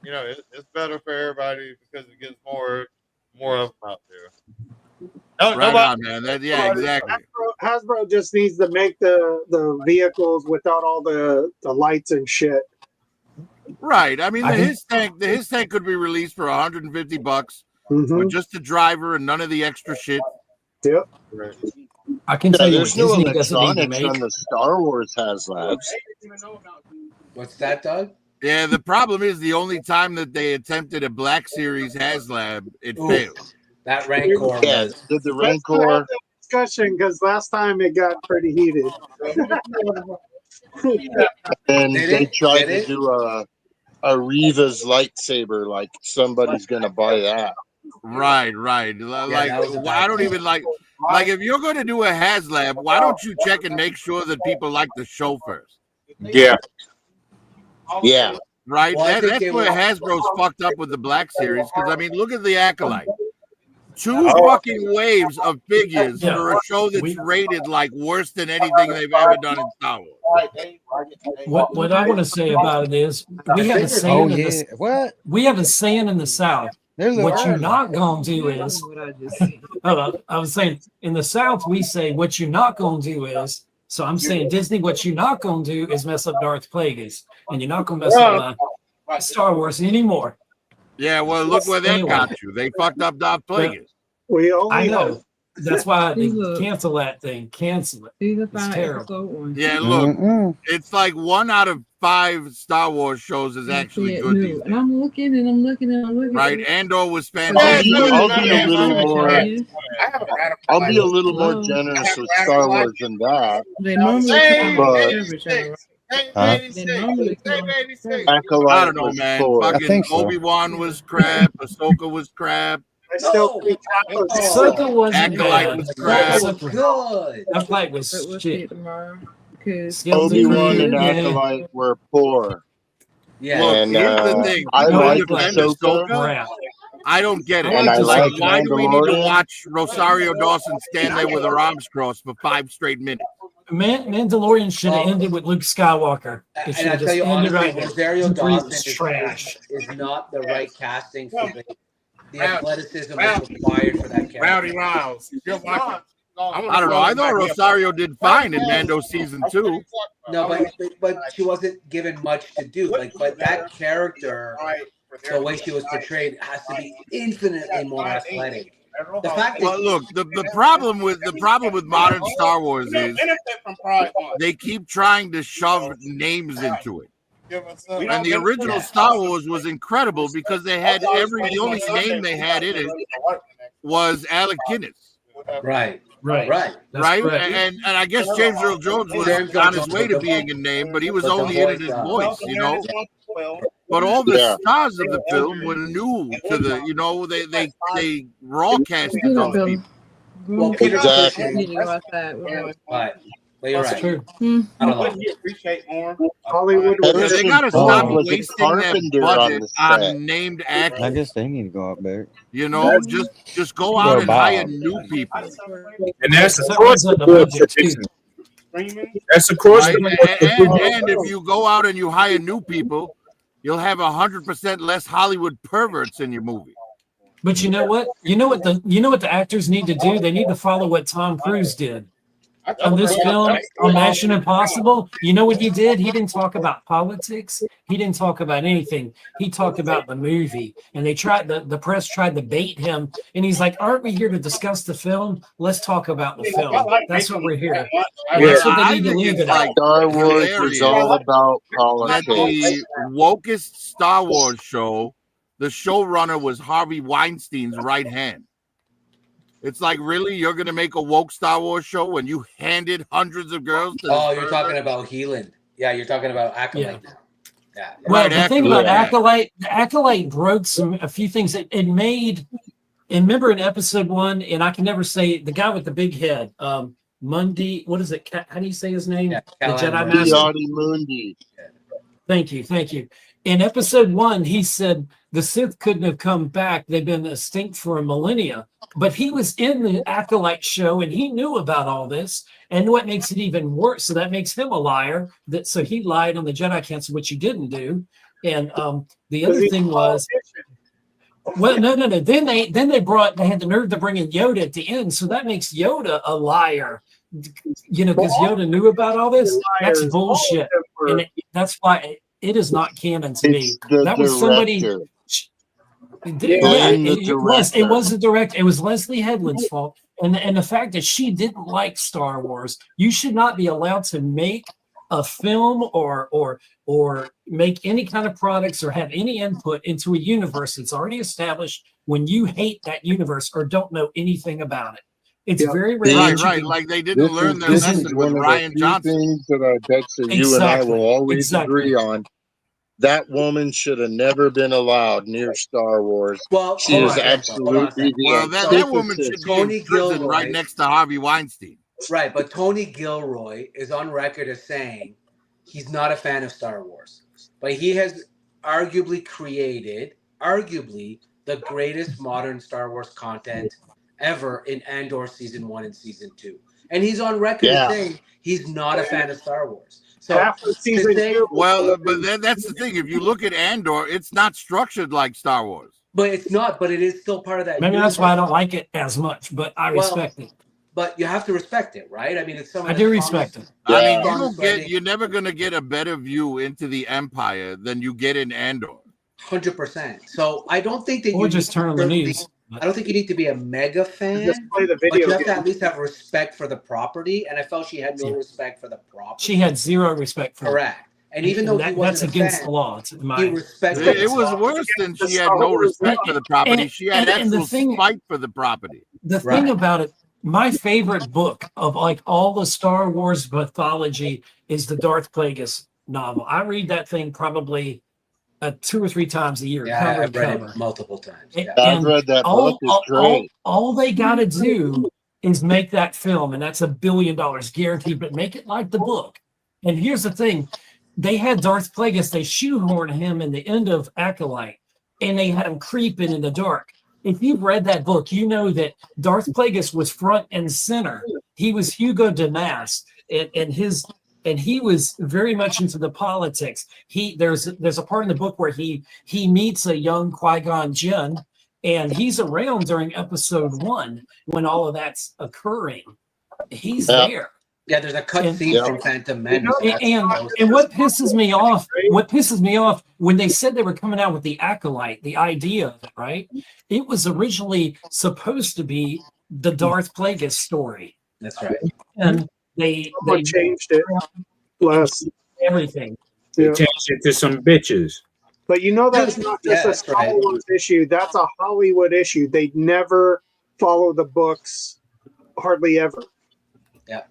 it's better for everybody because it gets more of them out there. Right on, man. Exactly. Hasbro just needs to make the vehicles without all the lights and shit. Right. I mean, the his tank could be released for $150 with just the driver and none of the extra shit. Yep. Right. I can tell you what There's no Disney doesn't need to electronics make. on the Star Wars HasLabs. What's that, Doug? Yeah, the problem is the only time that they attempted a Black Series HasLab, it failed. That Rancor Yeah, was. did the Let's not Rancor? have that discussion because last time it got pretty heated. And Did they it? tried Did to it? do a Reva's lightsaber, like somebody's gonna buy that. Right. Like, that was a bad I don't call. even like if you're going to do a HasLab, why don't you check and make sure that people like the show first? Yeah. Yeah, Right? Well, I think That's they where were- Hasbro's fucked up with the Black Series. Because, I mean, look at the Acolyte. 2 fucking waves of figures for a show that's rated like worse than anything they've ever done in Star Wars. What I want to say about it is we have a saying in the What? we have a saying in the South. There's a What you're word. not gonna do is I was saying in the South we say what you're not gonna do is. So I'm saying Disney, what you're not gonna do is mess up Darth Plagueis, and you're not gonna mess up Star Wars anymore. Yeah, well, look where that got you. They fucked up Darth Plagueis. We only I know. That's why they cancel that thing. Cancel it. It's terrible. Yeah, look, it's like 1 out of 5 Star Wars shows is actually good these days. And I'm looking and I'm looking and I'm looking. Right, Andor was fantastic. I'll be a little more. I'll be a little more generous with Star Wars than that. They normally I don't know, man. Fucking Obi-Wan was crap. Ahsoka was crap. I still think Ahsoka wasn't bad. Was crap. Good. That fight was shit. Obi-Wan and Acolyte were poor. Yeah. And here's the thing. I like Ahsoka. I don't get it. And I like why do we need to Mandalorian. watch Rosario Dawson stand there with her arms crossed for 5 straight minutes? Mandalorian should have ended with Luke Skywalker. It should And I have tell just you ended honestly, right there. Rosario Season 3 Dawson was trash. is not the right casting for the athleticism that's required for that character. Rowdy Rouse. I don't know. I thought Rosario did fine in Mando season 2. No, but she wasn't given much to do. But that character, the way she was portrayed, has to be infinitely more athletic. The fact Well, look, the problem with modern Star Wars is they keep trying to shove names into it. And the original Star Wars was incredible because they had the only name they had in it was Alec Guinness. Right. And I guess James Earl Jones was on his way to being a name, but he was only in it his voice, you know. But all the stars of the film were new to the, you know, they raw casted those people. Well, Peter Exactly. Right. But you're That's right. true. I don't know. Hollywood. They gotta stop was a wasting that carpenter on budget the set. on named actors. I guess they need to go out there. You know, just go out and hire new people. And that's That across was the in the board budget, too. tradition. That's across Right? the board. And if you go out and you hire new people, you'll have 100% less Hollywood perverts in your movie. But you know what? You know what the actors need to do? They need to follow what Tom Cruise did. On this film, on Mission Impossible, you know what he did? He didn't talk about politics. He didn't talk about anything. He talked about the movie. And they tried the press tried to bait him. And he's like, aren't we here to discuss the film? Let's talk about the film. That's what we're here. And that's what they need to leave it at. Star Wars is all about That politics. the wokest Star Wars show, the showrunner was Harvey Weinstein's right hand. It's like, really? You're going to make a woke Star Wars show when you handed hundreds of girls to Oh, you're talking about Healand. Yeah, you're talking about Acolyte now. Yeah. Well, Right, the thing about Acolyte. Acolyte broke a few things. It made, and remember in episode 1, and I can never say the guy with the big head, Mundi. What is it? How do you say his name? Yeah, the Jedi Callahan Master. Yadi Mundi. Thank you. In episode 1, he said the Sith couldn't have come back. They've been extinct for a millennia. But he was in the Acolyte show, and he knew about all this. And what makes it even worse? So that makes him a liar. So he lied on the Jedi Council, which he didn't do. And the other thing was, well, no. Then they had the nerve to bring in Yoda at the end. So that makes Yoda a liar. You know, because Yoda knew about all this. That's bullshit. And that's why it is not canon to me. That was somebody. Yeah, it was a direct. It was Leslie Headland's fault, and the fact that she didn't like Star Wars. You should not be allowed to make a film or make any kind of products or have any input into a universe that's already established when you hate that universe or don't know anything about it. It's very rare. Right. Like they didn't learn their lesson with Ryan Johnson. Things that I bet you and I will always agree on. That woman should have never been allowed near Star Wars. Well, she is absolutely that woman should be in prison right next to Harvey Weinstein. Right, but Tony Gilroy is on record as saying he's not a fan of Star Wars, but he has arguably created the greatest modern Star Wars content ever in Andor season 1 and season 2. And he's on record as saying he's not a fan of Star Wars. So After season 2, well, but that's the thing. If you look at Andor, it's not structured like Star Wars. But it's not. But it is still part of that. Maybe universe. that's why I don't like it as much, but I respect it. But you have to respect it, right? I mean, it's some. I do respect it. I mean, you're never gonna get a better view into the Empire than you get in Andor. 100%. So I don't think that Or just turn on the news. I don't think you need to be a mega fan. Just play the but video you have to game. at least have respect for the property. And I felt she had no respect for the property. She had zero respect for Correct. And even though he that's wasn't against a fan, the law, it's my he respected It was worse than she had no respect for the property. She had actual spite for the property. The thing about it, my favorite book of like all the Star Wars mythology is the Darth Plagueis novel. I read that thing probably 2 or 3 times a year. Yeah, cover I've to read cover. it multiple times. And I've read that book. It's great. All they got to do is make that film, and that's $1 billion guaranteed, but make it like the book. And here's the thing. They had Darth Plagueis, they shoehorned him in the end of Acolyte, and they had him creeping in the dark. If you've read that book, you know that Darth Plagueis was front and center. He was Hugo Damas, and he was very much into the politics. There's a part in the book where he meets a young Qui-Gon Jinn, and he's around during episode 1 when all of that's occurring. He's there. Yeah, there's a cut scene from Phantom Menace. And what pisses me off when they said they were coming out with the Acolyte, the idea of it, right? It was originally supposed to be the Darth Plagueis story. That's right. And they changed it. Plus everything. They changed it to some bitches. But you know that's not just a Star Wars issue. That's a Hollywood issue. They never follow the books, hardly ever. Yeah.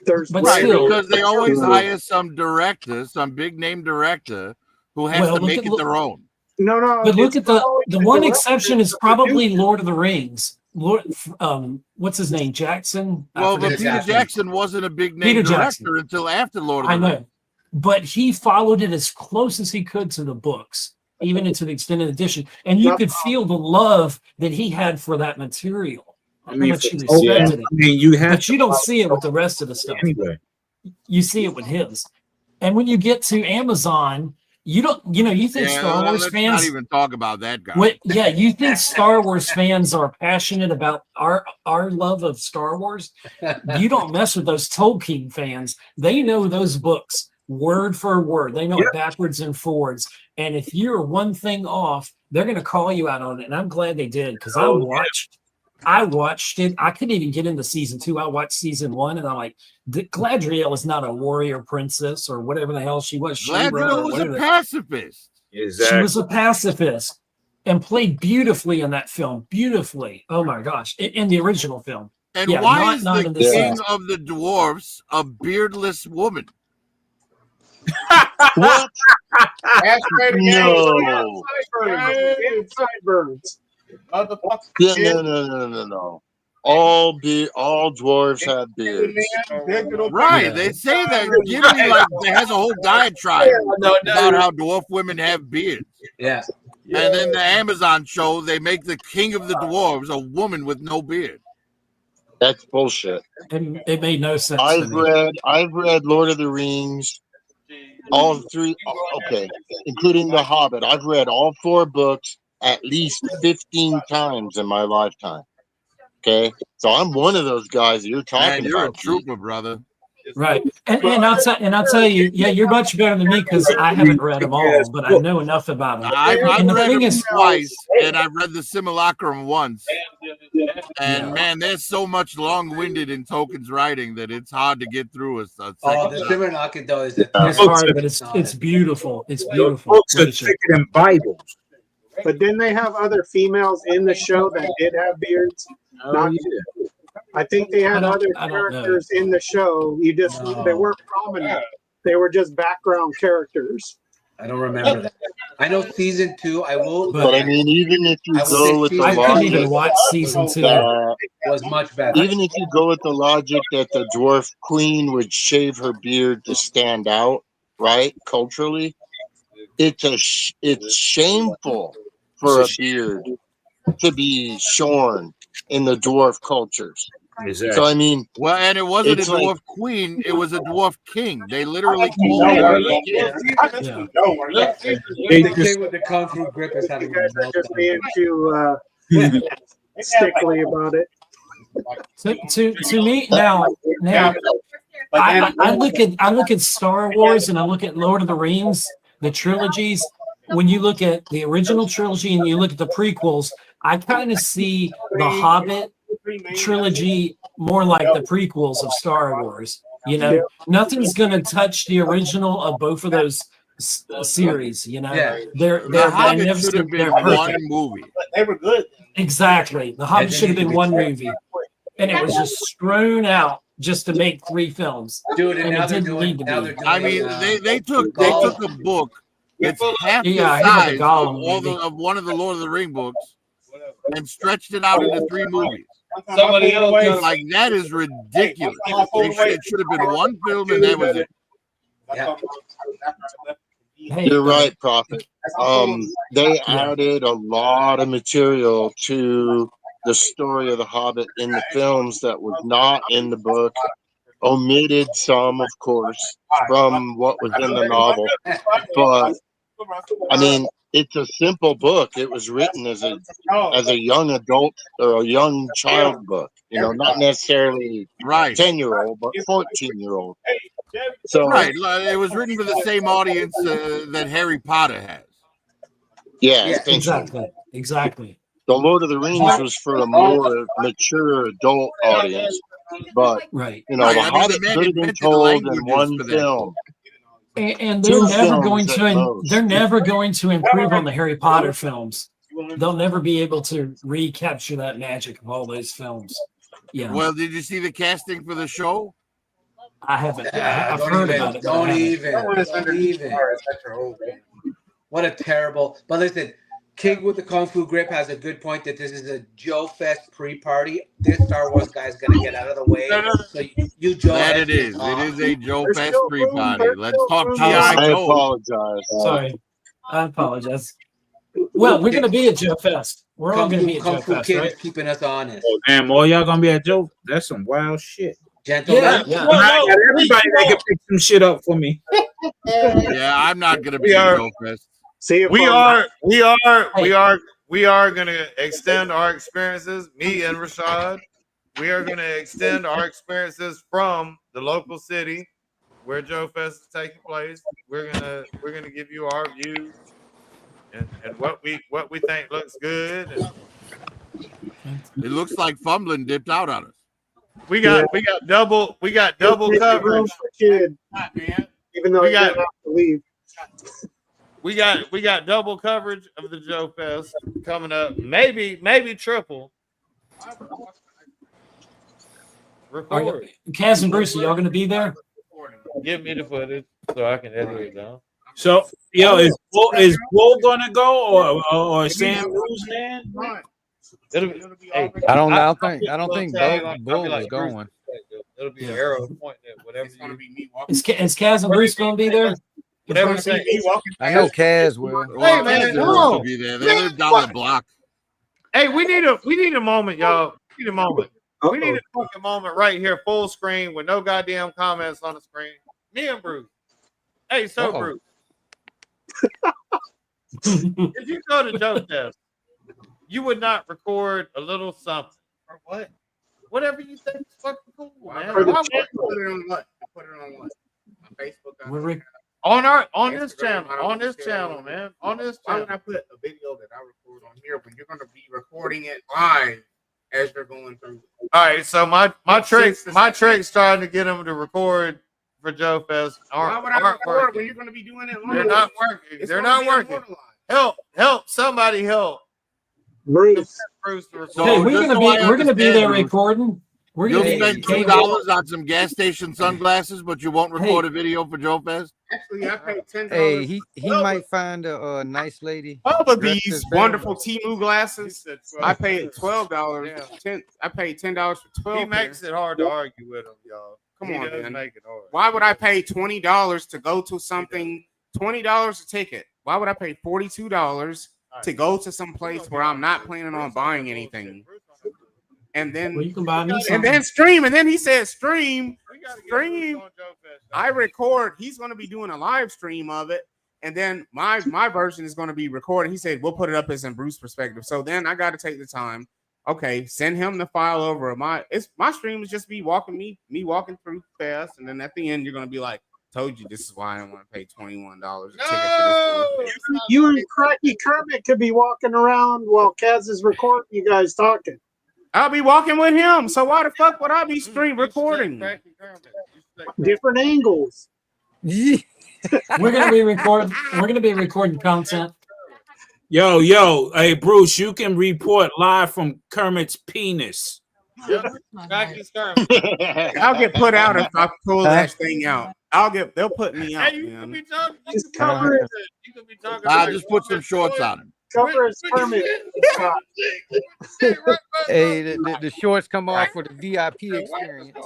Because they always hire some director, some big name director, who has to make it their own. No. But look at the one exception is probably Lord of the Rings. What's his name? Jackson? Well, but Peter Jackson wasn't a big name director until after Lord of the Rings. I know. But he followed it as close as he could to the books, even into the extended edition. And you could feel the love that he had for that material. I mean, but you don't see it with the rest of the stuff. Anyway. You see it with his. And when you get to Amazon, you think Star Wars fans not even talk about that guy. You think Star Wars fans are passionate about our love of Star Wars? You don't mess with those Tolkien fans. They know those books word for word. They know it backwards and forwards. And if you're one thing off, they're going to call you out on it. And I'm glad they did, because I watched it. I couldn't even get into season 2. I watched season 1, and I'm like, Galadriel is not a warrior princess or whatever the hell she was. Galadriel was a pacifist. Exactly. She was a pacifist and played beautifully in that film. Beautifully. Oh my gosh. In the original film. And why is the king of the dwarfs a beardless woman? What? No. Sideburns. No. All dwarves have beards. Right. They say that Gimli has a whole diatribe about how dwarf women have beards. Yeah. And then the Amazon show, they make the king of the dwarves a woman with no beard. That's bullshit. It made no sense. I've read Lord of the Rings, all 3, okay, including The Hobbit. I've read all 4 books at least 15 times in my lifetime. Okay, so I'm one of those guys that you're talking you're about. A trooper, brother. Right, and I'll tell you, you're much better than me because I haven't read them all, but I know enough about them. I've read them twice, and I've read the Simulacrum once. And man, there's so much long-winded in Tolkien's writing that it's hard to get through a second the Simulacrum though is it's hard, but it's beautiful. It's beautiful. Books are thicker than Bibles. But didn't they have other females in the show that did have beards? I think they had other characters in the show. They weren't prominent. They were just background characters. I don't remember that. I know season 2. I will. But I mean, even if you go with the I couldn't logic, even watch season 2. It was much better. Even if you go with the logic that the dwarf queen would shave her beard to stand out, right? Culturally, it's shameful for a beard to be shorn in the dwarf cultures. Exactly. So I mean, well, and it wasn't a it's like- dwarf queen; it was a dwarf king. They literally called him the king. The kid with the kung fu grip is having a Guys are just meltdown. being too stickly about it. To me now I look at Star Wars and I look at Lord of the Rings, the trilogies. When you look at the original trilogy and you look at the prequels, I kind of see the Hobbit trilogy more like the prequels of Star Wars. You know, nothing's going to touch the original of both of those series. You know, they're The Hobbit magnificent, should have been they're one perfect. movie. They were good. Exactly, the Hobbit should have been one movie, and it was just strewn out just to make 3 films. Dude, and and now it they're didn't doing. need to Now be. they're doing. I mean, they took a book that's half the Yeah, I hear about the size Gollum of one of the Lord of the Ring books and stretched it out into 3 movies. Somebody else Like that is ridiculous. It should have been one film and that was it. You're right, Prophet. They added a lot of material to the story of the Hobbit in the films that was not in the book. Omitted some, of course, from what was in the novel. But I mean, it's a simple book. It was written as a young adult or a young child book. You know, not necessarily 10-year-old, but 14-year-old. So Right, it was written for the same audience that Harry Potter has. Yeah, essentially. Exactly. The Lord of the Rings was for a more mature adult audience, but you know, the Hobbit could have been told in one film. And they're 2 never films going at to most. they're never going to improve on the Harry Potter films. They'll never be able to recapture that magic of all those films. Yeah. Well, did you see the casting for the show? I haven't. I've Don't heard even. about it. but I Don't haven't. even. What a terrible. But listen, King with the Kung Fu Grip has a good point that this is a Joe Fest pre-party. This Star Wars guy is gonna get out of the way. So you Joe. That heads it is. can talk. It is a Joe Fest pre-party. Let's talk GI I Joe. apologize. Sorry. I apologize. Well, we're going to be at Joe Fest. We're all going to be at Kung Joe Fu Fest, Kid right? is keeping us honest. Damn, all y'all gonna be at Joe? That's some wild shit. Gentlemen, I got everybody that can pick some shit up for me. Yeah, I'm not gonna be at Joe Fest. We are gonna extend our experiences. Me and Rashad, we are gonna extend our experiences from the local city where Joe Fest is taking place. We're gonna give you our views and what we think looks good. And it looks like Fumbling dipped out on us. We got double coverage. Kid, even though We he got- didn't have to leave. We got double coverage of the Joe Fest coming up. Maybe triple. Record. Kaz and Bruce, are y'all going to be there? Give me the footage so I can edit it down. So, yo, is Bull gonna go or Sam Bruce, man? Hey, I don't think I'll Bull be was like, going. It'll be an arrow pointing at whatever you. Is Kaz and Bruce going to be there? Whatever you say. I know Kaz will. Hey man, come on. Be there. They live down the block. Hey, we need a moment, y'all. We need a moment. We need a fucking moment right here, full screen with no goddamn comments on the screen. Me and Bruce. Hey, so Bruce. If you go to Joe Fest, you would not record a little something or what? Whatever you think is fucking cool, man. Put it on what? Put it on what? On Facebook. On this channel, man. On this Why channel. would I put a video that I record on here when you're going to be recording it live as you're going through? All right, so my trick's trying to get them to record for Joe Fest. Why would I record when you're going to be doing it live? They're not working. It's They're gonna not be working. immortalized. Help! Somebody help! Bruce. Bruce to record. Hey, we're going to be there recording. We're You'll going spend to $2 on some gas station sunglasses, but you won't record a video for Joe Fest. Actually, I paid $10. Hey, he might find a nice lady. All of dressed these as Batman. wonderful Temu glasses, I paid $12. I paid $10 for 12. He makes it hard to argue with him, y'all. Come He on, does man. make it hard. Why would I pay $20 to go to something? $20 a ticket. Why would I pay $42 to go to some place where I'm not planning on buying anything. And then Well, you can buy me and something. then stream. And then he said stream. I record. He's going to be doing a live stream of it. And then my version is going to be recorded. He said, we'll put it up as in Bruce's perspective. So then I got to take the time. Okay, send him the file over. My stream is just me walking through fast. And then at the end, you're going to be like, told you this is why I don't want to pay $21 a ticket for this. You and Cracky Kermit could be walking around while Kaz is recording you guys talking. I'll be walking with him. So why the fuck would I be stream recording? Different angles. We're gonna be recording content. Yo, hey Bruce, you can report live from Kermit's penis. I'll get put out if I pull that thing out. They'll put me out. Just cover it. I'll just put some shorts on him. Cover his permit. Hey, the shorts come off for the VIP experience.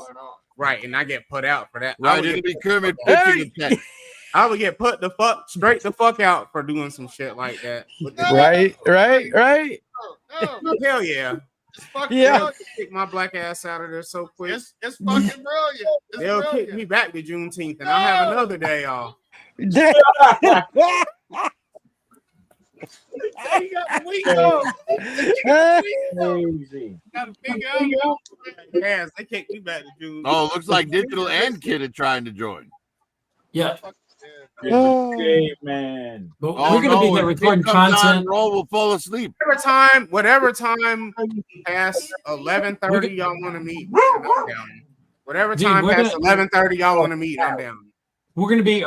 Right, and I get put out for that. Right, it'll be Kermit pitching a tent. I would get put straight the fuck out for doing some shit like that. Right. Hell yeah. Yeah. Kick my black ass out of there so quick. It's fucking brilliant. They'll kick me back to Juneteenth, and I'll have another day off. He got the week off. Got a big Yes, they kicked me back to June. Oh, looks like Digital and Kid are trying to join. Yeah. Hey, man. But we're gonna be there recording content. Roll will fall asleep. Whatever time past 11:30 y'all want to meet, I'm down. Whatever time past 11:30 y'all want to meet, I'm down. We're gonna be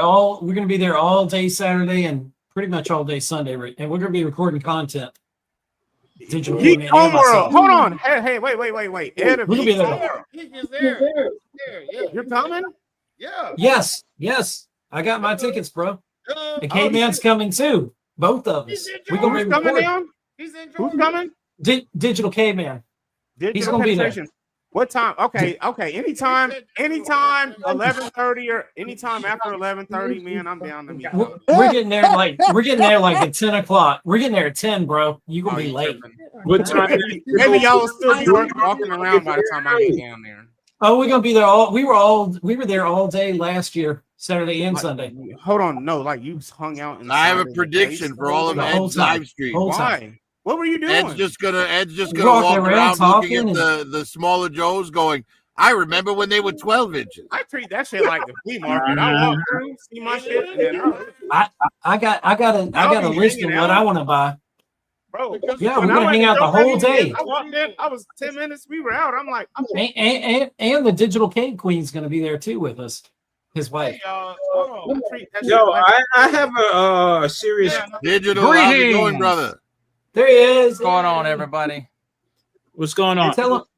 there all day Saturday and pretty much all day Sunday, and we're gonna be recording content. Digital Geek Homeworld. Hold on. Hey, wait. Ed, we're gonna be there. He's there. Yeah. You're coming? Yeah. Yes. I got my tickets, bro. And K-Man's coming too. Both of us. We're gonna be coming recording. down? Who's coming? Digital K-Man. He's gonna be there. What time? Okay. Anytime 11:30 or anytime after 11:30, man, I'm down to meet. We're getting there like at 10 o'clock. We're getting there at 10, bro. You're gonna be late. What time? Maybe y'all will still be walking around by the time I get down there. Oh, we're gonna be there we were there all day last year, Saturday and Sunday. Hold on, no, like you hung out. I have a prediction for all of Ed's live stream. Why? What were you doing? Ed's just gonna walk around looking at the smaller Joes, going, I remember when they were 12 inches. I treat that shit like the flea market. I walk through, see my shit, and then I got a list of what I want to buy. Bro, yeah, we're gonna hang out the whole day. I walked in, I was 10 minutes, we were out. I'm like, and the Digital Cave Queen's gonna be there too with us, his wife. I have a serious Digital. How's it going, brother? There he is. What's going on, everybody? What's going on? Tell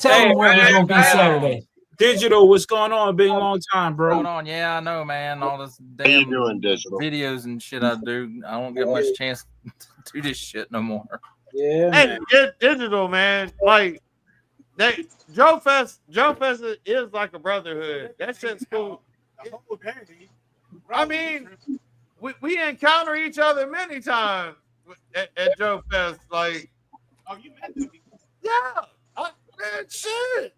him where we're gonna be Saturday. Digital, what's going on? It's been a long time, bro. What's going on? Yeah, I know, man. All this How you damn doing, Digital? videos and shit I do. I don't get much chance to do this shit no more. Yeah. Hey, Digital, man. Like Joe Fest is like a brotherhood. That shit's cool. I mean, we encounter each other many times at Joe Fest. Like, oh, you met them? Yeah. Man, shit.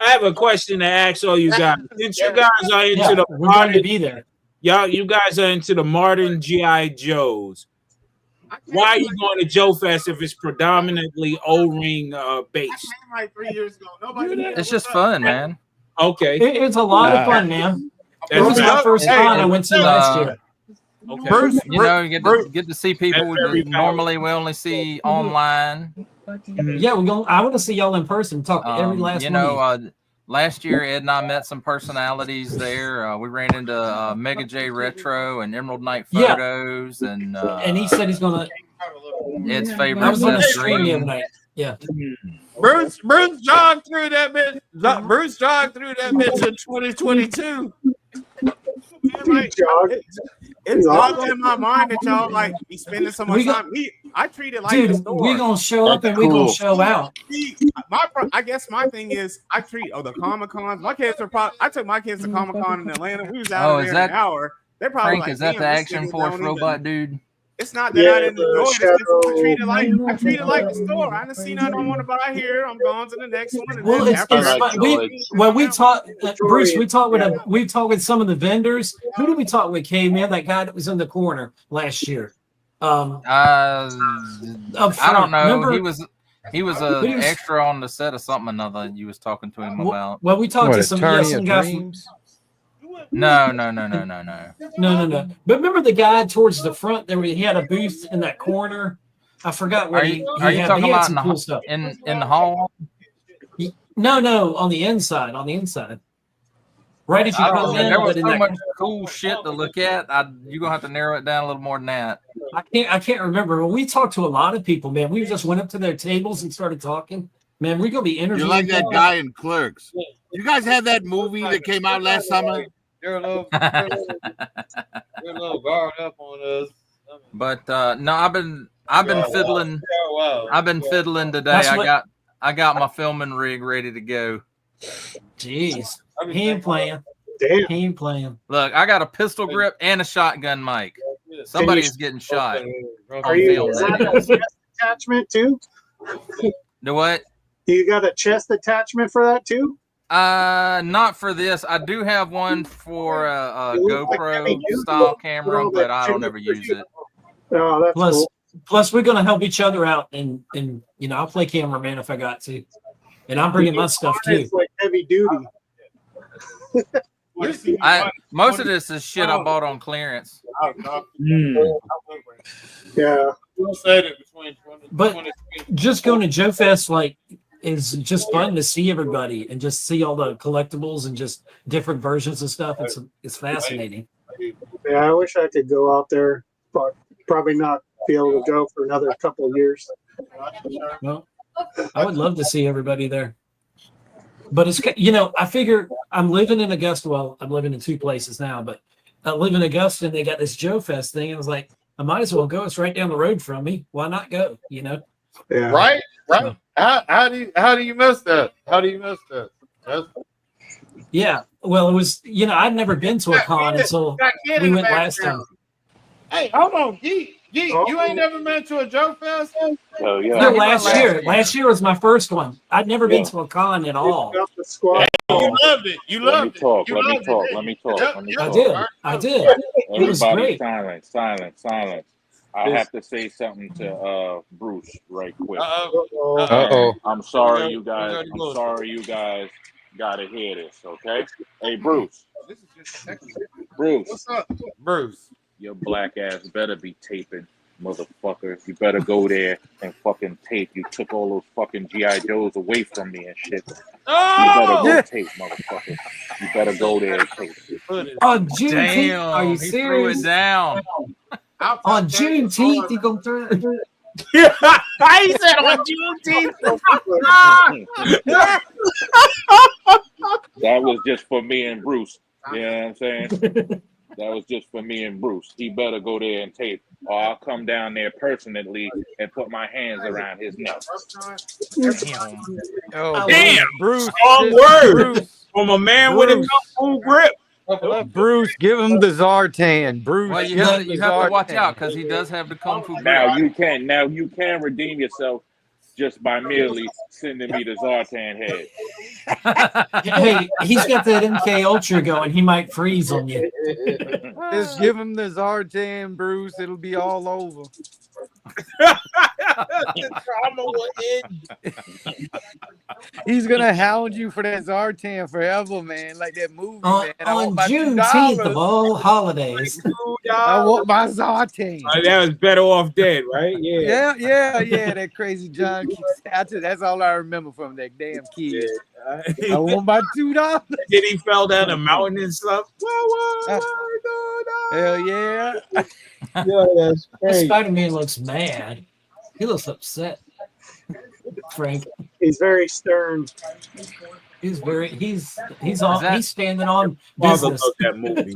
I have a question to ask all you guys. Since you guys are into the we're going to be there. You guys are into the modern G.I. Joes. Why are you going to Joe Fest if it's predominantly O-ring based? Like 3 years ago. It's just fun, man. Okay. It's a lot of fun, man. It was my first con I went to last year. Okay. Bruce, you get to see people that normally we only see online. Yeah, I want to see y'all in person. Talk to every last one. Last year Ed and I met some personalities there. We ran into Mega J Retro and Emerald Night Photos, and he said he's gonna. Ed's favorite. I was gonna stream the other night. Yeah. Bruce jogged through that bitch. Bruce jogged through that bitch in 2022. It's all in my mind that y'all like be spending so much time. I treat it like dude, the store. We're gonna show up and we're gonna show out. I guess my thing is I treat the Comic Cons. My kids are probably. I took my kids to Comic Con in Atlanta. We was out there in an hour. They're probably Frank, like, is that the Action Force robot dude? It's not that I didn't enjoy it. It's just I treat it like the store. I didn't see nothing I want to buy here. I'm going to the next one. And Well, then it's after we talked, Bruce. We talked with some of the vendors. Who did we talk with? Came in that guy that was in the corner last year. I don't know. Remember? He was an extra on the set of something or another. You was talking to him about. Well, we talked to some guy from. No. But remember the guy towards the front there? He had a booth in that corner. I forgot what Are you talking about in the hall? No, on the inside. Right as you come in, there was so much cool shit to look at. You're gonna have to narrow it down a little more than that. I can't remember. When we talked to a lot of people, man, we just went up to their tables and started talking. Man, we're gonna be interviewing. You're like that guy in Clerks. You guys had that movie that came out last summer. You're a little barred up on us. But no, I've been fiddling. I've been fiddling today. I got my filming rig ready to go. Jeez, he ain't playing. Damn, he ain't playing. Look, I got a pistol grip and a shotgun mic. Somebody's getting shot. Are you? Is that a chest attachment too? The what? You got a chest attachment for that too? Not for this. I do have one for a GoPro style camera, but I don't ever use it. Oh, that's cool. Plus, we're gonna help each other out, and I'll play cameraman if I got to, and I'm bringing my stuff too. It's like heavy duty. Most of this is shit I bought on clearance. Yeah. But just going to Joe Fest is just fun to see everybody and just see all the collectibles and just different versions of stuff. It's fascinating. Yeah, I wish I could go out there, but probably not be able to go for another couple of years. Well, I would love to see everybody there. But it's, I figure I'm living in Augusta. Well, I'm living in two places now, but I live in Augusta and they got this Joe Fest thing. And I was like, I might as well go. It's right down the road from me. Why not go? Yeah. Right. How do you miss that? Yeah. Well, it was, I'd never been to a con until we went last time. Hey, hold on, Geek. You ain't never been to a Joe Fest? Oh, yeah. No, last year. Last year was my first one. I'd never been to a con at all. Hey, you loved it. Let me talk. I did. It was Everybody great. silence. I have to say something to Bruce right quick. I'm sorry you guys gotta hear this, okay? Hey, Bruce. What's up, Bruce? Your black ass better be taping, motherfucker. You better go there and fucking tape. You took all those fucking G.I. Joes away from me and shit. You better go tape, motherfucker. You better go there and tape. On Juneteenth, are you he serious? threw it down. On Juneteenth, you gonna throw it? He said on Juneteenth. That was just for me and Bruce. You know what I'm saying? That was just for me and Bruce. He better go there and tape, or I'll come down there personally and put my hands around his neck. Damn, Bruce. Strong words from a man with a kung fu grip. Bruce, give him the Zartan. Bruce, Well, you have to watch out because he does have the kung fu grip. Now you can redeem yourself just by merely sending me the Zartan head. Hey, he's got that MK Ultra going. He might freeze on you. Just give him the Zartan, Bruce. It'll be all over. He's gonna hound you for that Zartan forever, man. Like that movie, man. On Juneteenth of all holidays. I want my Zartan. That was better off dead, right? Yeah. That crazy John. That's all I remember from that damn kid. I want my $2. Then he fell down a mountain and stuff. Hell yeah. Yeah, that's crazy. Spider-Man looks mad. He looks upset. Frank. He's very stern. He's standing on business. That movie,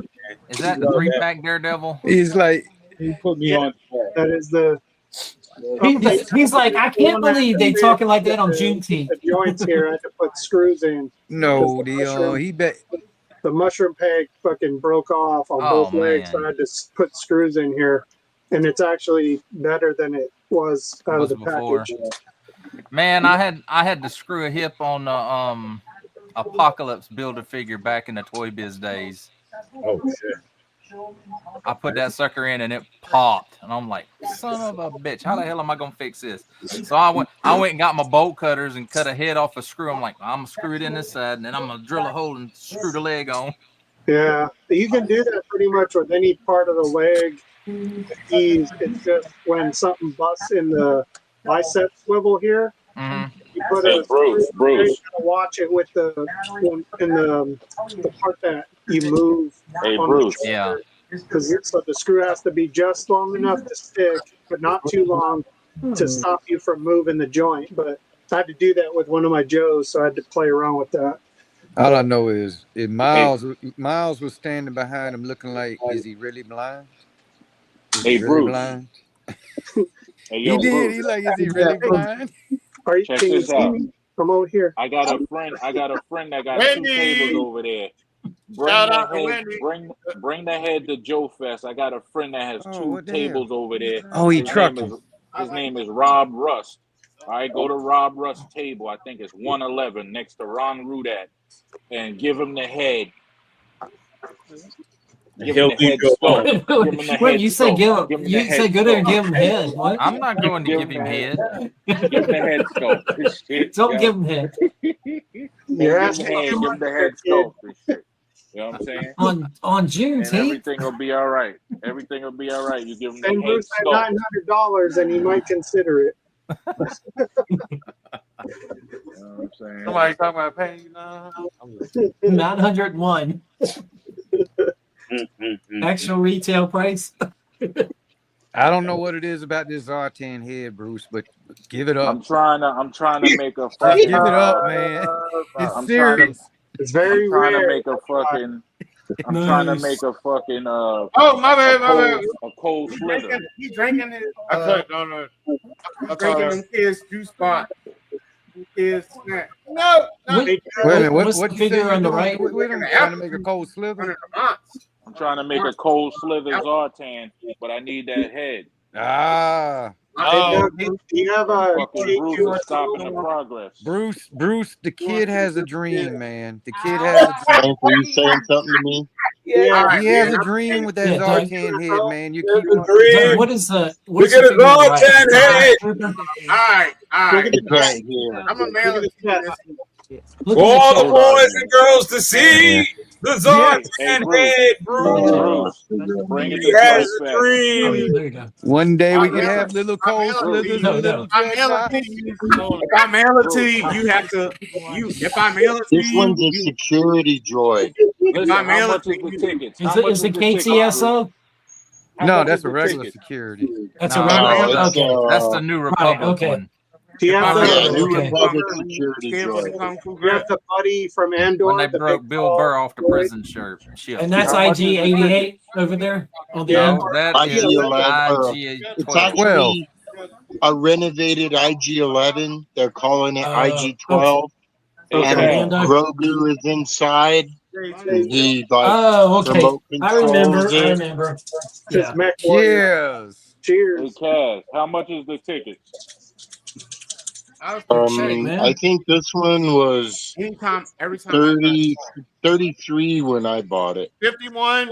Is that the 3-pack Daredevil? He's like, he put me on. That is the. He's like, I can't believe they talking like that on Juneteenth. The joints here, I had to put screws in. No, the mushroom peg fucking broke off on both legs, so I had to put screws in here. and it's actually better than it was out of the before. package. Man, I had to screw a hip on the Apocalypse Build-A-Figure back in the Toy Biz days. Oh shit! I put that sucker in and it popped, and I'm like, son of a bitch, how the hell am I gonna fix this? So I went and got my bolt cutters and cut a head off a screw. I'm like, I'm gonna screw it in this side, and then I'm gonna drill a hole and screw the leg on. Yeah, you can do that pretty much with any part of the leg. It's just when something busts in the bicep swivel here, you put Hey, a Bruce. You gotta watch it with the part that you move. Hey, on Bruce. The shoulder, because so the screw has to be just long enough to stick, but not too long to stop you from moving the joint. But I had to do that with one of my Joes, so I had to play around with that. All I know is Miles was standing behind him looking like, is he really blind? Is Hey, he really Bruce. blind? Hey, yo, He did. Bruce. He like, is he really blind? Are you, Check can you this see out. me? I'm over here. I got a friend that got Wendy! 2 tables over there. Shout out to Wendy. Bring the head to Joe Fest. I got a friend that has 2 tables over there. Oh, he trucking. His name is Rob Rust. All right, go to Rob Rust's table. I think it's 111 next to Ron Rudat, and give him the head. Give him the head scope. Wait, you say go there and give him head. What? I'm not going to give him head. Give him the head scope. Don't give him head. Give him the head scope. You know what I'm saying? On Juneteenth, and everything will be all right. Everything will be all right. You give him Send the head Bruce that scope. $900, and he might consider it. You know what I'm saying? Somebody talking about paying you now? 901. Actual retail price. I don't know what it is about this R10 head, Bruce, but give it up. I'm trying to make a Just fucking. give it up, man. It's I'm serious. It's very trying rare. to make a fucking. I'm trying to make a fucking. Oh, my bad. A cold slither. He drinking it. No. Drinking them kids juice spot. Kids snack. No. Wait a minute. What's What the you figure say on the you're right? doing? Wait a minute. Trying to make a cold slither? I'm trying to make a cold slither Zartan, but I need that head. Ah. Do you have a Fucking Bruce is stopping the progress. Bruce, the kid has a dream, man. The kid has a dream. Are you saying something to me? Yeah, He has a dream with that Zartan head, man. You keep on. Doug, what is the Look the at his figure on the right? Zartan head. All right. It's right here. I'm a mail it to you. Look For at all the the chat. boys and girls to see the Zartan head, Bruce, bring it He to has Joe a Fest. dream. There you go. One day we I can mail have it. little cold slithers and little I mail it to you. If I mail it to you, you have to. If I mail it to This you, one's a security droid. Listen, I how mail much it is the tickets? Is How it much is the the tickets, KTSO? Bruce? How No, much that's is a the regular ticket? security. That's No, a regular. No, it's Okay. That's the New Republic okay. one. Do you have yeah, the New Okay. Republic security Scared for the droid. Kung Fu you have the buddy from Andor? When they the broke big Bill tall Burr off the droid? prison ship. And that's How much is the IG-88 over there on the end. No, that is IG-11. It's IG-12. actually a renovated IG-11. They're calling it IG-12. Okay. And Mando. Grogu is inside. And he Oh, okay. remote I remember. controls it. I remember. Just Yeah. mech warrior. Cheers. Hey, Cheers. Kaz, how much is the tickets? I think this one was Every time 33 when I bought it. 51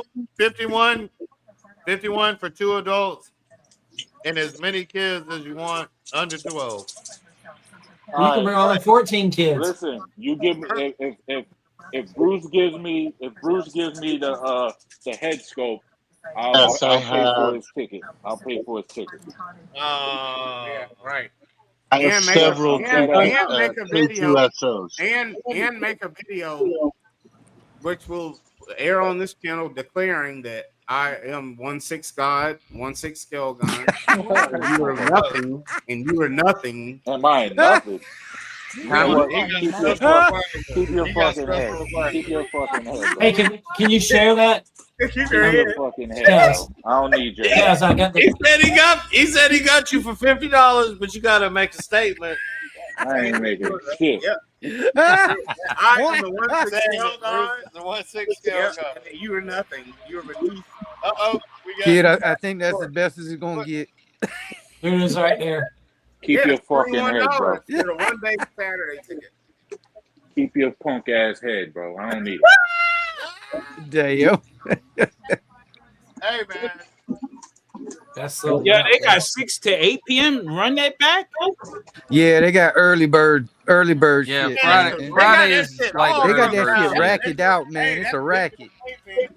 for 2 adults and as many kids as you want under 12. You can bring all the 14 kids. Listen, you give me if Bruce gives me the head scope, I'll pay for his ticket. I'll pay for his ticket. yeah, right. I have several and make a video K2SOs. and make a video which will air on this channel declaring that I am 1/6 God, 1/6 scale gun, and you are nothing, and you are nothing. Am I nothing? You know what? Keep your fucking head. Keep your fucking head. Hey, can you share that? Keep Keep your head. your fucking head. Yes. Bro. I don't need your Yes, I got the. He said he got you for $50, but you gotta make a statement. I ain't making shit. Yep. I am the 1/6 scale gun. The 1/6 scale gun. You are nothing. You are beneath Kid, I think that's as best as it's gonna get. There it is right there. Keep your fucking $21 head, bro. for the 1 day Saturday ticket. Keep your punk ass head, bro. I don't need it. Damn. Hey man. That's so. Yeah, they got 6 to 8 p.m. Run that back. Yeah, they got early bird Yeah, shit. Friday is like they got early that bird shit racked out, man. It's a racket.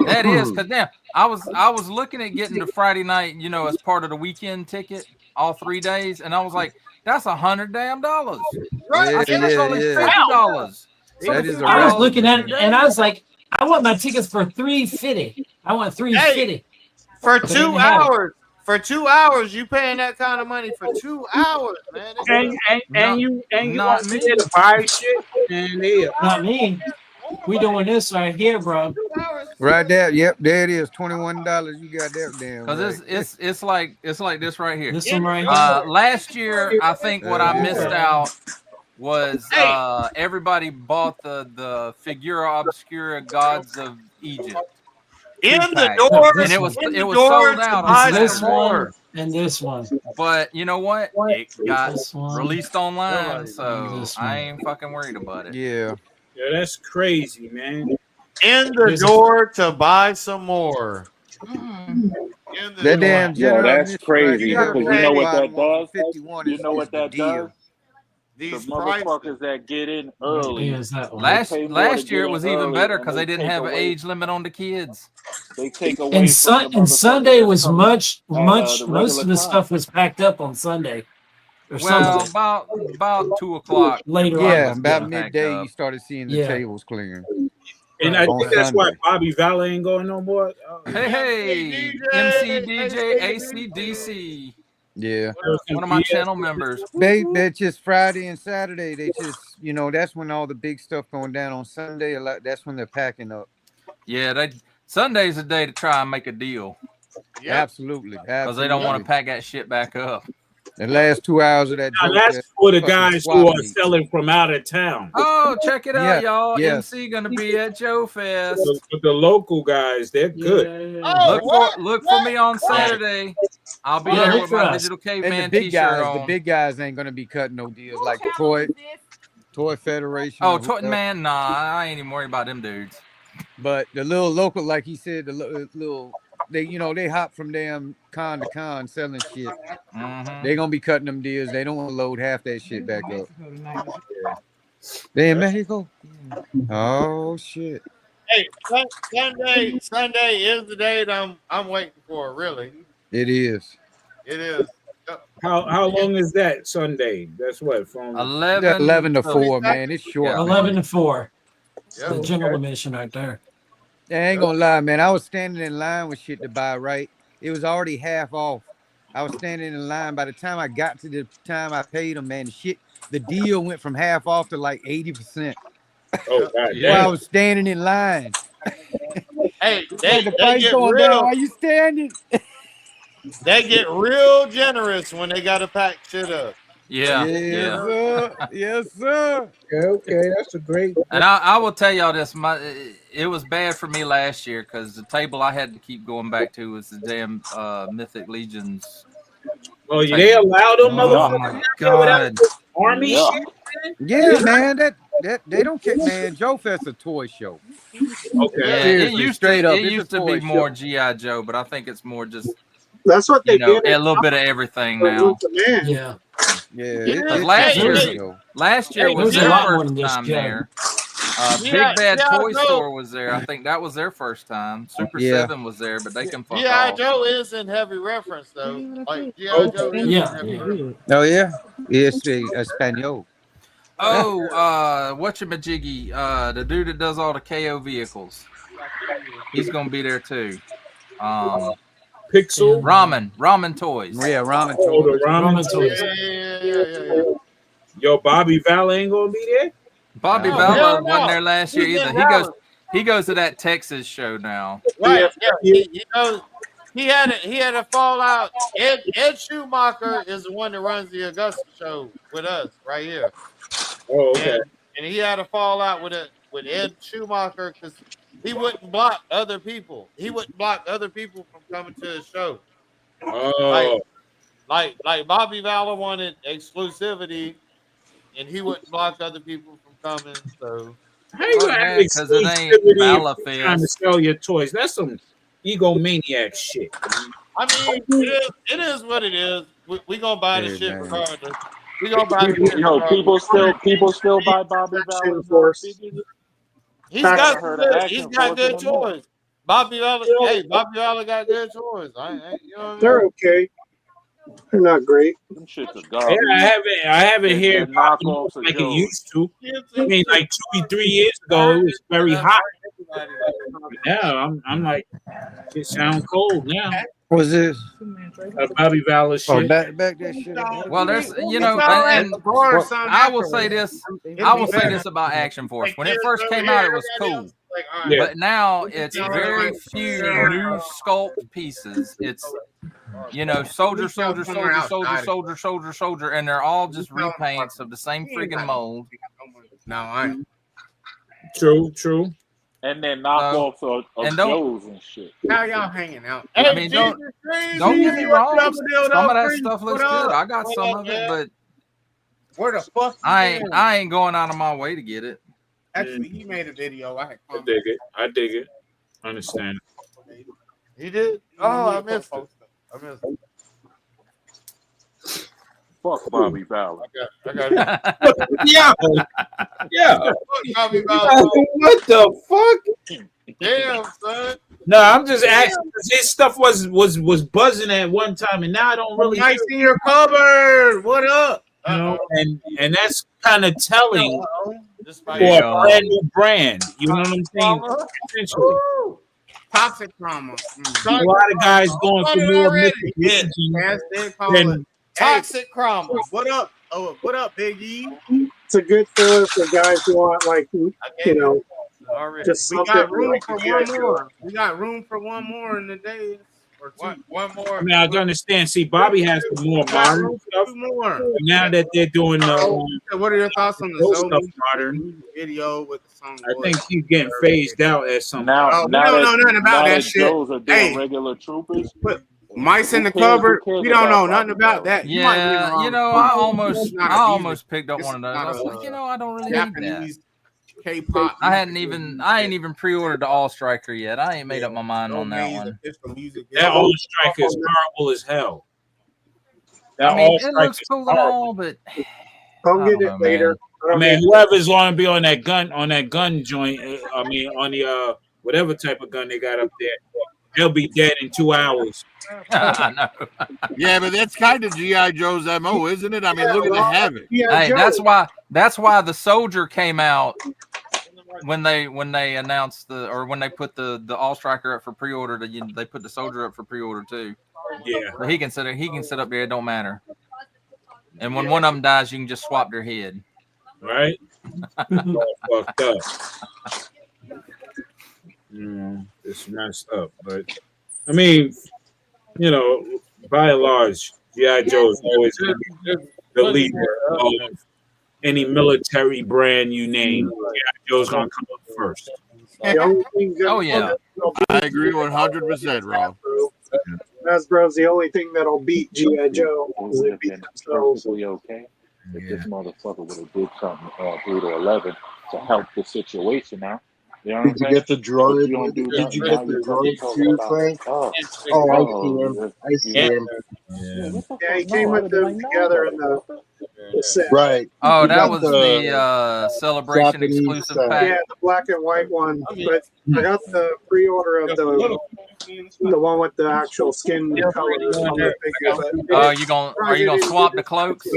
That is because now I was looking at getting the Friday night, as part of the weekend ticket, all 3 days, and I was like, that's $100 damn. Right? I said that's only $50. That is a I was racket. looking at it and I was like, I want my tickets for $350. I want $350 for But they 2 didn't have it. hours. For 2 hours, you paying that kind of money for 2 hours, man. And you want me to buy shit and Not me. We doing this right here, bro. Right there. Yep, there it is. $21. You got that damn Because right. it's like this right here. This one right here. Last year, I think what I missed out was everybody bought the Figura Obscura Gods of Egypt. In the pack. doors, and it was in the sold doors, out. It's On this more. one and this one. But you know what? It got This one. released online, so This I one. ain't fucking worried about it. Yeah. Yeah, that's crazy, man. In the door to buy some more. That damn Yo, general that's admission crazy right there, because you know what that does? 51 You know what that does? These the motherfuckers that get in early. Here's that one. Last year it was even better because they didn't have an age limit on the kids. They take away And from the and Sunday motherfuckers was that come much. at, Most the of regular the time. stuff was packed up on Sunday. Or Well, Sunday. about 2 o'clock. Later on. Yeah, was about getting packed midday up. you started seeing the Yeah. tables clearing. And I on think that's why Sunday. Bobby Valle ain't going no more. Hey, MC DJ ACDC. Yeah. One of my channel members. They just Friday and Saturday. They just that's when all the big stuff going down on Sunday. That's when they're packing up. Yeah, Sunday's the day to try and make a deal. Absolutely. Because they don't want to pack that shit back up. The last 2 hours of that. Now joke that's that for the fucking guys swap who are meet. selling from out of town. Oh, check it out, Yeah, y'all. yes. MC gonna be at Joe Fest. But the local guys, they're good. Look for me on Saturday. I'll be there with my digital And caveman the big t-shirt guys, on. the big guys ain't gonna be cutting no deals like the Toy Federation. Oh, or whoever. man, nah, I ain't even worried about them dudes. But the little local, like he said, the little they they hop from damn con to con selling shit. Mm-hmm. They gonna be cutting them deals. They don't want to load half that shit back up. They in Mexico. Oh shit. Hey, Sunday is the day that I'm waiting for. Really, It is. it is. How long is that Sunday? That's what from 11 to 4, man. It's short. 11 to 4. Yeah. The general admission right there. I ain't gonna lie, man. I was standing in line with shit to buy, right? It was already half off. I was standing in line. By the time I got to the time I paid them, man, the deal went from half off to like 80%. Oh, God, While I was standing in line. Hey, the they price get going real. down. Why you standing? They get real generous when they gotta pack shit up. Yeah, Yes, sir. Yes, sir. Okay, that's a great. And I will tell y'all this: it was bad for me last year because the table I had to keep going back to was the damn Mythic Legions. Oh, yeah, they allowed them, Oh motherfuckers. my God! Army Yeah. shit. Yeah, man. That they don't care, man. Joe Fest a toy show. Okay. Yeah, Seriously, straight up, it it's a used to toy be more show. GI Joe, but I think it's more just That's what they did. a little bit of everything now. Yeah. Yeah. Because last year was There's a their lot more first than this, time Joe. there. Big Yeah, Bad yeah, Toy Joe. Store was there. I think that was their first time. Super Yeah. 7 was there, but they can fuck G.I. off. Joe is in heavy reference though. Like G.I. Joe is in heavy reference. Oh yeah. Yes, Espanol. Oh, whatchamajiggy, the dude that does all the KO vehicles. He's gonna be there too. Pixel Ramen Toys. Yeah, Ramen Oh, Toys. the ramen toys. Yeah. Yo, Bobby Valle ain't gonna be there. Bobby No, Bella hell wasn't no. there last year He's either. in Dallas. He goes to that Texas show now. Right. Yeah. He had a fallout. Ed Schumacher is the one that runs the Augusta show with us right here. Oh, okay. And he had a fallout with Ed Schumacher because he wouldn't block other people. He wouldn't block other people from coming to his show. Oh, Like Bobby Valor wanted exclusivity, and he wouldn't block other people from coming. So how you gonna Fuck have that, because it ain't exclusivity if you're trying to Malafest. sell your toys? That's some egomaniac shit. I mean, it is what it is. We gonna buy the Hey, shit man. regardless. We gonna buy the shit Yo, regardless. people still buy Bobby Valor's figures. He's I got haven't heard some of good. He's Action got Force in good a minute. toys. Bobby Valor. Hey, Bobby Valor got good toys. You know what I mean? They're okay. They're not great. Them shits are Yeah, garbage. I haven't They're heard Bobby knockoffs of like it Joe's. used to. I mean, like 2-3 years ago, it was very hot. But now I'm like, it sound cold now. What's this? Bobby Valor shit. Oh, back that shit up. Well, there's We'll and the bar or Well, something I will say afterwards. this. It'll I be will say better. this about Action Force. When it first came out, it was cool. Yeah. But now it's very few new sculpt pieces. It's soldier, and they're all just repaints of the same friggin' mold. No, I ain't. True. And then knockoffs of and don't- Joe's and shit. How y'all hanging out? I mean, don't get me wrong. Some of that stuff looks good. I got What some up, of it, man? but Where the fuck? I ain't going out of my way to get it. Actually, he made a video. I had I dig it. Understand. He did. Oh, I missed it. Fuck Bobby Valor. I got it. Yeah. Bobby Valor. What the fuck? Damn, son. No, I'm just asking. His stuff was buzzing at one time, and now I don't really. Nice in your cupboard. What up? You know, and that's kind of telling for you a go. brand new brand. You know what I'm saying? Essentially, Toxic trauma. a lot of guys going for more already. mythic Yes, they call it than Toxic crumb. What up? Oh, what up, Big E? It's a good filler for guys who want, like, just We something got room like for G.I. one Joe. more. We got room for one more in the day. Or two. One more. I mean, I understand. See, Bobby has the more We got modern room for stuff. two more. Now that they're doing What are your thoughts on the those Zoe stuff modern, video with the song? I think he's getting phased out at some Now, point. we don't know nothing about that shit. Joe's are doing Hey. regular troopers. Mice in the Who cares- cupboard. who cares We don't know about nothing Bobby about Valor? that. You might be Yeah, wrong. I It's almost not a picked up It's one of those. not I was a like, I don't really need that. Japanese K-pop. I ain't even pre-ordered the All Striker yet. I ain't made up my mind on that one. That All Striker is horrible as hell. That I mean, All it Striker looks is cool and horrible. all, but I'll I get don't it know, later. I mean, whoever's going to be on that gun joint. I mean, on the whatever type of gun they got up there, they'll be dead in 2 hours. I know. Yeah, but that's kind of G.I. Joe's MO, isn't it? I mean, look at the Havoc. Hey, that's why the Soldier came out when they announced when they put the All Striker up for pre-order. They put the Soldier up for pre-order too. Yeah, but he can sit up there. It don't matter. And when one of them dies, you can just swap their head. Right? Fucked up. It's messed up, but I mean, by and large, G.I. Joe is always going to be the leader of any military brand you name. G.I. Joe's going to come up first. Oh yeah, I agree 100%, Rob. Hasbro's the only thing that'll beat G.I. Joe. It would have been perfectly okay if this motherfucker would have did something 3 to 11 to help the situation now. You know Did you get the droid? Did you get the droid too, Frank? Oh, I see him. Yeah, he came with them together in the set. Right. Oh, You that got was the Celebration Japanese exclusive set. pack. Yeah, the black and white one. But I got the pre-order of the one with the actual skin color on the figure. But Are you gonna swap the cloaks?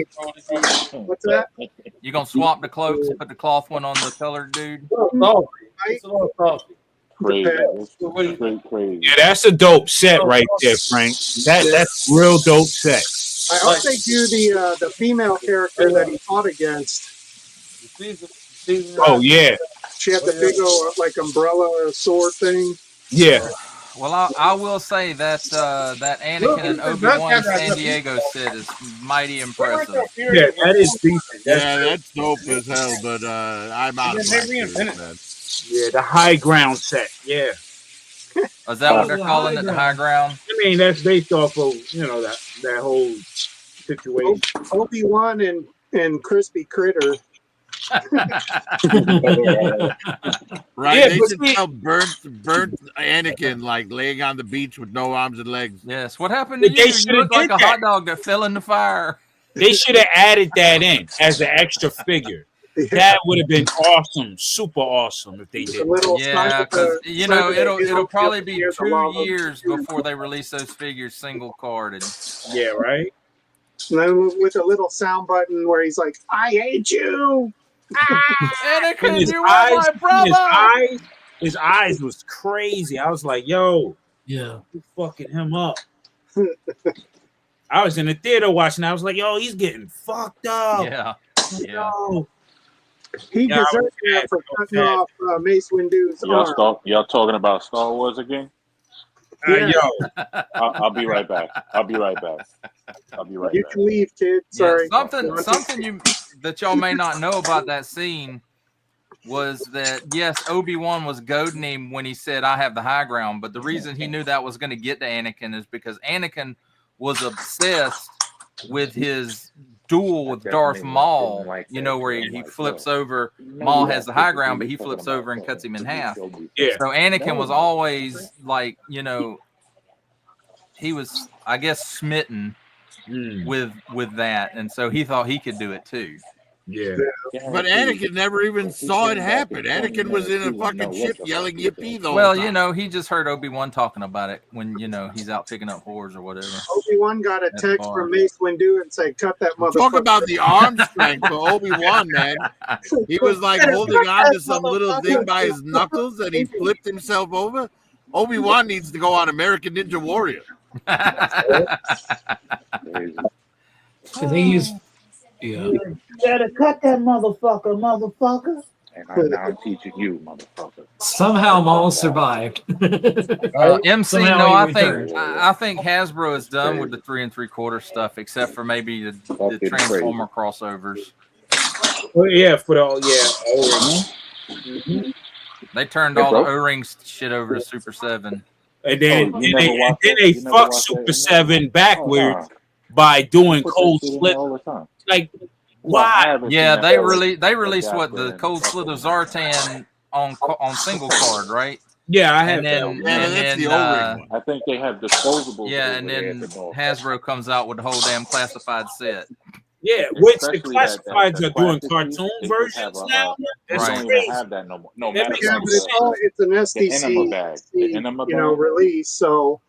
What's that? You gonna swap the cloaks and put the cloth one on the colored dude? It's a little salty. Crazy. Straight crazy. Yeah, that's a dope set right there, Frank. That's real dope set. I hope they do the female character that he fought against. Oh yeah, She had the big old like umbrella sword thing. yeah. Well, I will say that that Anakin and Obi-Wan San Diego set is mighty impressive. Yeah, that is decent. Yeah, that's dope as hell, but I'm out of black suits, man. Yeah, the high ground set. Yeah. Is that what they're calling it? The high ground? I mean, that's based off of that whole situation. Obi-Wan and Crispy Critter. Right, Yeah, they but should tell burnt Anakin like laying on the beach with no arms and legs. Yes. What happened to They you? should You have look like did a hot dog that fell in the fire. They should have added that in as an extra figure. That would have been awesome, super awesome if they did. Yeah, because it'll probably be 2 years before they release those figures single carded. Yeah, right. And then with a little sound button where he's like, "I hate you." Anakin, his you are my brother. His eyes was crazy. I was like, "Yo, yeah, you fucking him up." I was in the theater watching. I was like, "Yo, he's getting fucked up." Yeah. Yo. He deserves that for cutting off Mace Windu's arm. Y'all talking about Star Wars again? Yeah. I'll be right back. You can leave, kid. Sorry. Something that y'all may not know about that scene was that yes, Obi-Wan was goading him when he said, "I have the high ground," but the reason he knew that was going to get to Anakin is because Anakin was obsessed with his duel with Darth Maul, where he flips over. Maul has the high ground, but he flips over and cuts him in half. Yeah. So Anakin was always like, he was, I guess, smitten with that, and so he thought he could do it too. Yeah. But Anakin never even saw it happen. Anakin was in a fucking ship yelling yippee the whole Well, time. he just heard Obi-Wan talking about it when, he's out picking up whores or whatever. Obi-Wan got a text from Mace Windu and said, "Cut that motherfucker." Talk about the arm strength for Obi-Wan, man. He was like holding on to some little thing by his knuckles and he flipped himself over. Obi-Wan needs to go on American Ninja Warrior. So they use. Yeah. You better cut that motherfucker. And I'm teaching you, motherfucker. Somehow Maul survived. MC, Somehow no, he returned. I think Hasbro is done with the 3 3/4 stuff, except for maybe the Transformer crossovers. Well, yeah, for the O-rings. They turned all the O-rings shit over to Super 7. And then they fucked Super 7 backward by doing cold split. Like, why? Yeah, they released what, the cold split of Zartan on single card, right? Yeah, I have that. That's the O-ring one. I think they have disposables. Yeah, and then Hasbro comes out with the whole damn classified set. Yeah, which the classifieds are doing cartoon versions now. That's Right. crazy. Have that no more. No, That matter makes of sense. fact, It's an the SDC, enema bag. The enema bag. release. So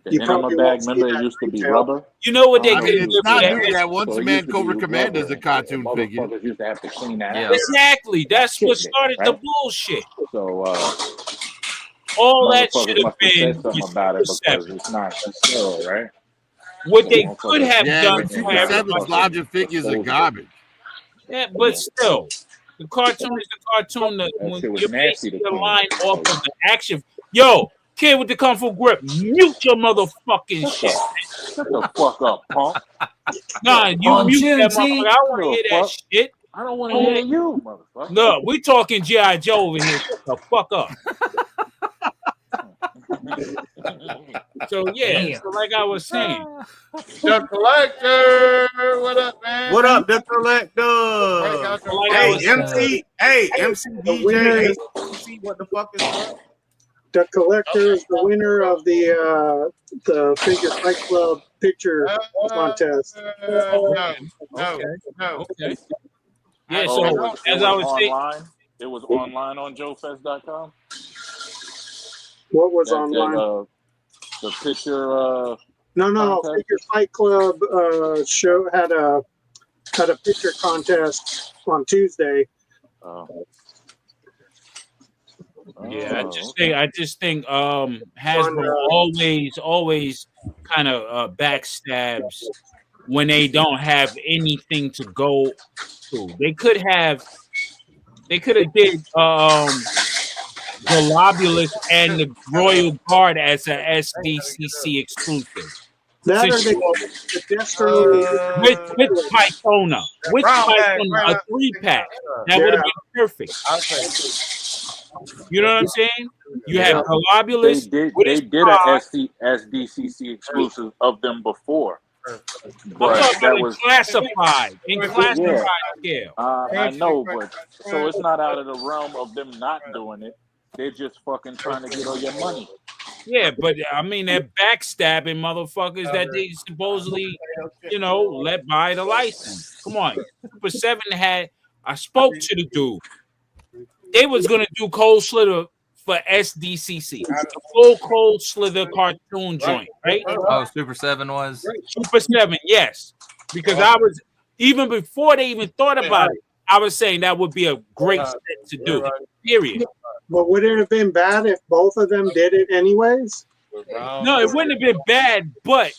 The you enema probably bag. won't see Remember, that it used to be retail. rubber. You know what they I could mean, have it's did not for new that? that Once So a it Man used to be Cobra Commander is rubber, a cartoon and figure. motherfuckers used to have to clean that Yeah. out. Exactly. That's what started the Right? bullshit. So All that motherfuckers should have must have been said something with about it Super because 7. it's not sterile, right? What they So could have Yeah, done but for Super everybody. 7's larger figures are garbage. Yeah, but still, the cartoon is the cartoon. That That when shit was you're nasty basing to your clean. line off of the action. Yo, kid with the kung fu grip, mute your motherfucking shit. Shut the fuck up, punk. Nah, you On mute that Tuesday, motherfucker. I don't want to hear that fuck? shit. I don't want to hear you, motherfucker. No, we talking G.I. Joe over here. Shut the fuck up. So yeah, Damn. so like I was saying, The Collector, what up, man? What up, the Break collector? out your Like I Hey, was MC. Hey, MC The winner DJ. is- AC, what the fuck is up? The collector is the winner of the Figure Fight Club picture contest. No. okay. Yeah, Oh, so as I was saying, online. It was online on JoeFest.com. What was online? The picture. No. contest? Figure Fight Club show had a picture contest on Tuesday. yeah, I just think Hasbro always kind of backstabs when they don't have anything to go to. They could have did Globulus and the Royal Guard as a SDCC exclusive. That or the Destro With Pythona. With Brown bag, Pythona, right a up. 3-pack. That would have been perfect. I'll say You know what I'm saying? You have Globulus. They did a SDCC exclusive of them before. I'm But talking that about was classified, in classified scale. I know, but so it's not out of the realm of them not doing it. They're just fucking trying to get all your money. Yeah, but I mean, they're backstabbing motherfuckers that they supposedly, let buy the license. Come on, Super 7 had. I spoke to the dude. They was gonna do Cold Slither for SDCC, full Cold Slither cartoon joint, right? Oh, Super 7 was. Super 7, yes, because I was even before they even thought about it. I was saying that would be a great set to do. Period. But would it have been bad if both of them did it anyways? No, it wouldn't have been bad, but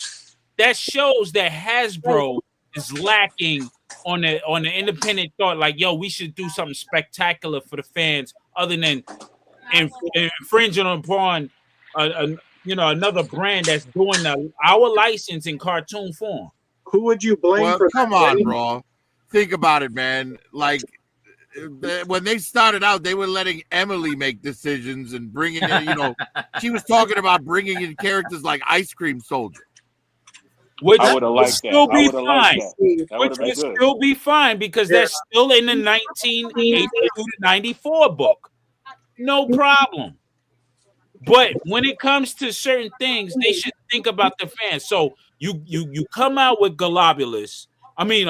that shows that Hasbro is lacking on the independent thought. Like, yo, we should do something spectacular for the fans, other than infringing upon another brand that's doing our license in cartoon form. Who would you blame Well, for come that? on, bro. Think about it, man. Like when they started out, they were letting Emily make decisions and bringing in, she was talking about bringing in characters like Ice Cream Soldier. Which I would have would liked still that. I be would have liked fine. that. That Which would have been would good. still be fine because that's still in the 1982 to 94 book. No problem. But when it comes to certain things, they should think about the fans. So you come out with Globulus. I mean,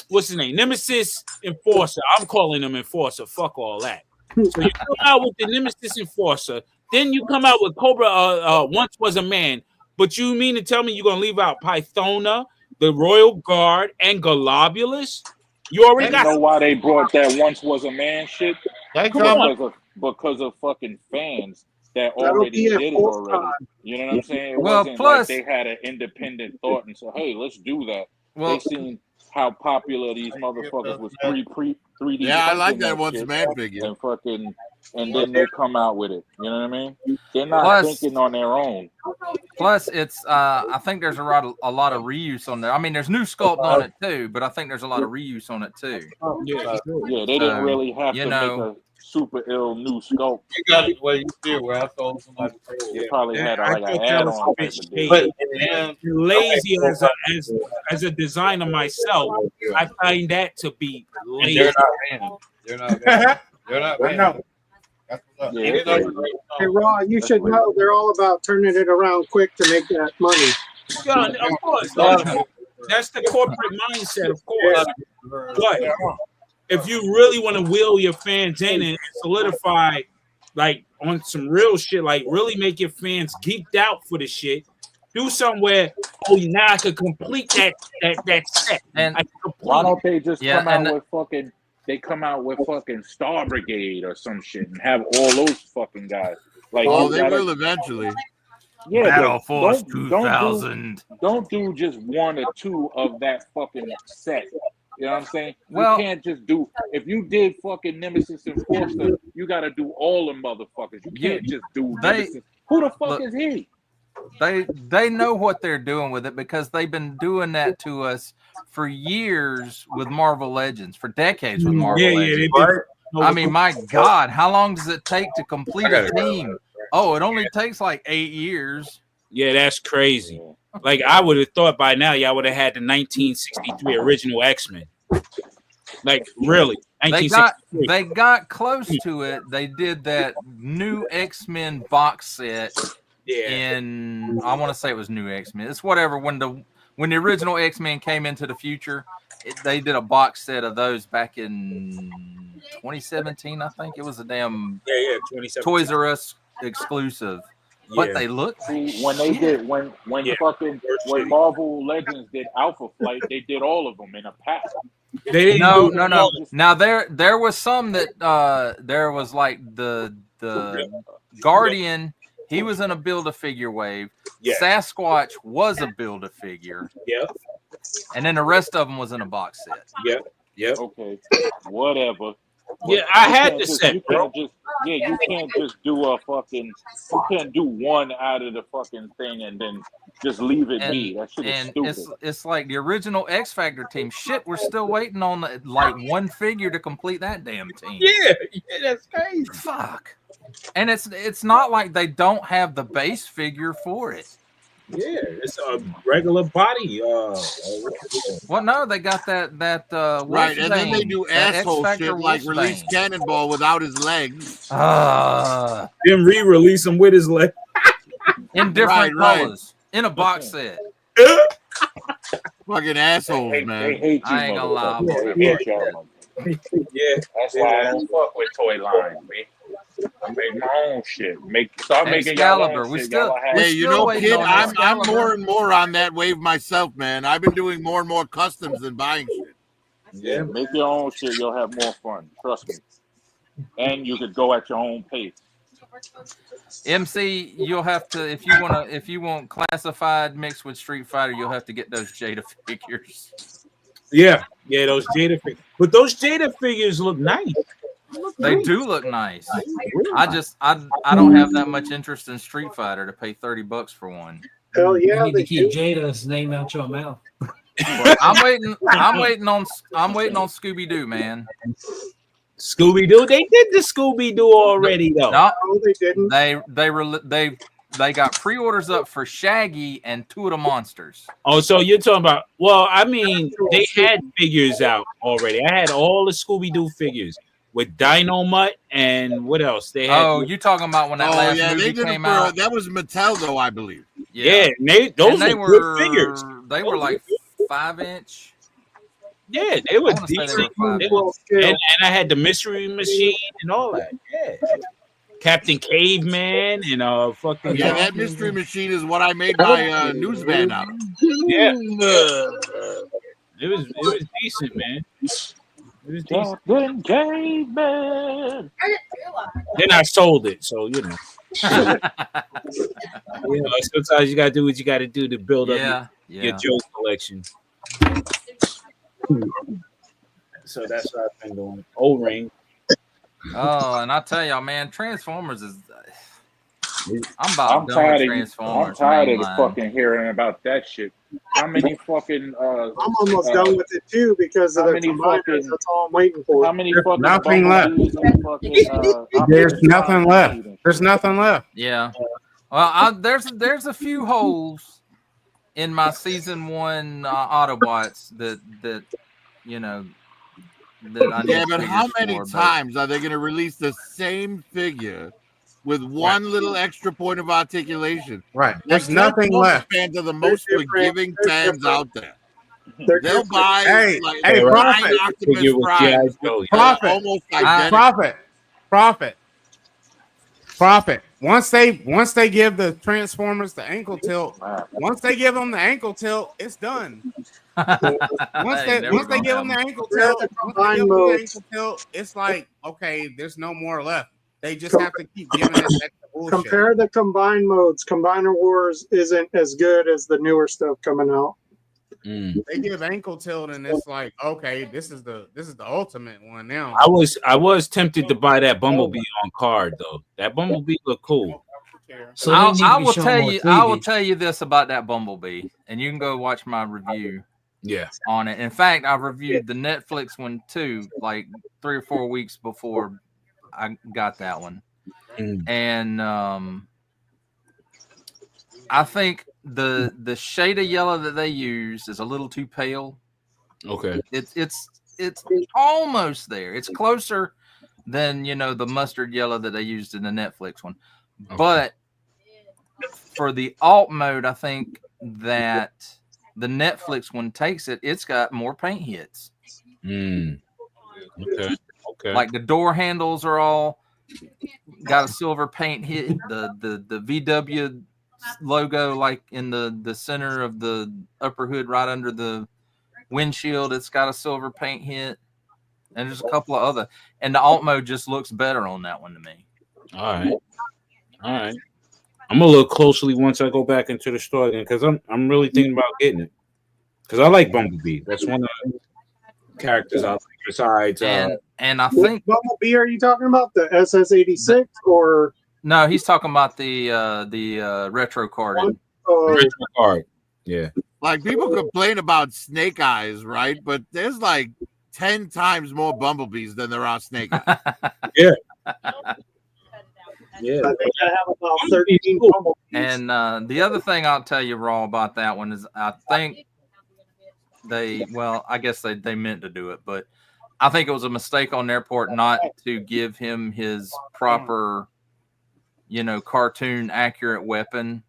what's his name? Nemesis Enforcer. I'm calling him Enforcer. Fuck all that. So you come out with the Nemesis Enforcer. Then you come out with Cobra. Once was a man. But you mean to tell me you're gonna leave out Pythona, the Royal Guard, and Globulus? You already got. You know why they brought that once was a man shit? Because of fucking fans that already did it already. You know what I'm saying? It wasn't like they had an independent thought and said, "Hey, let's do that." They seen how popular these motherfuckers was 3D. Yeah, I like printing that once shit man figure. And then they come out with it. You know what I mean? They're not thinking on their own. Plus, it's I think there's a lot of reuse on there. I mean, there's new sculpt on it too, but I think there's a lot of reuse on it too. Yeah, they didn't really have to make a super ill new sculpt. You got it where you feel where I told somebody. They probably had I like thought an that was add-on. a bit shady. And lazy as a designer myself, I find that to be lazy. They're not banned. They're not banned. Hey, Raw, you should know they're all about turning it around quick to make that money. Yeah, of course. That's the corporate mindset, of course. But if you really want to wheel your fans in and solidify, like on some real shit, like really make your fans geeked out for the shit, do somewhere. Now I could complete that set. And why don't they just come out with fucking? They come out with fucking Star Brigade or some shit and have all those fucking guys. Like, they will eventually. Yeah, Battle Force don't 2000. Don't do just one or two of that fucking set. You know what I'm saying? Well, you can't just do. If you did fucking Nemesis Enforcer, you got to do all them motherfuckers. You can't just do Nemesis. Who the fuck is he? They know what they're doing with it because they've been doing that to us for years with Marvel Legends, for decades with Marvel Legends. I mean, my God, how long does it take to complete a team? Oh, it only takes like 8 years. Yeah, that's crazy. Like, I would have thought by now y'all would have had the 1963 original X-Men. Like, really. They got close to it. They did that new X-Men box set in, I want to say it was new X-Men. It's whatever. When the original X-Men came into the future, they did a box set of those back in 2017, I think. It was a damn 2017. Toys R Us exclusive. But they look when they did when Marvel Legends did Alpha Flight, they did all of them in a pack. No. Now there was some that there was like the Guardian. He was in a Build-A-Figure wave. Yeah. Sasquatch was a Build-A-Figure. Yep. And then the rest of them was in a box set. Yep. Okay. Whatever. Yeah, I You had can't the just set, bro. you can't just do a fucking you can't do one out of the fucking thing and then just leave it be. That shit is And stupid. it's like the original X Factor team. Shit, we're still waiting on like one figure to complete that damn team. Yeah, that's crazy. Fuck. And it's not like they don't have the base figure for it. Yeah, it's a regular body. Well, no, they got that Right, and then they do that X asshole Factor shit like release Wolfsbane. Cannonball without his legs. Then re-release him with his leg in different colors in a box set. Fucking assholes, man. They hate you, I ain't gonna lie. motherfucker. They hate y'all. Yeah, that's why I don't fuck with toy lines, man. I make my own shit. Start making y'all Excalibur. own We shit. still, Y'all have Hey, you know, kid, I'm Excalibur. more and more on that wave myself, man. I've been doing more and more customs than buying shit. Yeah, make your own shit. You'll have more fun. Trust me. And you could go at your own pace. MC, you'll have to if you want classified mixed with Street Fighter, you'll have to get those Jada figures. yeah, those Jada figures. But those Jada figures look nice. They do look nice. I don't have that much interest in Street Fighter to pay $30 for one. Hell yeah, You need to keep Jada's name out your mouth. I'm waiting on Scooby Doo, man. Scooby Doo. They did the Scooby Doo already, though. No, they didn't. They got pre-orders up for Shaggy and two of the monsters. Oh, so you're talking about? Well, I mean, they had figures out already. I had all the Scooby Doo figures with Dino Mutt and what else? They had. Oh, you talking about when that last movie they did came it for, out? that was Mattel, though, I believe. Yeah, those were good figures. They were like 5-inch. Yeah, they were I wanna say decent. they were And I had the Mystery Machine and all that. Yeah. Captain Caveman and fucking Yeah, that mystery machine is what I made my newsman out of. Yeah. It was decent, man. It was decent. Captain Caveman. Then I sold it, so you know. Sometimes you gotta do what you gotta do to build up your Joe collection. So that's what I've been doing. O-ring. Oh, and I tell y'all, man, Transformers is. I'm done with Transformers. I'm tired of fucking hearing about that shit. How many fucking? I'm almost done with it too because of the combiners. That's all I'm waiting for. How many fucking? Nothing left. There's nothing left. There's nothing left. Yeah. Well, there's a few holes in my season 1 Autobots that you know that I need. Yeah, but how many for, times are they going to release the same figure with one little extra point of articulation? Right. There's Like, nothing left. Fans are the most forgiving fans out there. They'll buy Hey, like Prophet. 9 Optimus Primes almost identical. Profit. Once they give the Transformers the ankle tilt, once they give them the ankle tilt, it's done. Once they give them the ankle tilt, it's like, okay, there's no more left. They just have to keep giving it extra bullshit. Compare the combined modes. Combiner Wars isn't as good as the newer stuff coming out. They give ankle tilt, and it's like, okay, this is the ultimate one now. I was tempted to buy that Bumblebee on card though. That Bumblebee looked cool. So I will tell you this about that Bumblebee, and you can go watch my review. Yeah. On it. In fact, I reviewed the Netflix one too, like 3 or 4 weeks before I got that one. And I think the shade of yellow that they use is a little too pale. Okay. It's almost there. It's closer than the mustard yellow that they used in the Netflix one. Okay. But for the alt mode, I think that the Netflix one takes it. It's got more paint hits. Okay. Like the door handles are all got a silver paint hit. The VW logo, like in the center of the upper hood, right under the windshield, it's got a silver paint hit. And there's a couple of other. And the alt mode just looks better on that one to me. All right. I'm gonna look closely once I go back into the store again because I'm really thinking about getting it because I like Bumblebee. That's one of characters I like besides. And I Which think Bumblebee are you talking about? The SS-86 or no, he's talking about the retro carded. Retro card. Yeah. Like people complain about Snake Eyes, right? But there's like 10 times more Bumblebees than there are Snake Eyes. Yeah. Yeah. I think I have about 13 Bumblebees. And the other thing I'll tell you, Raw, about that one is I think I guess they meant to do it, but I think it was a mistake on their part not to give him his proper, cartoon accurate weapon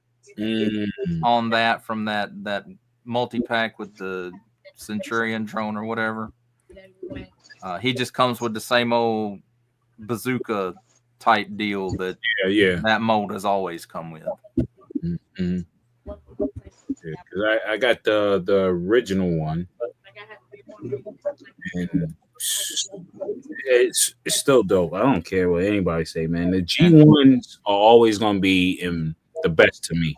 on that from that multi-pack with the Centurion drone or whatever. He just comes with the same old bazooka type deal that that mold has always come with. Mm-hmm. Yeah, 'cause I got the original one, and it's still dope. I don't care what anybody say, man. The G1s are always gonna be the best to me.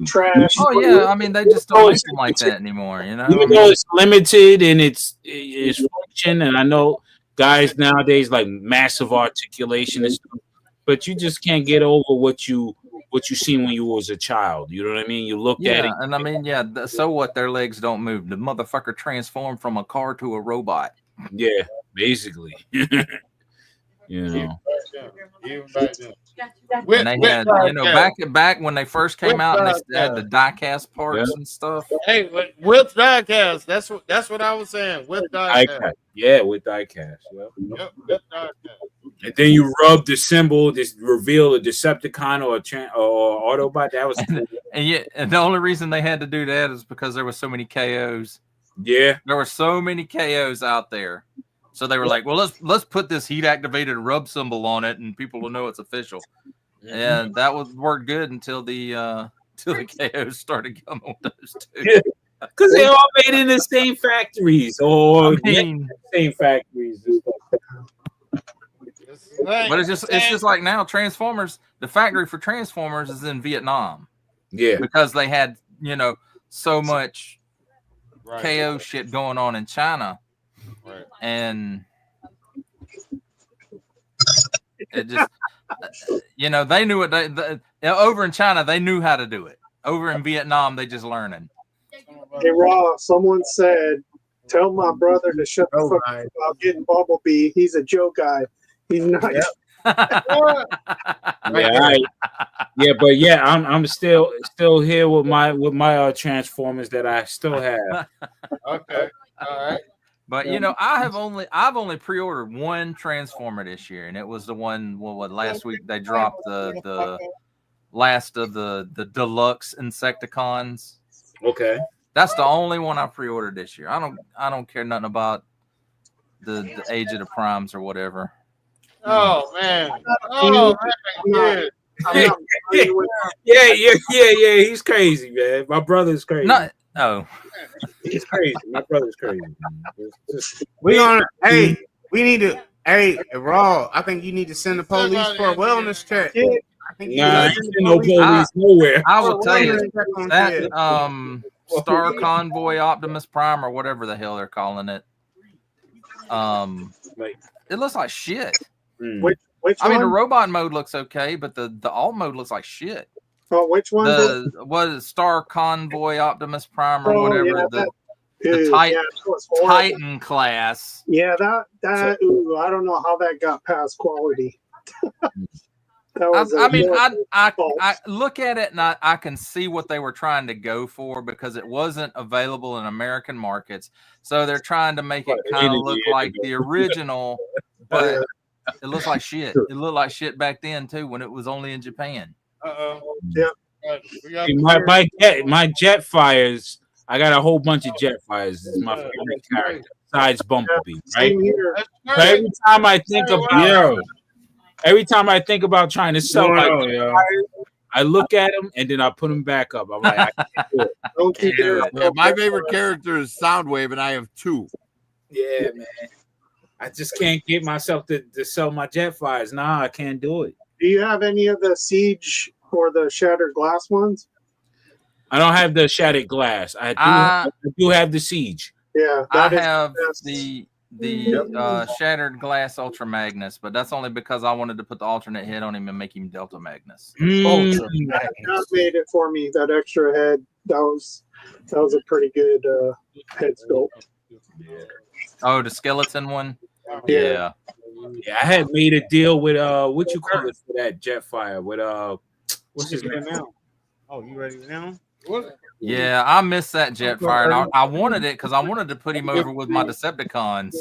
Trash. Oh yeah, I mean they just don't make them like that anymore, Even though it's limited and it's function, and I know guys nowadays like massive articulation and stuff, but you just can't get over what you seen when you was a child. You know what I mean? You looked at it, and I mean, so what? Their legs don't move. The motherfucker transformed from a car to a robot. Yeah, basically. Even back then. And they had, back when they first came out, and they had the die-cast parts and stuff. Hey, with die-cast, that's what I was saying. With die-cast. Yeah, with die-cast. Yep, with die-cast. And then you rub the symbol, this reveal a Decepticon or Autobot. That was and the only reason they had to do that is because there were so many KOs. Yeah, there were so many KOs out there. So they were like, well, let's put this heat-activated rub symbol on it, and people will know it's official. Mm-hmm. And that worked good until the KOs started coming with those two. Yeah, because they all made in the same factories or same factories. But it's just like now Transformers. The factory for Transformers is in Vietnam. Yeah, because they had so much KO shit going on in China. Right. And it just, they knew it. Over in China, they knew how to do it. Over in Vietnam, they just learning. Hey, Raw, someone said, tell my brother to shut the fuck up about getting Bumblebee. He's a Joe guy. He's not. Yep. I'm still here with my Transformers that I still have. Okay. All right. But I've only pre-ordered one Transformer this year, and it was the one. What last week they dropped the last of the deluxe Insecticons. Okay, that's the only one I pre-ordered this year. I don't care nothing about the Age of the Primes or whatever. Oh man! Oh man! Yeah. He's crazy, man. My brother's crazy. He's crazy. My brother's crazy. We need to. Hey, Raw. I think you need to send the police for a wellness check. Nah, no police nowhere. I will tell you that Star Convoy Optimus Prime or whatever the hell they're calling it. It looks like shit. Which I mean, the one? robot mode looks okay, but the alt mode looks like shit. Oh, which one? What is Star Convoy Optimus Prime or whatever? Yeah, the Titan class. Yeah, that. Ooh, I don't know how that got past quality. I look at it and I can see what they were trying to go for because it wasn't available in American markets, so they're trying to make it kind of look like the original, but it looks like shit. It looked like shit back then too when it was only in Japan. Yeah. My Jetfires. I got a whole bunch of Jetfires. This is my favorite character besides Bumblebee. Right. So every time I think about trying to sell my Jetfires, I look at them and then I put them back up. I'm like, I can't do it. Yeah, my favorite character is Soundwave, and I have two. Yeah, man. I just can't get myself to sell my Jetfires. Nah, I can't do it. Do you have any of the Siege or the Shattered Glass ones? I don't have the Shattered Glass. I do have the Siege. Yeah, I that is have best. the Shattered Glass Ultra Magnus, but that's only because I wanted to put the alternate head on him and make him Delta Magnus. That made it for me. That extra head, that was a pretty good head sculpt. Oh, the skeleton one. Yeah. Yeah, I had made a deal with what you call it for that Jetfire with what's his name now? Oh, you ready now? Yeah, I missed that Jetfire, and I wanted it because I wanted to put him over with my Decepticons.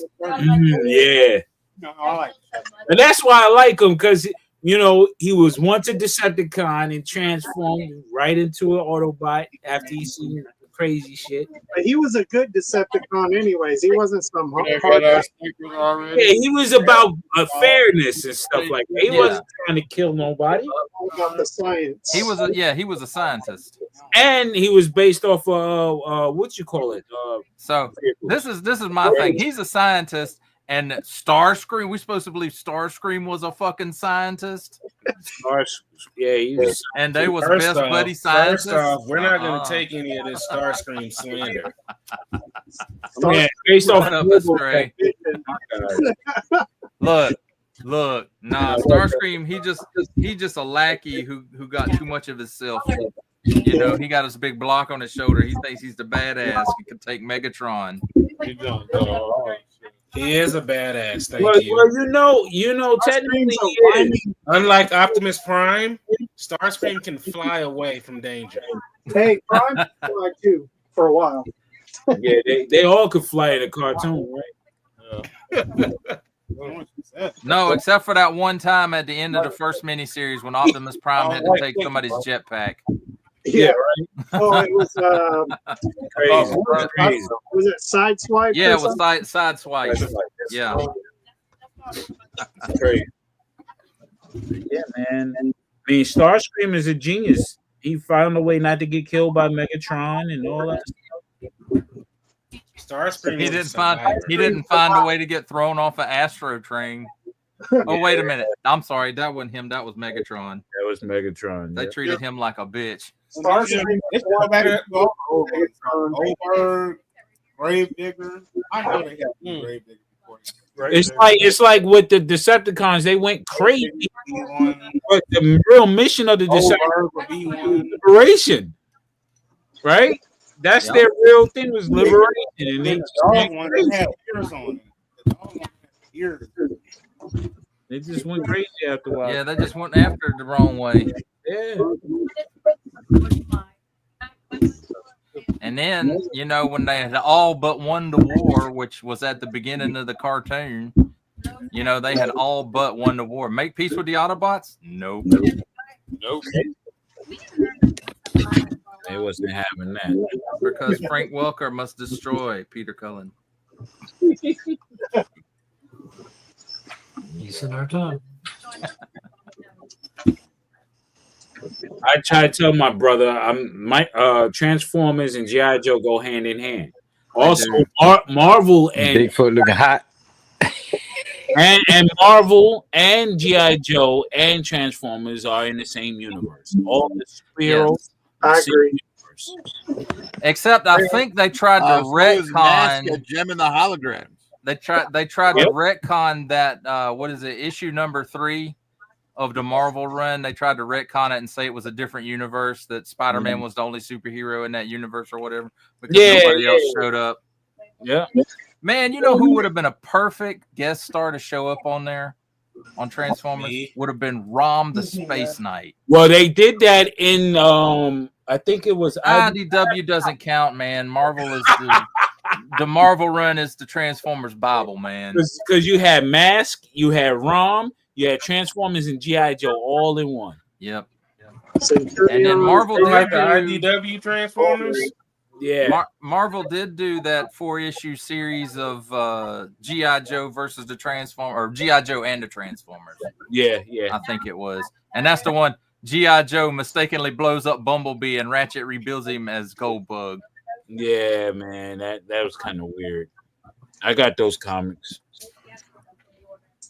Yeah, and that's why I like him because he was once a Decepticon and transformed right into an Autobot after he seen crazy shit. But he was a good Decepticon, anyways. He wasn't some hard. Yeah, he was about fairness and stuff like that. He wasn't trying to kill nobody. About the science. He was a scientist, and he was based off of what you call it. So this is my thing. He's a scientist, and Starscream. We're supposed to believe Starscream was a fucking scientist. He was, and they was First best off, buddy scientists. First off, we're not going to take any of this Starscream slander. Man, based off of Astray. Look, nah, Starscream, he just a lackey who got too much of himself. He got his big block on his shoulder. He thinks he's the badass. He can take Megatron. He is a badass. Thank you. Well, technically, he is. Unlike Optimus Prime, Starscream can fly away from danger. Hey, Prime can fly too for a while. Yeah, they all could fly in a cartoon, right? No, except for that one time at the end of the first miniseries when Optimus Prime had to take somebody's jetpack. Yeah, right. Oh, it was crazy. Was it Sideswipe? Yeah, it was Sideswipe. Yeah. Crazy. Yeah, man. I mean, Starscream is a genius. He found a way not to get killed by Megatron and all that stuff. Starscream. He didn't find a way to get thrown off an Astro train. Oh, wait a minute. I'm sorry. That wasn't him. That was Megatron. That was Megatron. They treated him like a bitch. Starscream. Goldberg, Gravedigger. I know they have Gravedigger before. It's like with the Decepticons, they went crazy. But the real mission of the Decepticons was liberation, right? That's their real thing, was liberation, and they just went crazy. They just went crazy after a while. Yeah, they just went after it the wrong way. Yeah. And then, when they had all but won the war, which was at the beginning of the cartoon, they had all but won the war. Make peace with the Autobots? Nope. They wasn't having that. Because Frank Welker must destroy Peter Cullen. He's in our time. I try to tell my brother, Transformers and G.I. Joe go hand in hand. Also, Marvel and Bigfoot looking hot. and Marvel and G.I. Joe and Transformers are in the same universe. All the superheroes. I agree. Except I think they tried to retcon Gem in the holograms. They tried to retcon that what is it, issue number 3 of the Marvel run. They tried to retcon it and say it was a different universe, that Spider-Man was the only superhero in that universe or whatever, because nobody else showed up. Yeah. Man, who would have been a perfect guest star to show up on there on Transformers? Would have been Rom the Space Knight. Well, they did that in I think it was IDW doesn't count, man. Marvel is the Marvel run is the Transformers Bible, man. Because you had Mask, you had Rom, you had Transformers and G.I. Joe all in one. Yep. And then Marvel did like the IDW Transformers. Yeah. Marvel did do that 4-issue series of G.I. Joe versus the Transformers, or G.I. Joe and the Transformers. Yeah. I think it was. And that's the one G.I. Joe mistakenly blows up Bumblebee and Ratchet rebuilds him as Goldbug. Yeah, man. That was kind of weird. I got those comics.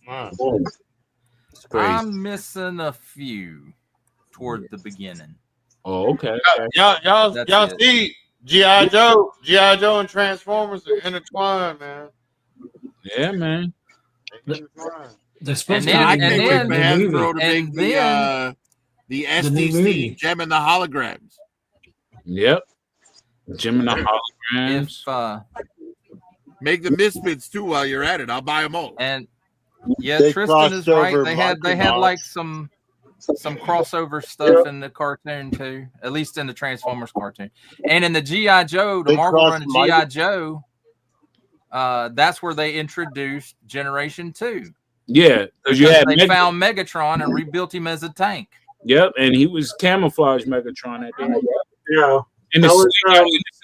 Wow. I'm missing a few toward the beginning. Oh, okay. Y'all see G.I. Joe and Transformers are intertwined, man. Yeah, man. They're supposed And to then, be and can't wait then, for the movie. Hasbro to make and then, the The new SDC movie. Gem and the holograms. Yep. Gem and the if holograms. Make the Misfits too while you're at it. I'll buy them all. and yeah, They Tristan is crossed right. over They had like Micronauts. some crossover stuff in the cartoon too, at least in the Transformers cartoon, and in the G.I. Joe, the They Marvel crossed run of Mic- G.I. Joe. That's where they introduced Generation 2. Yeah, because you had they found Megatron and rebuilt him as a tank. Yep, and he was camouflage Megatron at the end. Yeah. In the, That was,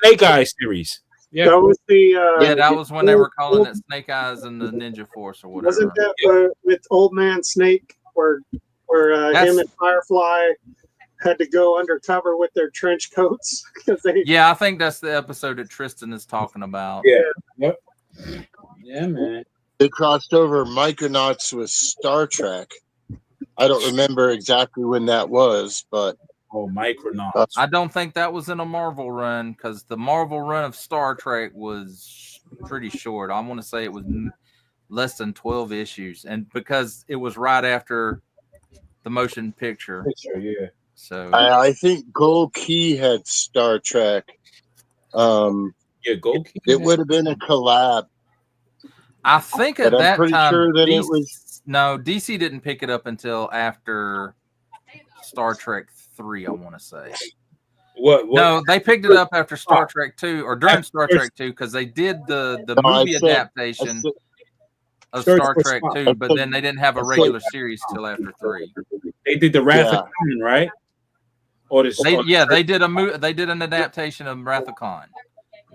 Snake Eye series. Yeah. That was the Yeah, that was when they were calling it Snake Eyes and the Ninja Force or whatever. Wasn't that with Old Man Snake, where him and Firefly had to go undercover with their trench coats? Yeah, I think that's the episode that Tristan is talking about. Yeah. Yep. Yeah, man. They crossed over Micronauts with Star Trek. I don't remember exactly when that was, but Micronauts. I don't think that was in a Marvel run because the Marvel run of Star Trek was pretty short. I want to say it was less than 12 issues, and because it was right after the motion picture. Yeah. So I think Gold Key had Star Trek. Yeah, Gold Key. It would have been a collab. I think at But I'm that pretty time, sure that DC, it was. no, DC didn't pick it up until after Star Trek 3, I want to say. What? No, they picked it up after Star Trek 2 or during Star Trek 2 because they did the movie adaptation of Star Trek 2, but then they didn't have a regular series till after 3. They did the Wrath of Khan, right? Or they did they did an adaptation of Wrath of Khan.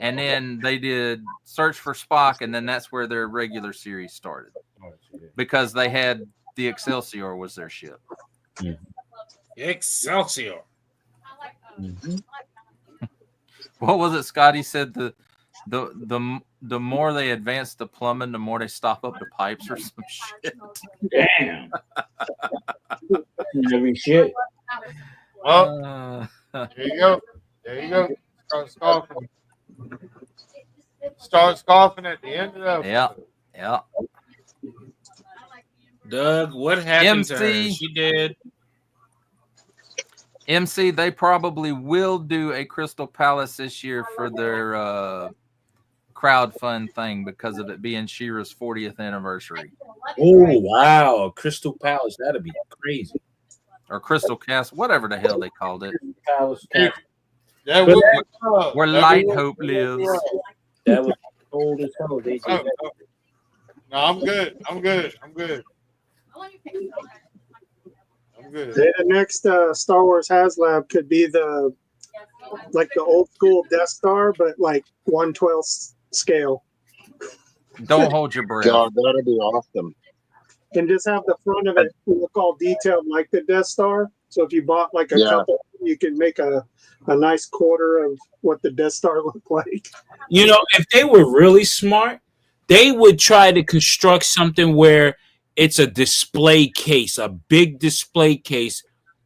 And then they did Search for Spock, and then that's where their regular series started. Because they had the Excelsior was their ship. Excelsior. What was it Scotty said? The more they advance the plumbing, the more they stop up the pipes or some shit. Damn. Every shit. Well, there you go. There you go. Start scoffing. Start scoffing at the end of the episode. Yeah. Doug, what happened to her? MC. She did. MC, they probably will do a Crystal Palace this year for their crowdfund thing because of it being She-Ra's 40th anniversary. Oh, wow. Crystal Palace. That'd be crazy. Or Crystal Castle, whatever the hell they called it. Palace. Where Light Hope lives. That was cold as hell. No, I'm good. I'm good. The next Star Wars HasLab could be the old school Death Star, but like 1/12 scale. Don't hold your breath. God, that'd be awesome. And just have the front of it look all detailed like the Death Star. So if you bought like a couple, you can make a nice quarter of what the Death Star looked like. You know, if they were really smart, they would try to construct something where it's a display case, a big display case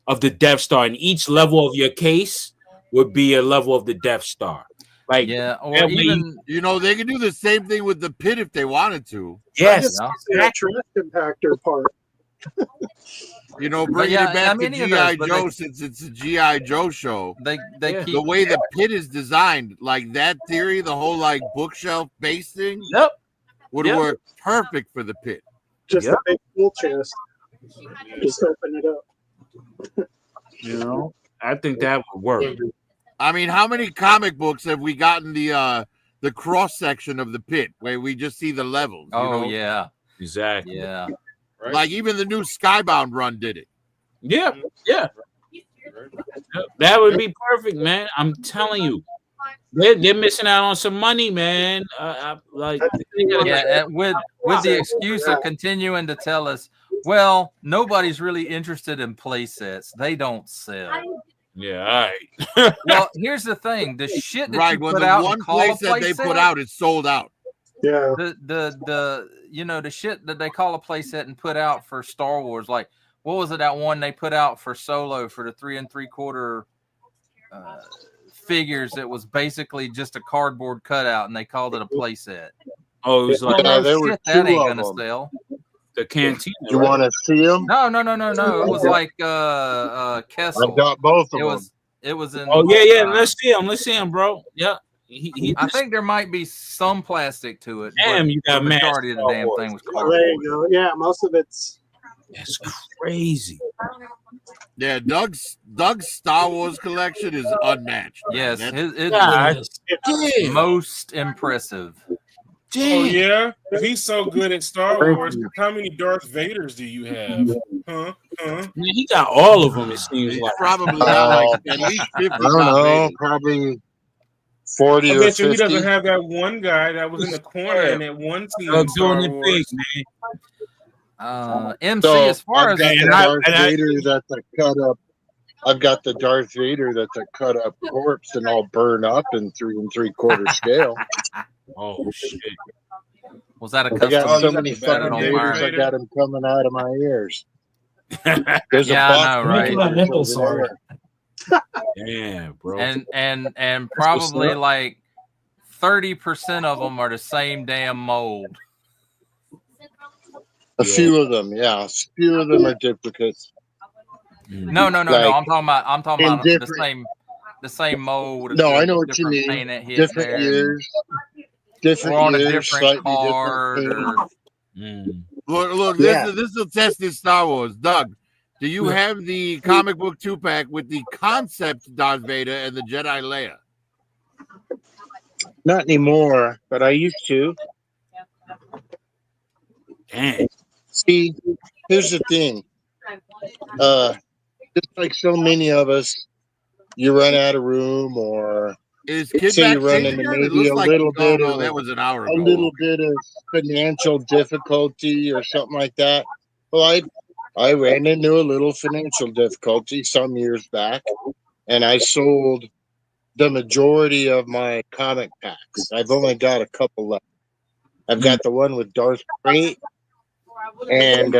of the Death Star, and each level of your case would be a level of the Death Star. Like, yeah, or even they could do the same thing with the pit if they wanted to. Yes, that trash compactor part. Bringing it back to G.I. Joe, since it's a G.I. Joe show. They keep the way the pit is designed, like that theory, the whole like bookshelf base thing, would work perfect for the pit. Just a big tool chest. Just open it up. I think that would work. I mean, how many comic books have we gotten the cross section of the pit where we just see the levels? Yeah, exactly. Yeah, like even the new Skybound run did it. Yeah. That would be perfect, man. I'm telling you, they're missing out on some money, man. with the excuse of continuing to tell us, well, nobody's really interested in play sets. They don't sell. Yeah, all right. Well, here's the thing: the shit that you when put the out one and call place a that play they set, put out is sold out. Yeah. The shit that they call a play set and put out for Star Wars, like what was it that one they put out for Solo for the 3 3/4 figures that was basically just a cardboard cutout, and they called it a playset. Oh, it was like no there were shit, that two ain't of gonna them. sell. the cantina. You right? want to see them? No. It was like Kessel. I've got both of them. It was in. Oh yeah. Let's see him, bro. Yeah. I think there might be some plastic to it. Damn, you got the majority of the damn Wars. thing was Oh, cardboard. there you go. Yeah, most of it's. That's crazy. Yeah, Doug's Star Wars collection is unmatched. Yes, Damn. most impressive. Oh yeah, if he's so good at Star Wars, how many Darth Vaders do you have? Huh? Man, he got all of them. It seems like probably got like at least 50. I don't know, probably 40 I or bet you 50. he doesn't have that one guy that was in the corner in that one team in Star doing it Wars. big, man. MC, So, as far I've as got the Darth Vader that's a cut up. I've got the Darth Vader that's a cut up corpse and all burned up in 3 3/4 scale. Oh shit! Was that a I custom? got so many set fucking on fire? Vaders. I got them coming out of my ears. There's Yeah, a I box know, of right? Vaders My nipples over hard. there. Yeah, bro. And probably like 30% of them are the same damn mold. A few of them, yeah. A few of them are duplicates. No. I'm talking about the same mold. No, I know what you mean. Paint Different years. Different or on a years, different slightly card. different paint. Look, Yeah. this will test this Star Wars. Doug, do you have the comic book 2-pack with the concept Darth Vader and the Jedi Leia? Not anymore, but I used to. Dang. See, here's the thing. Just like so many of us, you run out of room, or Is Kid say you run backstage into again? It maybe looks a like little bit no, of that was an hour a ago. little bit of financial difficulty or something like that. Well, I ran into a little financial difficulty some years back, and I sold the majority of my comic packs. I've only got a couple left. I've got the one with Darth Vader, and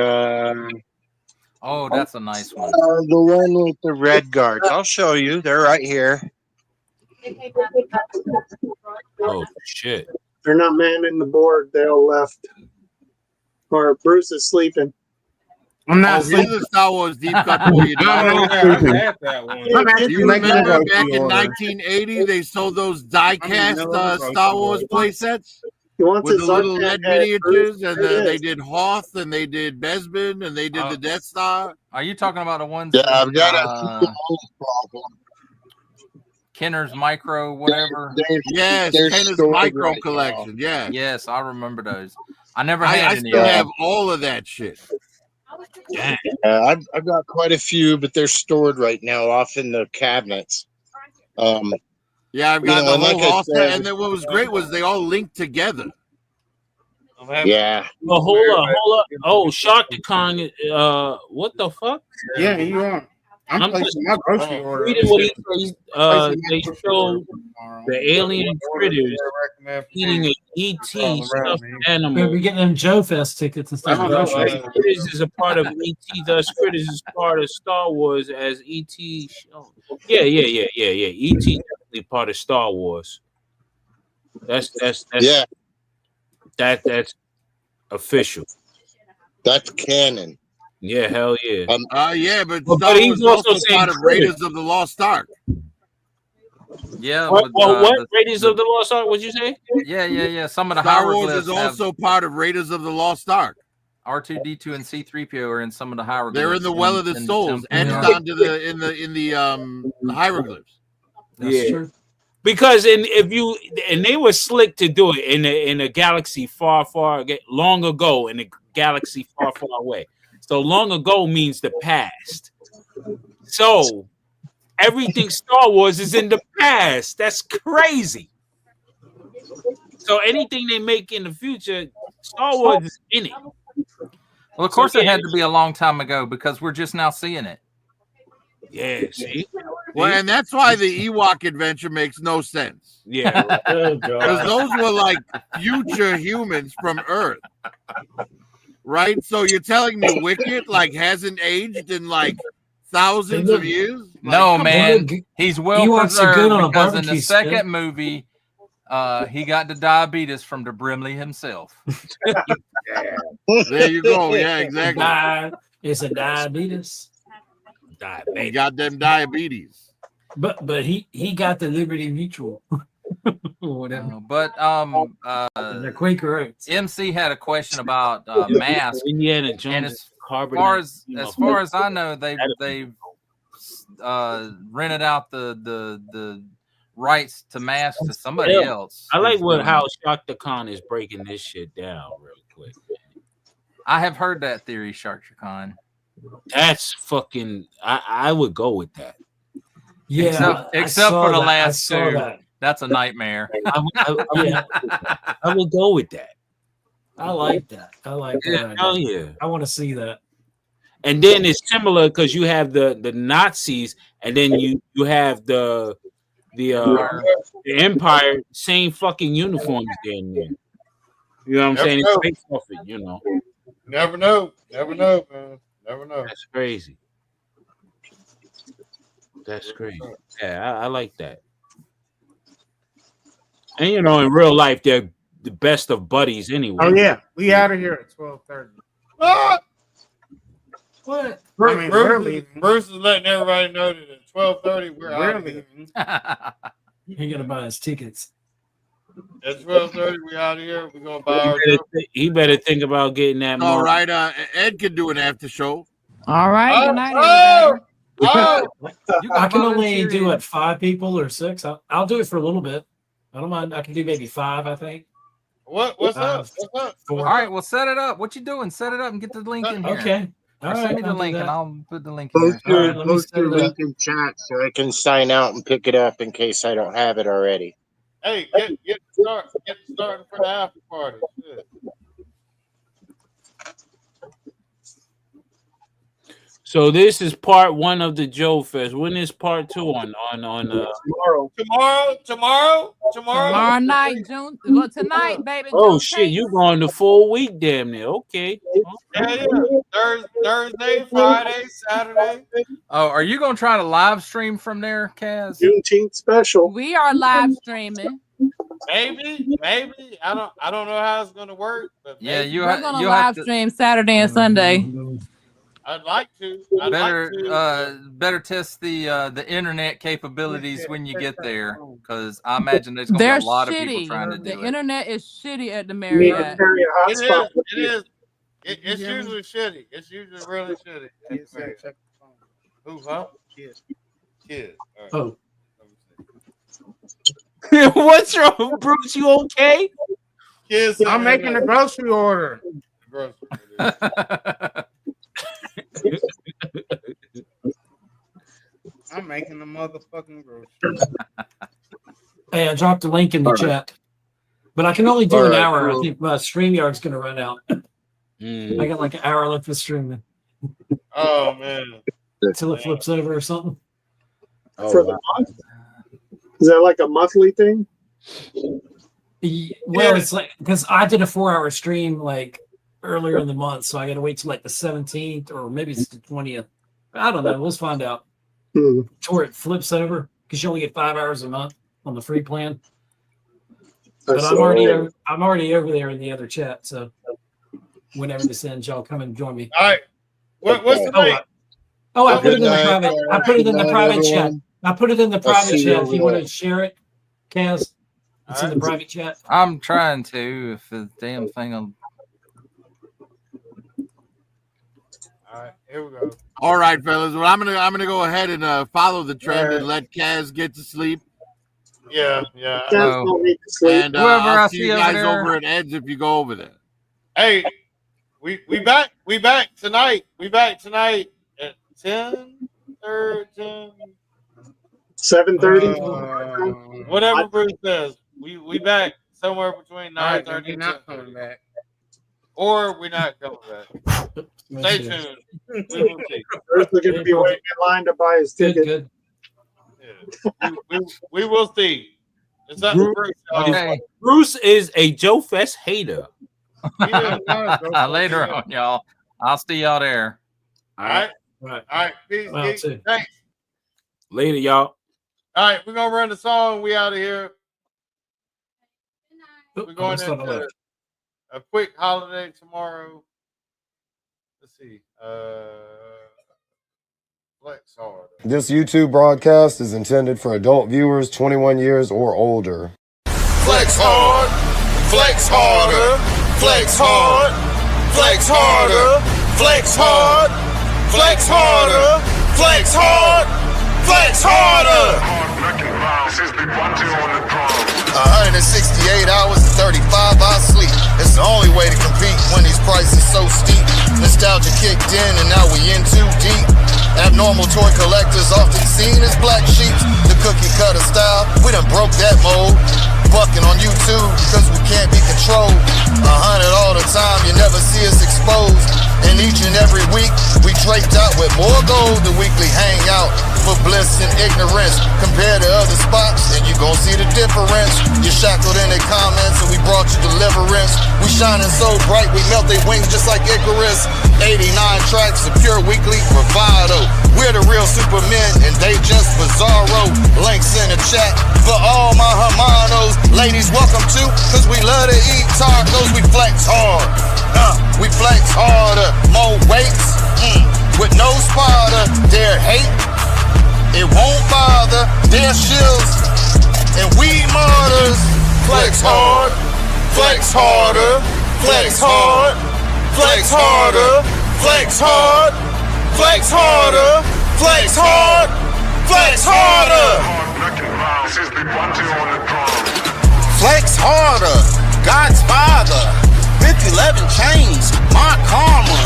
Oh, that's a nice one. the one with the red guards. I'll show you. They're right here. Oh shit! They're not manning the board. They all left. Or Bruce is sleeping. I'm not Oh, here's a Star Wars deep cut for you, Doug. I had that one. Do you remember back in 1980 they sold those die-cast Star Wars play sets He wants with his the little Zartan lead head, miniatures, Bruce. and There it they is. did Hoth and they did Bespin and they did the Death Star. Are you talking about the ones? Yeah, that, I've got a problem. Kenner's Micro, whatever. Yes, they're Kenner's stored Micro right collection. Yeah, Yes, I remember those. I never had I any still of have them. all of that shit. Dang. I've got quite a few, but they're stored right now off in the cabinets. Yeah, I've You got know, the and like whole I Hoth, said- and then what was great was they all linked together. Yeah. Oh, hold up. Oh, Sharkticon. What the fuck? Yeah, you are. I'm placing my grocery order. Reading what he says. They show the alien critters eating an ET stuffed animal. We're getting them Joe Fest tickets and stuff. Critters is a part of ET. Thus, Critters is part of Star Wars as ET. Yeah. ET definitely part of Star Wars. That's Yeah. That's official. That's canon. Yeah, hell yeah. Yeah, but But Star he's Wars is also also saying part of critters. Raiders of the Lost Ark. Yeah. What? with, What? Raiders of the Lost Ark? What'd you say? Yeah. Some of the Star Wars hieroglyphs is also part of Raiders of the Lost Ark. R2D2 and C3PO are in some of the hieroglyphs. They're in the Well of the in Souls, temple. etched onto the hieroglyphs. That's true. Because they were slick to do it in a galaxy far long ago, in a galaxy far away. So long ago means the past. So everything Star Wars is in the past. That's crazy. So anything they make in the future, Star Wars is in it. Well, of course it had to be a long time ago because we're just now seeing it. Yeah, see? Well, and that's why the Ewok adventure makes no sense. Yeah. Because those were like future humans from Earth. Right? So you're telling me Wicket like hasn't aged in like thousands of years. No, Like, man, he's well Ewoks are good preserved on a because in the barbecue second spit. movie, he got the diabetes from the Brimley himself. There you go. Yeah, exactly. It's a diabetes. He got them diabetes. But he got the Liberty Mutual. Whatever. But the Quaker Oats. MC had a question about masks. Indiana And Jones as carbonate, far as I know, they've rented out the rights to masks to somebody else. I like who's how doing it. Shaka Khan is breaking this shit down real quick. I have heard that theory, Shaka Khan. That's fucking. I would go with that. Yeah, except for the last two. That's a nightmare. I will go with that. I like that. I like that. Hell yeah. I want to see that. And then it's similar because you have the Nazis, and then you have the Empire, same fucking uniforms in there. You know what I'm saying? It's based off it, you know. Never know, man. Never know. That's crazy. That's crazy. Yeah, I like that. And you know, in real life, they're the best of buddies anyway. Oh yeah, we out of here at 12:30. Ah! What? I mean, we're leaving. Bruce is letting everybody know that at 12:30 we're out of here. He gonna buy his tickets. At 12:30 we out of here. We're gonna buy our. He better think about getting that. All money. right, Ed can do an after show. All right. Good night, I can only do it 5 people or 6. I'll do it for a little bit. I don't mind. I can do maybe 5. I think. What's up? What's up? All right, well, set it up. What you doing? Set it up and get the link in here. Okay. Or send me the I'll do link and that. I'll put the link in Post there. your link in chat so I can sign out and pick it up in case I don't have it already. Hey, get started for the after party. Shit. So this is part 1 of the Joe Fest. When is part 2 on Tomorrow Tomorrow night, June. Well, tonight, baby. Oh June shit, you going the full week damn near. Okay. Yeah. Thursday, Friday, Saturday. Oh, are you gonna try to live stream from there, Kaz? Juneteenth special. We are live streaming. Maybe. I don't know how it's gonna work, but Yeah, maybe. We're gonna live stream Saturday and Sunday. I'd like to. Better test the internet capabilities when you get there, because I imagine there's gonna They're be a lot of shitty. people trying to do The it. internet is shitty at the Marriott. It is. It's usually shitty. It's usually really shitty. Who, huh? Kid. Oh. What's wrong, Bruce? You okay? Kids. I'm making a grocery order. I'm making a motherfucking grocery. Hey, I dropped the link in the chat, but I can only do an hour. I think my StreamYard's gonna run out. I got like an hour left of streaming. Oh man! Until it flips over or something. For the month? Is that like a monthly thing? Well, it's like because I did a 4-hour stream like earlier in the month, so I got to wait till like the 17th or maybe it's the 20th. I don't know. Let's find out. Or it flips over because you only get 5 hours a month on the free plan. But I'm already over there in the other chat. So whenever this ends, y'all come and join me. All right. What's the name? I put it in the private. I put it in the private chat. I put it in the private chat. If you want to share it, Kaz, it's in the private chat. I'm trying to. If the damn thing will. All right, here we go. All right, fellas. Well, I'm gonna go ahead and follow the trend and let Kaz get to sleep. Yeah. And I'll see you guys over at Ed's if you go over there. Hey, we back tonight. We back tonight at 10 or 10. 7:30. Whatever Bruce says. We back somewhere between 9:30 and not coming back. Or we're not coming back. Stay tuned. We will see. Bruce is going to be waiting in line to buy his ticket. Yeah. We will see. It's up to Bruce. Okay. Bruce is a Joe Fest hater. Later on, y'all. I'll see y'all there. All right. Right. All right. Peace. Well, Geek. too. Thanks. Later, y'all. All right. We're going to run the song. We out of here. Oop, We're going almost on the into left. a quick holiday tomorrow. Let's see. Flex hard. This YouTube broadcast is intended for adult viewers 21 years or older. Flex hard, flex harder, flex hard, flex harder, flex hard, flex harder, flex hard, flex harder. 168 hours and 35 hours sleep. It's the only way to compete when these prices so steep. Nostalgia kicked in and now we in too deep. Abnormal toy collectors often seen as black sheep. The cookie cutter style, we done broke that mold. Bucking on YouTube because we can't be controlled. 100 all the time, you never see us exposed. And each and every week, we draped out with more gold. The weekly hangout for bliss and ignorance. Compared to other spots, and you gon' see the difference. You're shackled in their comments and we brought you deliverance. We shining so bright, we melt their wings just like Icarus. 89 tracks of pure weekly bravado. We're the real supermen and they just bizarro. Links in the chat for all my hermanos. Ladies, welcome to, cause we love to eat tacos. We flex hard, we flex harder. More weights, with no spotter. Their hate, it won't bother. Their shills and we martyrs. Flex hard, flex harder, flex hard, flex harder, flex hard, flex harder, flex hard, flex harder. Flex harder, God's father. 5011 chains, my karma.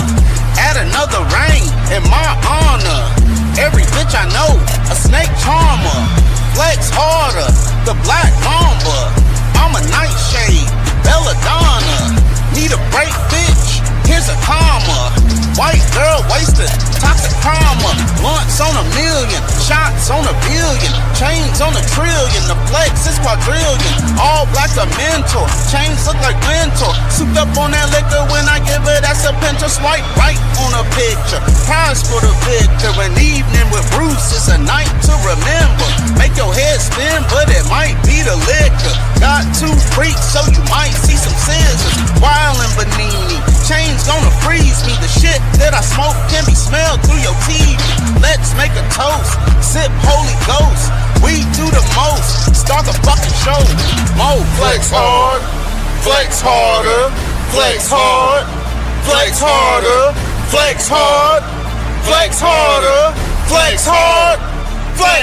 Add another ring in my honor. Every bitch I know, a snake charmer. Flex harder, the black mamba. I'm a nightshade, belladonna. Need a break, bitch, here's a comma. White girl wasted, toxic karma. Blunts on a million, shots on a billion. Chains on a trillion, the flex is quadrillion. All black a mentor, chains look like mentor. Souped up on that liquor when I give it, that's a pinch. Swipe right on a picture. Prize for the victor. An evening with Bruce is a night to remember. Make your head spin, but it might be the liquor. Got two freaks, so you might see some scissors. Wild and Benini, chains gonna freeze me. The shit that I smoke can be smelled through your TV. Let's make a toast, sip Holy Ghost. We do the most, start the fucking show. Mo, flex hard, flex harder, flex hard, flex harder, flex hard, flex harder, flex hard, flex.